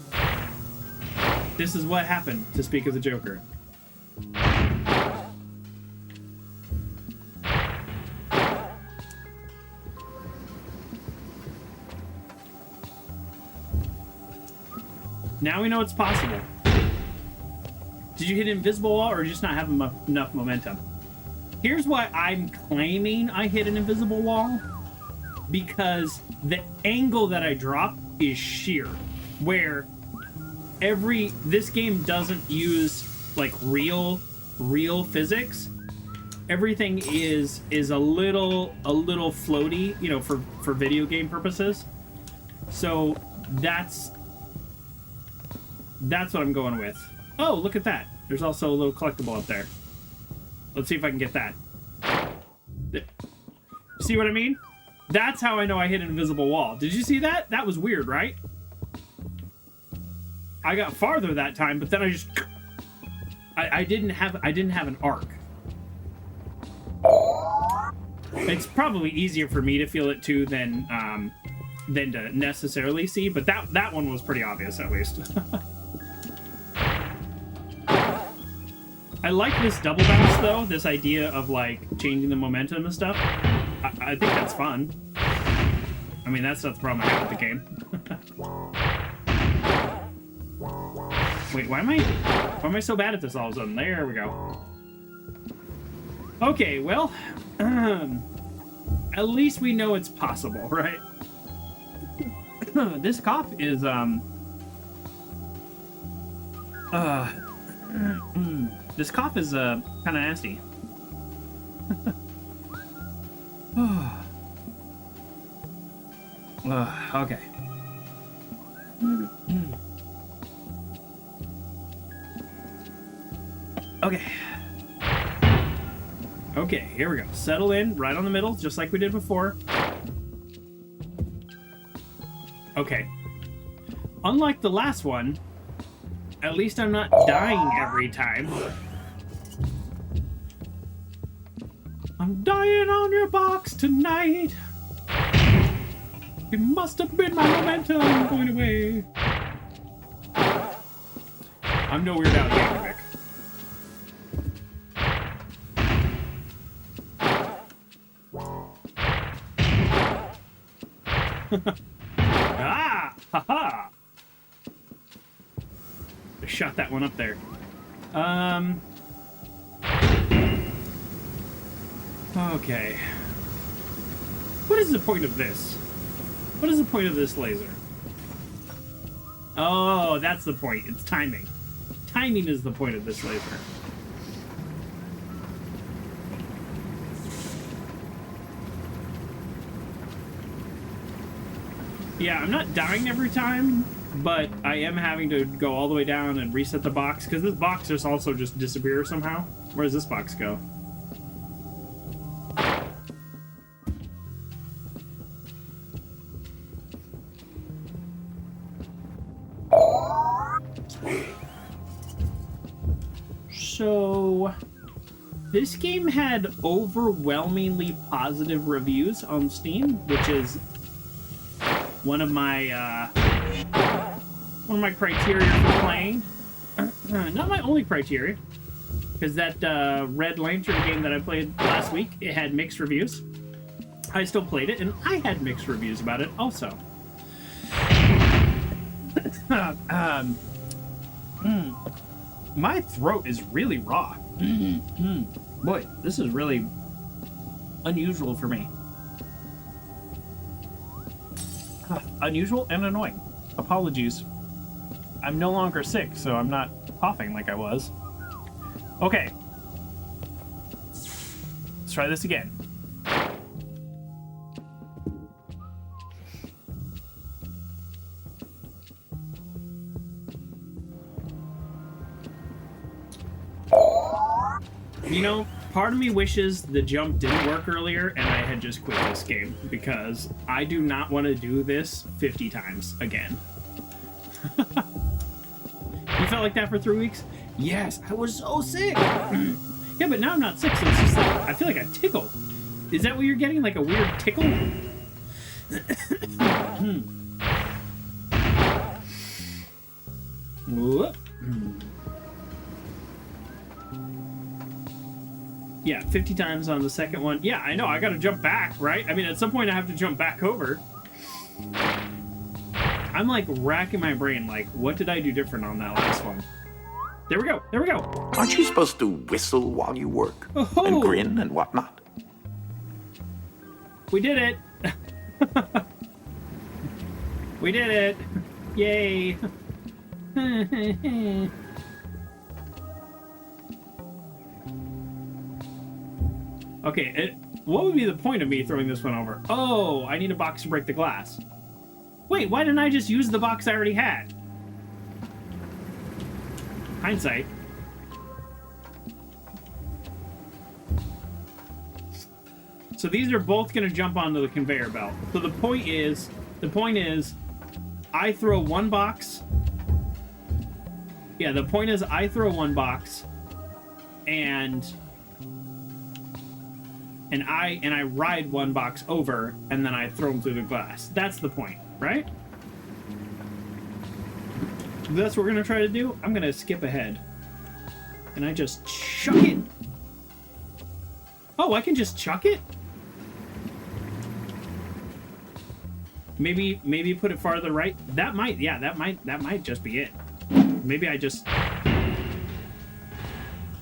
This is what happened to speak of the Joker. Now we know it's possible. Did you hit an invisible wall or just not have enough momentum? Here's why I'm claiming I hit an invisible wall. Because the angle that I drop is sheer. Where this game doesn't use like real physics. everything is a little floaty, you know, for video game purposes. So that's what I'm going with. Oh, look at that. There's also a little collectible up there. Let's see if I can get that. See what I mean? That's how I know I hit an invisible wall. Did you see that? That was weird, right? I got farther that time, but then I just... I didn't have an arc. It's probably easier for me to feel it too than to necessarily see, but that one was pretty obvious at least. I like this double bounce though, this idea of like changing the momentum and stuff. I think that's fun. I mean, that's not the problem I have with the game. Wait, why am I so bad at this all of a sudden? There we go. Okay, well, at least we know it's possible, right? This cough is, this cough is, kind of nasty. Okay. Okay. Okay, here we go. Settle in, right on the middle, just like we did before. Okay. Unlike the last one, at least I'm not dying every time. I'm dying on your box tonight. It must have been my momentum going away. I'm no Weird Al Yankovic. Ah! Haha! I shot that one up there. Okay. What is the point of this? What is the point of this laser? Oh, that's the point. It's timing. Timing is the point of this laser. Yeah, I'm not dying every time, but I am having to go all the way down and reset the box, because this box just also just disappears somehow. Where does this box go? So, this game had overwhelmingly positive reviews on Steam, which is one of my criteria for playing. Not my only criteria, because that Red Lantern game that I played last week, it had mixed reviews. I still played it, and I had mixed reviews about it also. My throat is really raw. Boy, this is really unusual for me. Unusual and annoying. Apologies. I'm no longer sick, so I'm not coughing like I was. Okay. Let's try this again. You know, part of me wishes the jump didn't work earlier and I had just quit this game, because I do not want to do this 50 times again. You felt like that for 3 weeks? Yes, I was so sick. Yeah, but now I'm not sick, so it's just like, I feel like I tickle. Is that what you're getting? Like a weird tickle? Whoop. Yeah, 50 times on the second one. Yeah, I know, I gotta jump back, right? I mean, at some point I have to jump back over. I'm like racking my brain, like, what did I do different on that last one? There we go, there we go. Aren't you supposed to whistle while you work? Oh. And grin and whatnot? We did it. We did it. Yay. Okay, what would be the point of me throwing this one over? Oh, I need a box to break the glass. Wait, why didn't I just use the box I already had? Hindsight. So these are both going to jump onto the conveyor belt. So the point is, I throw one box. Yeah, the point is I throw one box, and I ride one box over, and then I throw them through the glass. That's the point, right? That's what we're gonna try to do. I'm gonna skip ahead, and I just chuck it. Oh, I can just chuck it? Maybe put it farther right. That might just be it. Maybe I just,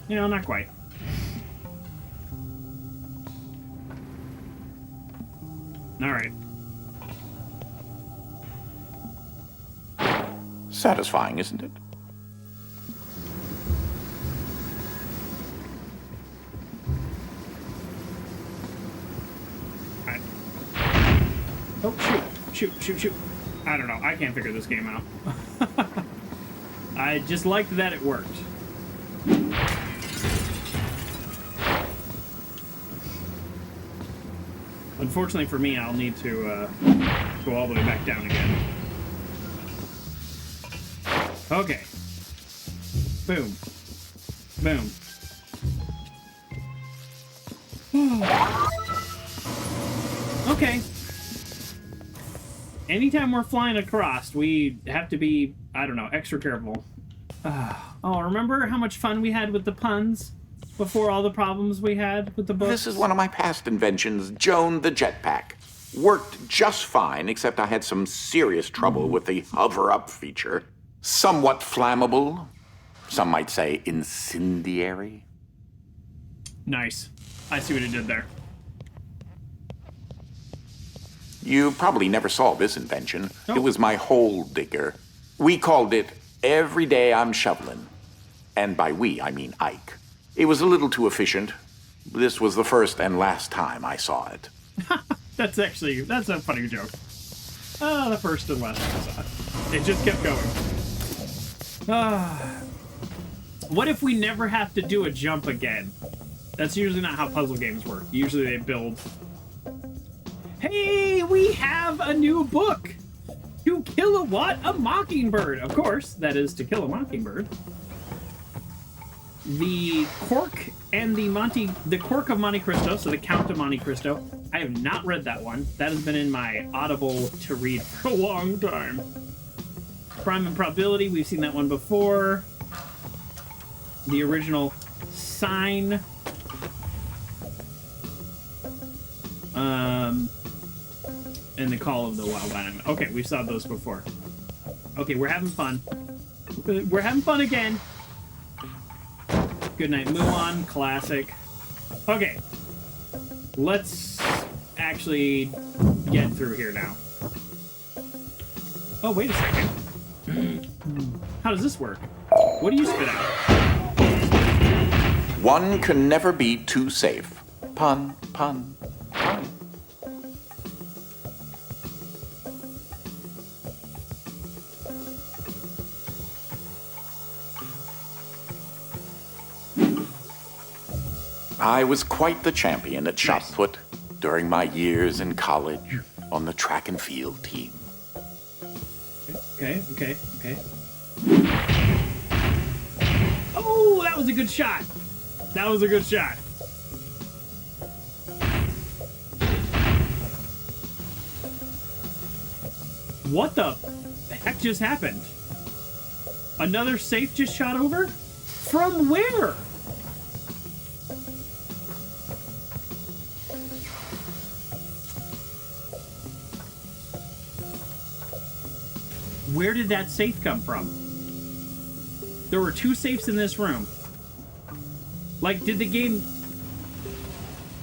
not quite. All right. Satisfying, isn't it? All right. Oh, shoot. I don't know. I can't figure this game out. I just liked that it worked. Unfortunately for me, I'll need to go all the way back down again. Okay. Boom. Boom. Okay. Anytime we're flying across, we have to be, I don't know, extra careful. Oh, remember how much fun we had with the puns before all the problems we had with the books? This is one of my past inventions, Joan the Jetpack. Worked just fine, except I had some serious trouble with the hover-up feature. Somewhat flammable. Some might say incendiary. Nice. I see what he did there. You probably never saw this invention. Nope. It was my hole digger. We called it Every Day I'm Shoveling. And by we, I mean Ike. It was a little too efficient. This was the first and last time I saw it. That's a funny joke. The first and last time I saw it. It just kept going. What if we never have to do a jump again? That's usually not how puzzle games work. Usually they build... Hey, we have a new book! To Kill a Mockingbird. Of course, that is To Kill a Mockingbird. The Cork and the Cork of Monte Cristo, so the Count of Monte Cristo. I have not read that one. That has been in my Audible to read for a long time. Crime and Probability, we've seen that one before. The original Sign. And the Call of the Wild Animal. Okay, we saw those before. Okay, we're having fun. We're having fun again. Goodnight Muon, classic. Okay, let's actually get through here now. Oh, wait a second. How does this work? What do you spit out? One can never be too safe. Pun, pun, pun. I was quite the champion at shot put during my years in college on the track and field team. Okay. Oh, that was a good shot. That was a good shot. What the heck just happened? Another safe just shot over? From where? Where did that safe come from? There were two safes in this room. Like, did the game...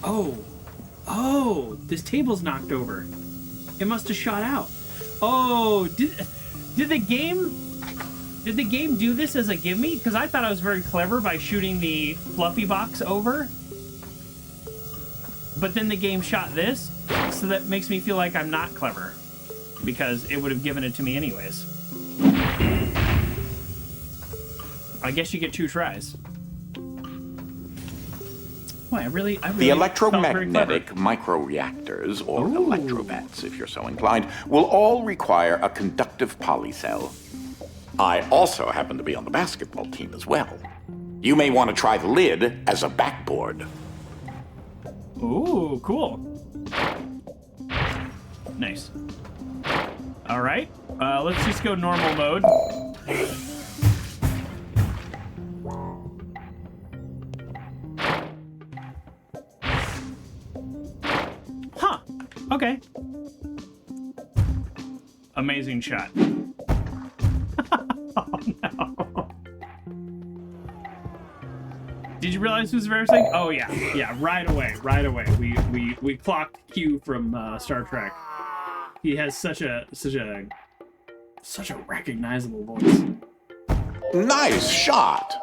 Oh, this table's knocked over. It must have shot out. Oh, did the game do this as a gimme? Because I thought I was very clever by shooting the fluffy box over. But then the game shot this, so that makes me feel like I'm not clever. Because it would have given it to me anyways. I guess you get 2 tries. Boy, I really the electromagnetic microreactors, or electrobats if you're so inclined, will all require a conductive polycell. I also happen to be on the basketball team as well. You may want to try the lid as a backboard. Ooh, cool. Nice. All right, let's just go normal mode. Huh, okay. Amazing shot. Oh, no. Did you realize who's embarrassing? Oh, yeah, right away. We clocked Q from Star Trek. He has such a recognizable voice. Nice shot!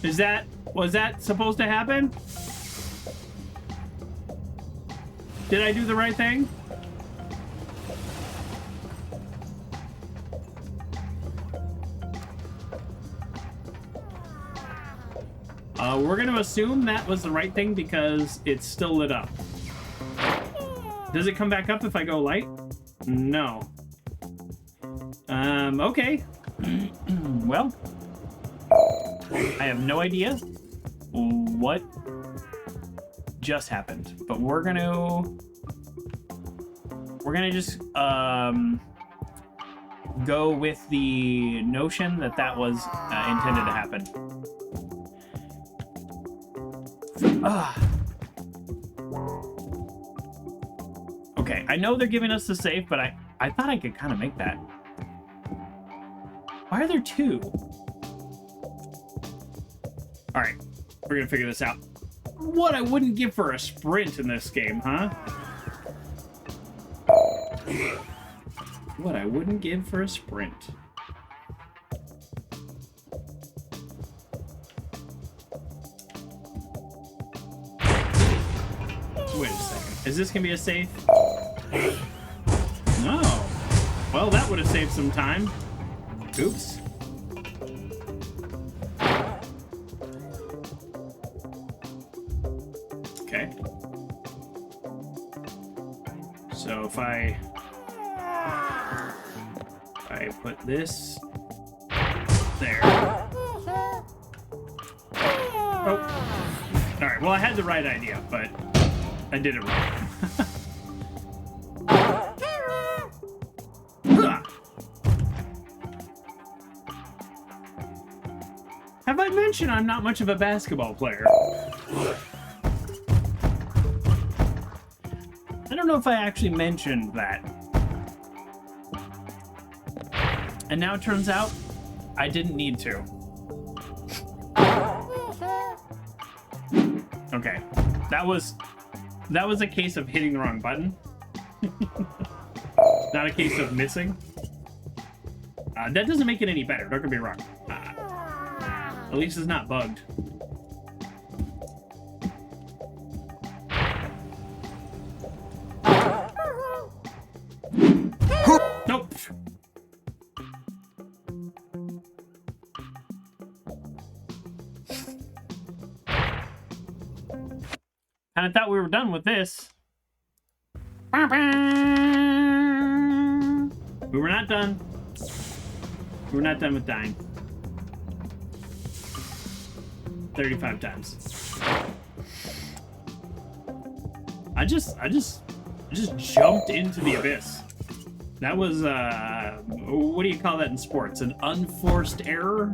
Was that supposed to happen? Did I do the right thing? We're gonna assume that was the right thing because it's still lit up. Does it come back up if I go light? No. Okay. Well, I have no idea what just happened, but we're gonna just go with the notion that that was intended to happen. Okay, I know they're giving us the safe, but I thought I could kind of make that. Why are there 2? All right, we're gonna figure this out. What I wouldn't give for a sprint in this game, huh? What I wouldn't give for a sprint. Wait a second. Is this gonna be a safe? No. Well, that would have saved some time. Oops. Okay. So if I put this there. Oh. All right. Well, I had the right idea, but I did it wrong. Have I mentioned I'm not much of a basketball player? I don't know if I actually mentioned that. And now it turns out I didn't need to. Okay. That was a case of hitting the wrong button. Not a case of missing. That doesn't make it any better, don't get me wrong. At least it's not bugged. Nope. And I thought we were done with this. We were not done. We were not done with dying. 35 times. I just jumped into the abyss. That was what do you call that in sports? An unforced error?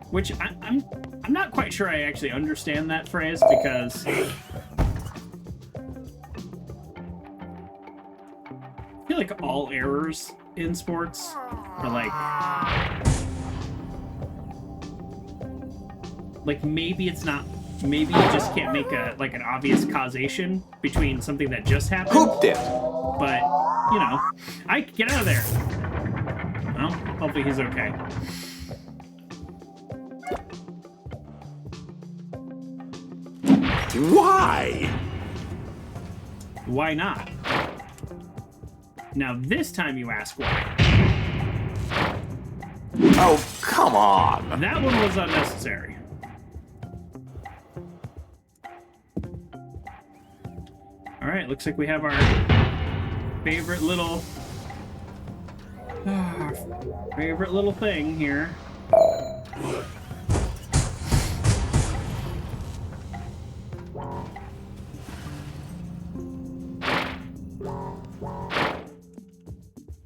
Which I'm not quite sure I actually understand that phrase because I feel like all errors in sports are like maybe it's not maybe you just can't make an obvious causation between something that just happened. Hooped it! But, you know, Ike, get out of there. Well, hopefully he's okay. Why? Why not? Now this time you ask why. Oh, come on! That one was unnecessary. Alright, looks like we have our favorite little thing here.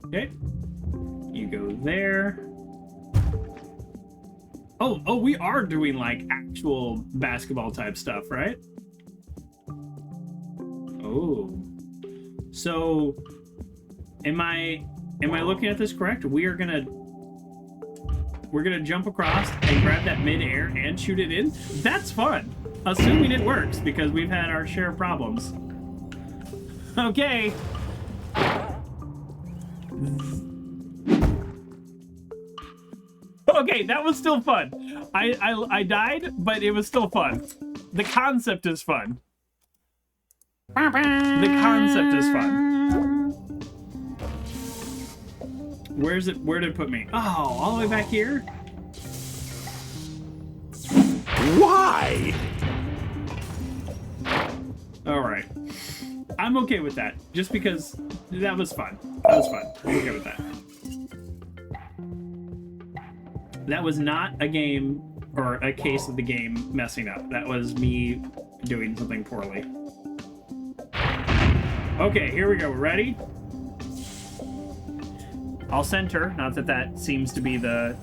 Okay. You go there. Oh, we are doing like actual basketball type stuff, right? Oh. So am I looking at this correct? We're gonna jump across and grab that mid-air and shoot it in? That's fun. Assuming it works, because we've had our share of problems. Okay. Okay, that was still fun. I died, but it was still fun. The concept is fun. The concept is fun. Where did it put me? Oh, all the way back here? Why? Alright. I'm okay with that. Just because that was fun. That was fun. I'm okay with that. That was not a game or a case of the game messing up. That was me doing something poorly. Okay, here we go. Ready? I'll center. Not that that seems to be the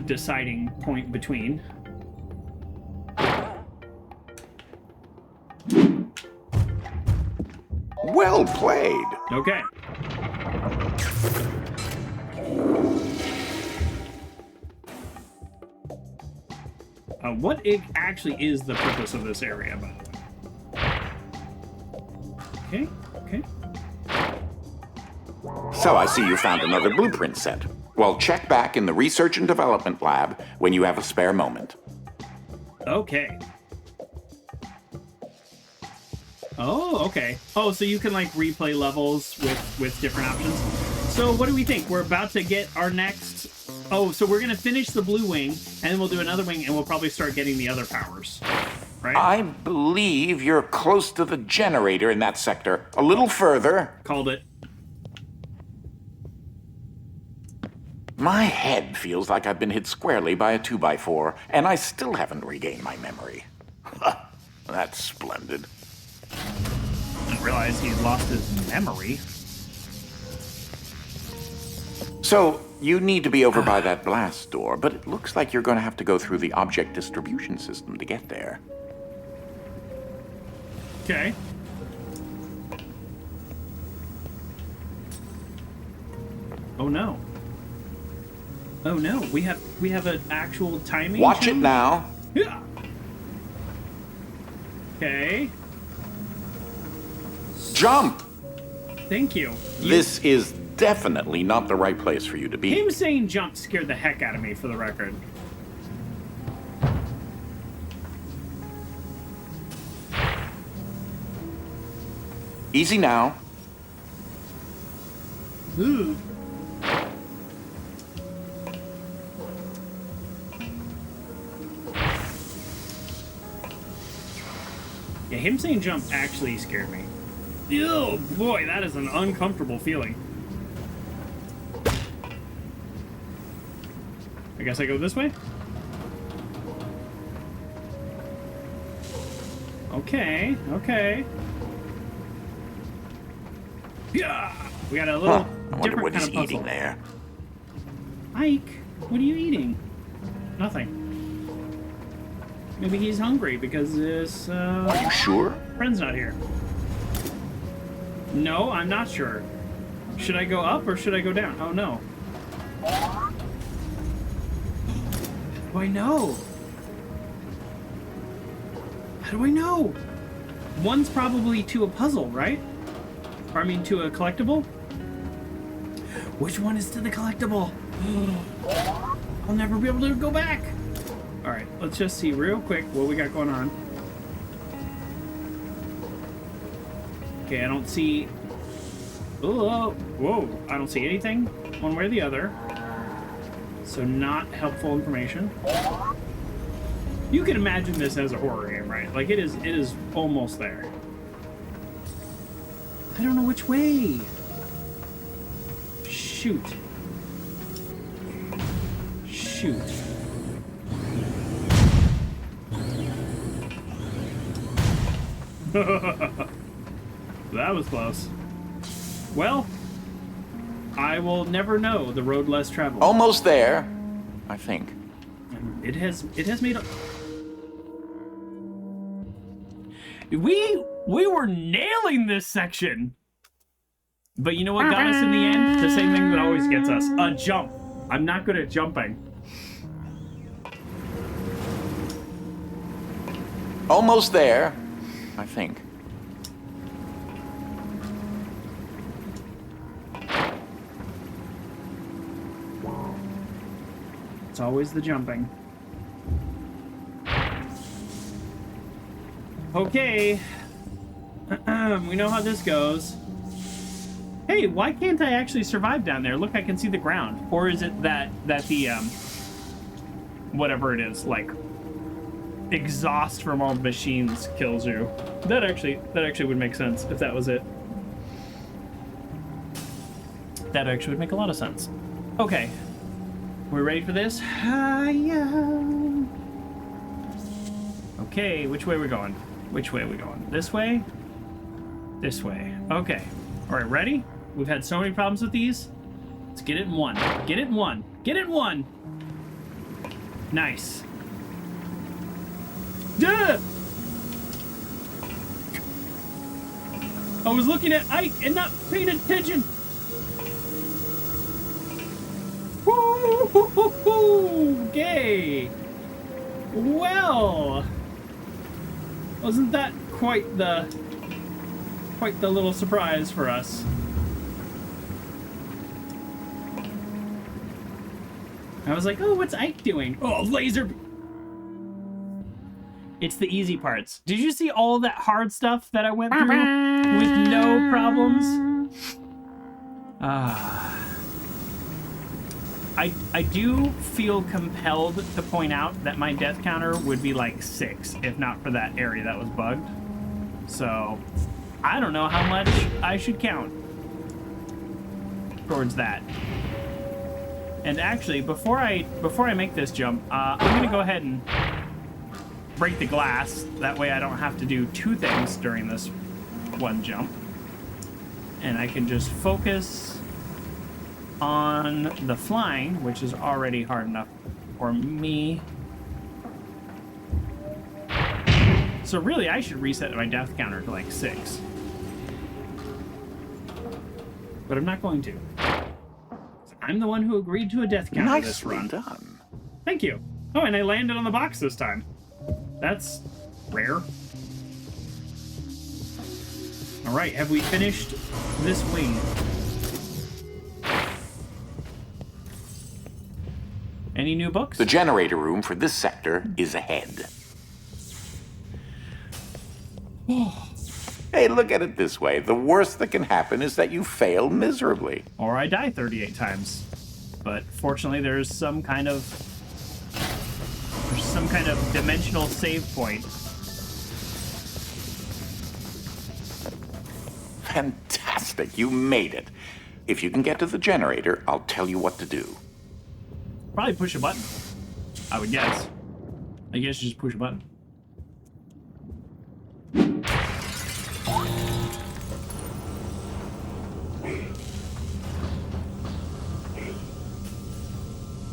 deciding point between. Well played. Okay. What actually is the purpose of this area, by the way? Okay, okay. So I see you found another blueprint set. Well, check back in the research and development lab when you have a spare moment. Okay. Oh, okay. Oh, so you can like replay levels with different options. So what do we think? We're about to get our next... Oh, so we're gonna finish the blue wing, and then we'll do another wing, and we'll probably start getting the other powers. Right? I believe you're close to the generator in that sector. A little further. Called it. My head feels like I've been hit squarely by a 2x4, and I still haven't regained my memory. That's splendid. I didn't realize he lost his memory. So, you need to be over by that blast door, but it looks like you're going to have to go through the object distribution system to get there. Okay. Oh no. Oh no, we have an actual timing. Watch it now. Yeah. Okay. Jump! Thank you. This is definitely not the right place for you to be. Him saying jump scared the heck out of me, for the record. Easy now. Ooh. Yeah, him saying jump actually scared me. Oh boy, that is an uncomfortable feeling. I guess I go this way? Okay, okay. Yeah, we got a little I wonder different what kind he's of puzzle. eating there. Ike, what are you eating? Nothing. Maybe he's hungry because his Are you sure? friend's not here. No, I'm not sure. Should I go up or should I go down? Oh no. Oh, I know. How do I know? One's probably to a puzzle, right? Or I mean to a collectible? Which one is to the collectible? I'll never be able to go back. All right, let's just see real quick what we got going on. Okay, I don't see... Oh, whoa, I don't see anything one way or the other. So not helpful information. You can imagine this as a horror game, right? Like it is almost there. I don't know which way. Shoot. Shoot. That was close. Well, I will never know the road less traveled. Almost there, I think. And it has made a... We were nailing this section. But you know what got us in the end? The same thing that always gets us. A jump. I'm not good at jumping. Almost there, I think. It's always the jumping. Okay. We know how this goes. Hey, why can't I actually survive down there? Look, I can see the ground. Or is it that the whatever it is, like exhaust from all the machines kills you? That actually would make sense if that was it. That actually would make a lot of sense. Okay. We're ready for this? Okay, which way are we going? Which way are we going? This way? This way. Okay. All right, ready? We've had so many problems with these. Let's get it in one. Get it in one. Get it in one. Nice. Duh! I was looking at Ike and not paying attention. Okay. Well, wasn't that quite the little surprise for us? I was like, oh, what's Ike doing? Oh, laser. It's the easy parts. Did you see all that hard stuff that I went through with no problems? I do feel compelled to point out that my death counter would be like 6 if not for that area that was bugged. So I don't know how much I should count towards that. And actually, before I make this jump, I'm gonna go ahead and break the glass. That way I don't have to do 2 things during this one jump. And I can just focus on the flying, which is already hard enough for me. So really, I should reset my death counter to like 6. But I'm not going to. I'm the one who agreed to a death counter this run. Nicely done. Thank you. Oh, and I landed on the box this time. That's rare. All right, have we finished this wing? Any new books? The generator room for this sector is ahead. Hey, look at it this way. The worst that can happen is that you fail miserably. Or I die 38 times. But fortunately, there's some kind of dimensional save point. Fantastic, you made it. If you can get to the generator, I'll tell you what to do. Probably push a button, I would guess. I guess you just push a button.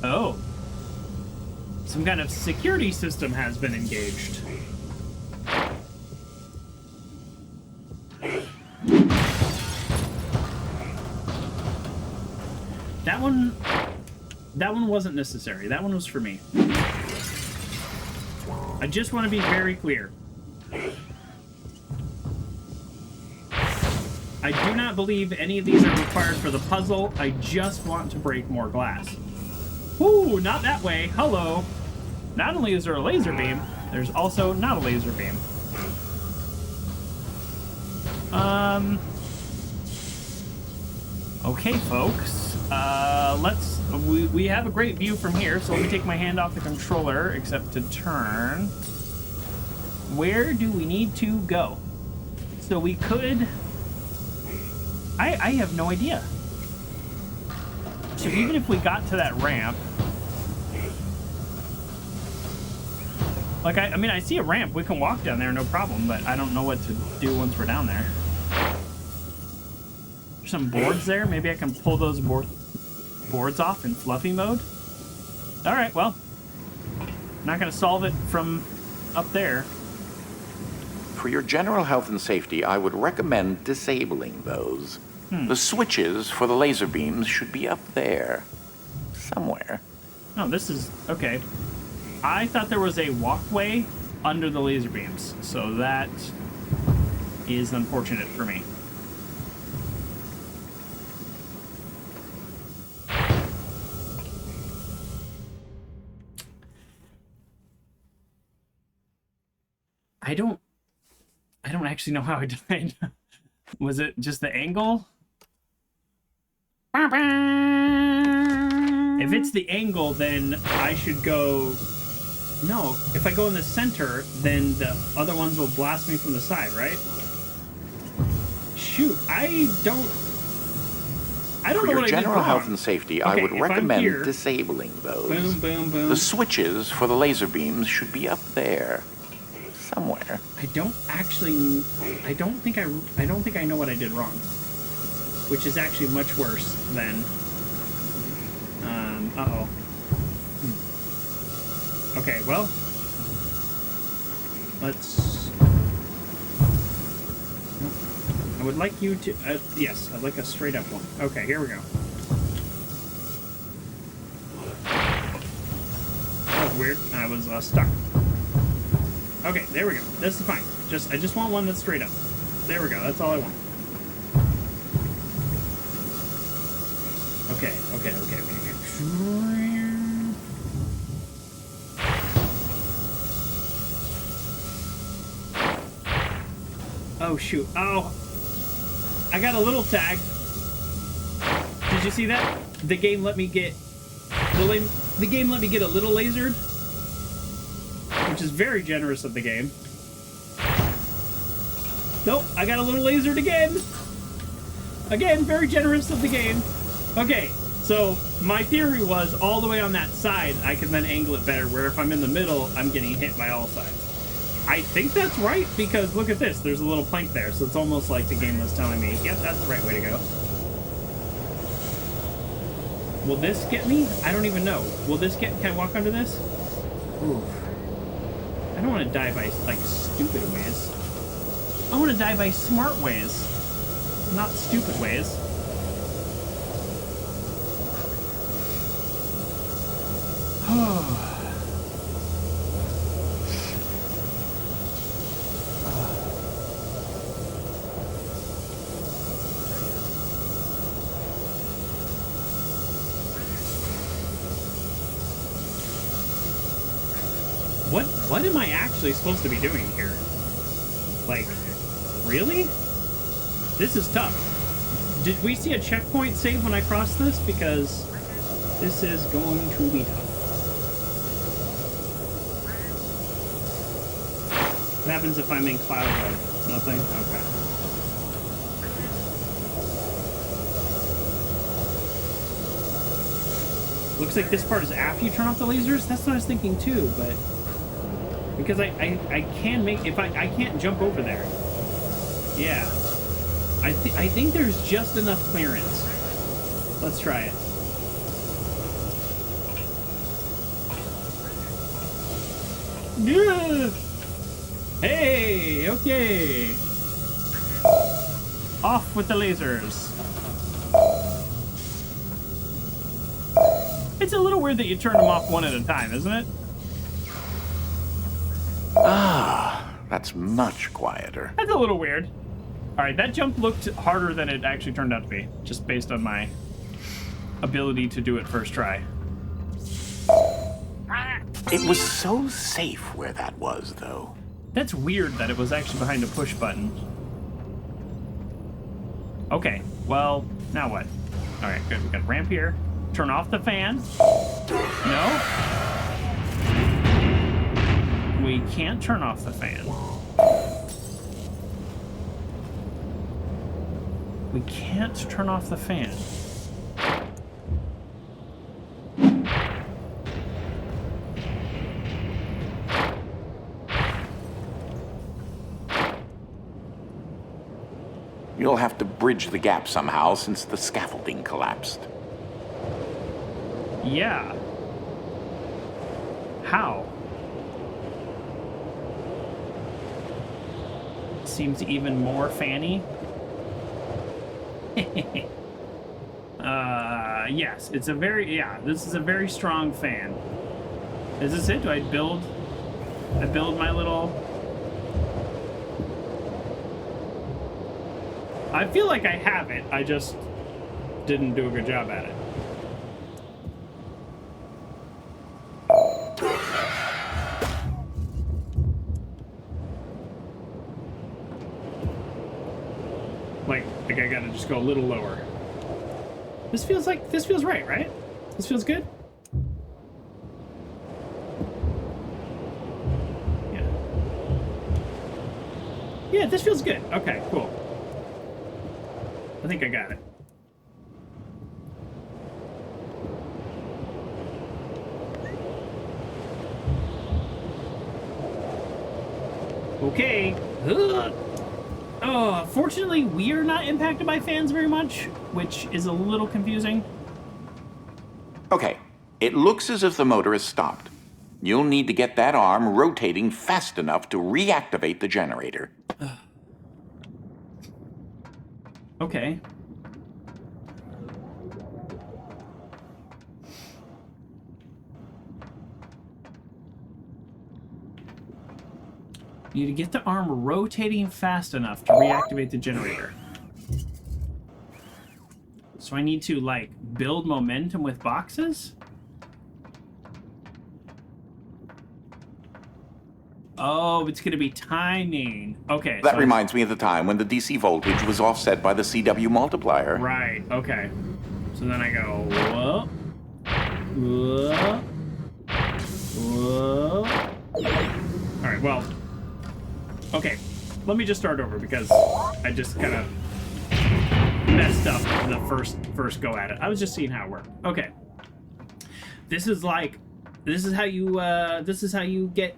Oh. Some kind of security system has been engaged. That one wasn't necessary. That one was for me. I just want to be very clear. I do not believe any of these are required for the puzzle. I just want to break more glass. Ooh, not that way. Hello. Not only is there a laser beam, there's also not a laser beam. Okay, folks. We have a great view from here, so let me take my hand off the controller, except to turn. Where do we need to go? So we could... I have no idea. So even if we got to that ramp... Like, I mean, I see a ramp. We can walk down there, no problem, but I don't know what to do once we're down there. There's some boards there. Maybe I can pull those boards off in fluffy mode. All right, well. Not going to solve it from up there. For your general health and safety, I would recommend disabling those. The switches for the laser beams should be up there. Somewhere. Oh, this is... Okay. I thought there was a walkway under the laser beams, so that is unfortunate for me. I don't actually know how I died. Was it just the angle? If it's the angle, then I should go... No, if I go in the center, then the other ones will blast me from the side, right? Shoot, I don't know what I did wrong. For your general health and safety, I would recommend disabling those. Boom, boom, boom. The switches for the laser beams should be up there. Somewhere. I don't think I know what I did wrong. Which is actually much worse than... uh-oh. Okay, well... Let's... I would like you to... yes, I'd like a straight up one. Okay, here we go. Oh, weird. I was stuck. Okay, there we go. This is fine. I just want one that's straight up. There we go. That's all I want. Okay. Oh, shoot. Oh. I got a little tag. Did you see that? The game let me get... The game let me get a little lasered. Which is very generous of the game. Nope, I got a little lasered again. Again, very generous of the game. Okay, so my theory was all the way on that side, I can then angle it better, where if I'm in the middle, I'm getting hit by all sides. I think that's right, because look at this. There's a little plank there, so it's almost like the game was telling me, yep, that's the right way to go. Will this get me? I don't even know. Will this get... Can I walk under this? Ooh. I don't want to die by, like, stupid ways. I want to die by smart ways, not stupid ways. What am I actually supposed to be doing here? Like, really? This is tough. Did we see a checkpoint save when I crossed this? Because this is going to be tough. What happens if I'm in cloud mode? Nothing? Okay. Looks like this part is after you turn off the lasers? That's what I was thinking too, but... Because I can make... If I can't jump over there. Yeah. I think there's just enough clearance. Let's try it. Yeah. Hey, okay. Off with the lasers. It's a little weird that you turn them off one at a time, isn't it? Ah, That's much quieter. That's a little weird. All right, that jump looked harder than it actually turned out to be, just based on my ability to do it first try. It was so safe where that was, though. That's weird that it was actually behind a push button. Okay, well, now what? All right, good. We got a ramp here. Turn off the fan. No? We can't turn off the fan. We can't turn off the fan. You'll have to bridge the gap somehow since the scaffolding collapsed. Yeah. How? Seems even more fanny. Yes, it's a very, this is a very strong fan. Is this it? Do I build my little... I feel like I have it, I just didn't do a good job at it. Like I gotta just go a little lower. This feels right, right? This feels good? Yeah. Yeah, this feels good. Okay, cool. I think I got it. Okay. Ugh. Oh, fortunately, we are not impacted by fans very much, which is a little confusing. Okay, it looks as if the motor has stopped. You'll need to get that arm rotating fast enough to reactivate the generator. Okay. You need to get the arm rotating fast enough to reactivate the generator. So I need to, like, build momentum with boxes? Oh, it's going to be timing. Okay. That reminds me of the time when the DC voltage was offset by the CW multiplier. Right, okay. So then I go, whoa, whoa, whoa. All right, well, okay. Let me just start over because I just kind of messed up the first go at it. I was just seeing how it worked. Okay. This is how you get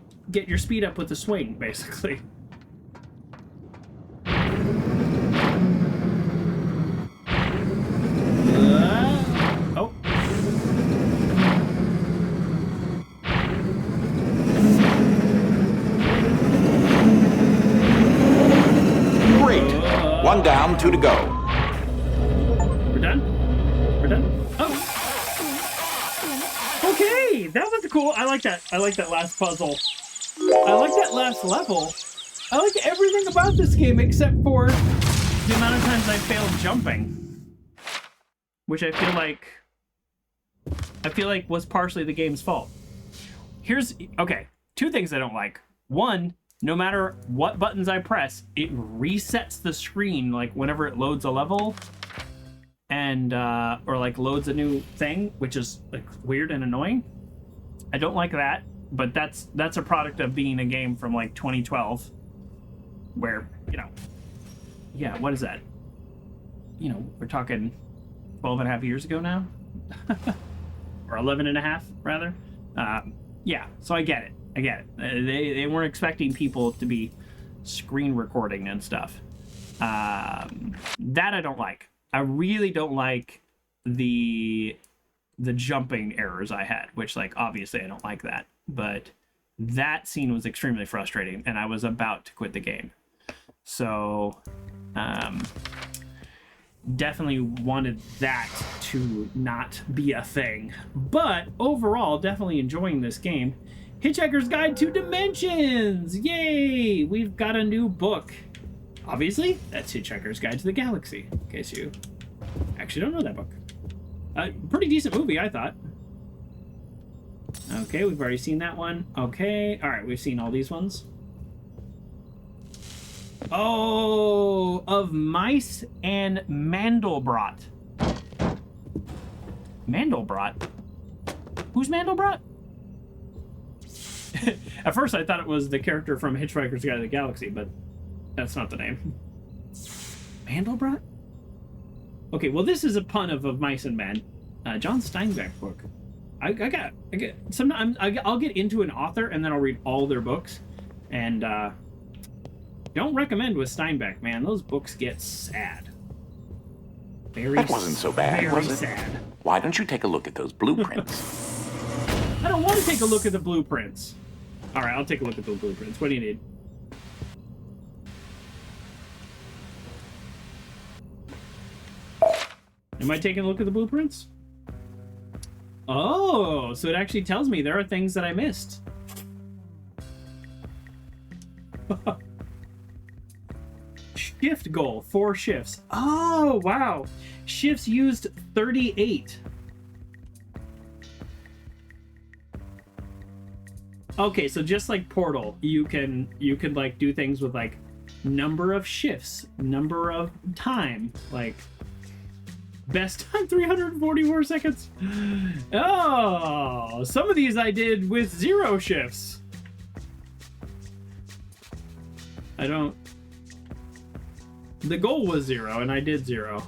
your speed up with the swing, basically. Oh. Great. One down, 2 to go. We're done? We're done? Oh. Okay, that was cool. I like that. I like that last puzzle. I like that last level. I like everything about this game except for the amount of times I failed jumping. Which I feel like was partially the game's fault. Okay, 2 things I don't like. One, no matter what buttons I press, it resets the screen like whenever it loads a level and or like loads a new thing, which is like weird and annoying. I don't like that. But that's a product of being a game from like 2012 where, yeah, what is that? We're talking 12 and a half years ago now, or 11 and a half rather. Yeah, so I get it. They weren't expecting people to be screen recording and stuff. That I don't like. I really don't like the jumping errors I had, which like obviously I don't like that. But that scene was extremely frustrating, and I was about to quit the game. So, definitely wanted that to not be a thing. But overall, definitely enjoying this game. Hitchhiker's Guide to Dimensions! Yay! We've got a new book. Obviously, that's Hitchhiker's Guide to the Galaxy, in case you actually don't know that book. Pretty decent movie, I thought. Okay, we've already seen that one. Okay, alright, we've seen all these ones. Oh, of Mice and Mandelbrot. Mandelbrot? Who's Mandelbrot? At first I thought it was the character from Hitchhiker's Guide to the Galaxy, but that's not the name. Mandelbrot? Okay, well this is a pun of Mice and Men. John Steinbeck book. I'll get into an author and then I'll read all their books. And don't recommend with Steinbeck, man. Those books get sad. That wasn't so bad, was it? Sad. Why don't you take a look at those blueprints? I don't want to take a look at the blueprints. All right, I'll take a look at the blueprints. What do you need? Am I taking a look at the blueprints? Oh, so it actually tells me there are things that I missed. Shift goal, 4 shifts. Oh, wow. Shifts used 38. Okay, so just like Portal, you can like do things with like number of shifts, number of time, like best time 344 seconds. Oh, some of these I did with 0 shifts. The goal was 0 and I did 0.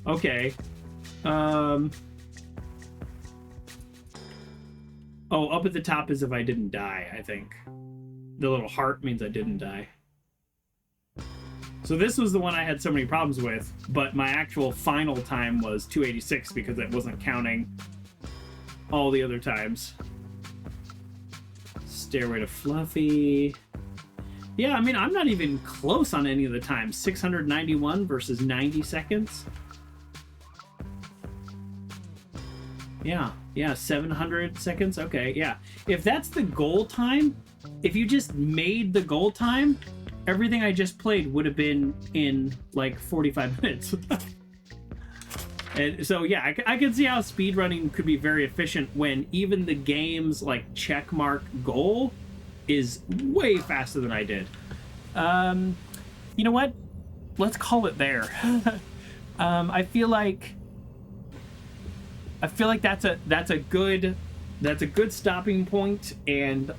Okay. Oh, up at the top is if I didn't die, I think. The little heart means I didn't die. So this was the one I had so many problems with, but my actual final time was 286 because it wasn't counting all the other times. Stairway to Fluffy. Yeah, I mean, I'm not even close on any of the times. 691 versus 90 seconds. Yeah, 700 seconds. Okay, yeah. If that's the goal time, if you just made the goal time, everything I just played would have been in like 45 minutes. And so, yeah, I can see how speedrunning could be very efficient when even the game's like checkmark goal is way faster than I did. You know what? Let's call it there. I feel like that's a good stopping point. And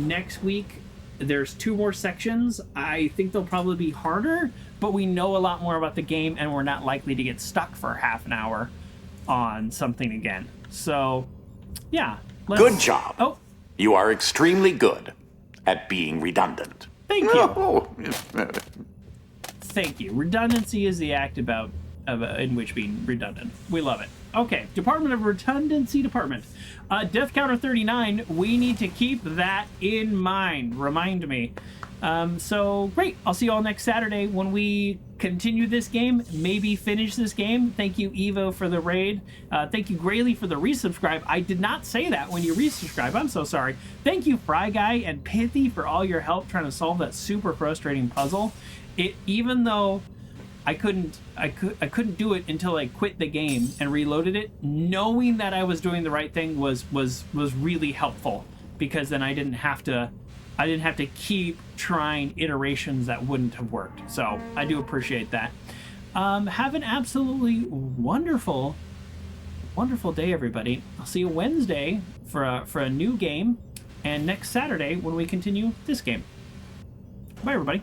next week there's 2 more sections. I think they'll probably be harder, but we know a lot more about the game and we're not likely to get stuck for half an hour on something again. So, yeah. Good job. Oh, you are extremely good at being redundant. Thank you. Thank you. Redundancy is the act in which being redundant. We love it. Okay, Department of Redundancy Department. Death counter 39, we need to keep that in mind. Remind me. So, great. I'll see you all next Saturday when we continue this game, maybe finish this game. Thank you, Evo, for the raid. Thank you, Grayley, for the resubscribe. I did not say that when you resubscribe. I'm so sorry. Thank you, Fry Guy and Pithy, for all your help trying to solve that super frustrating puzzle. Even though I couldn't do it until I quit the game and reloaded it. Knowing that I was doing the right thing was really helpful, because then I didn't have to keep trying iterations that wouldn't have worked. So I do appreciate that. Have an absolutely wonderful day, everybody. I'll see you Wednesday for a new game, and next Saturday when we continue this game. Bye, everybody.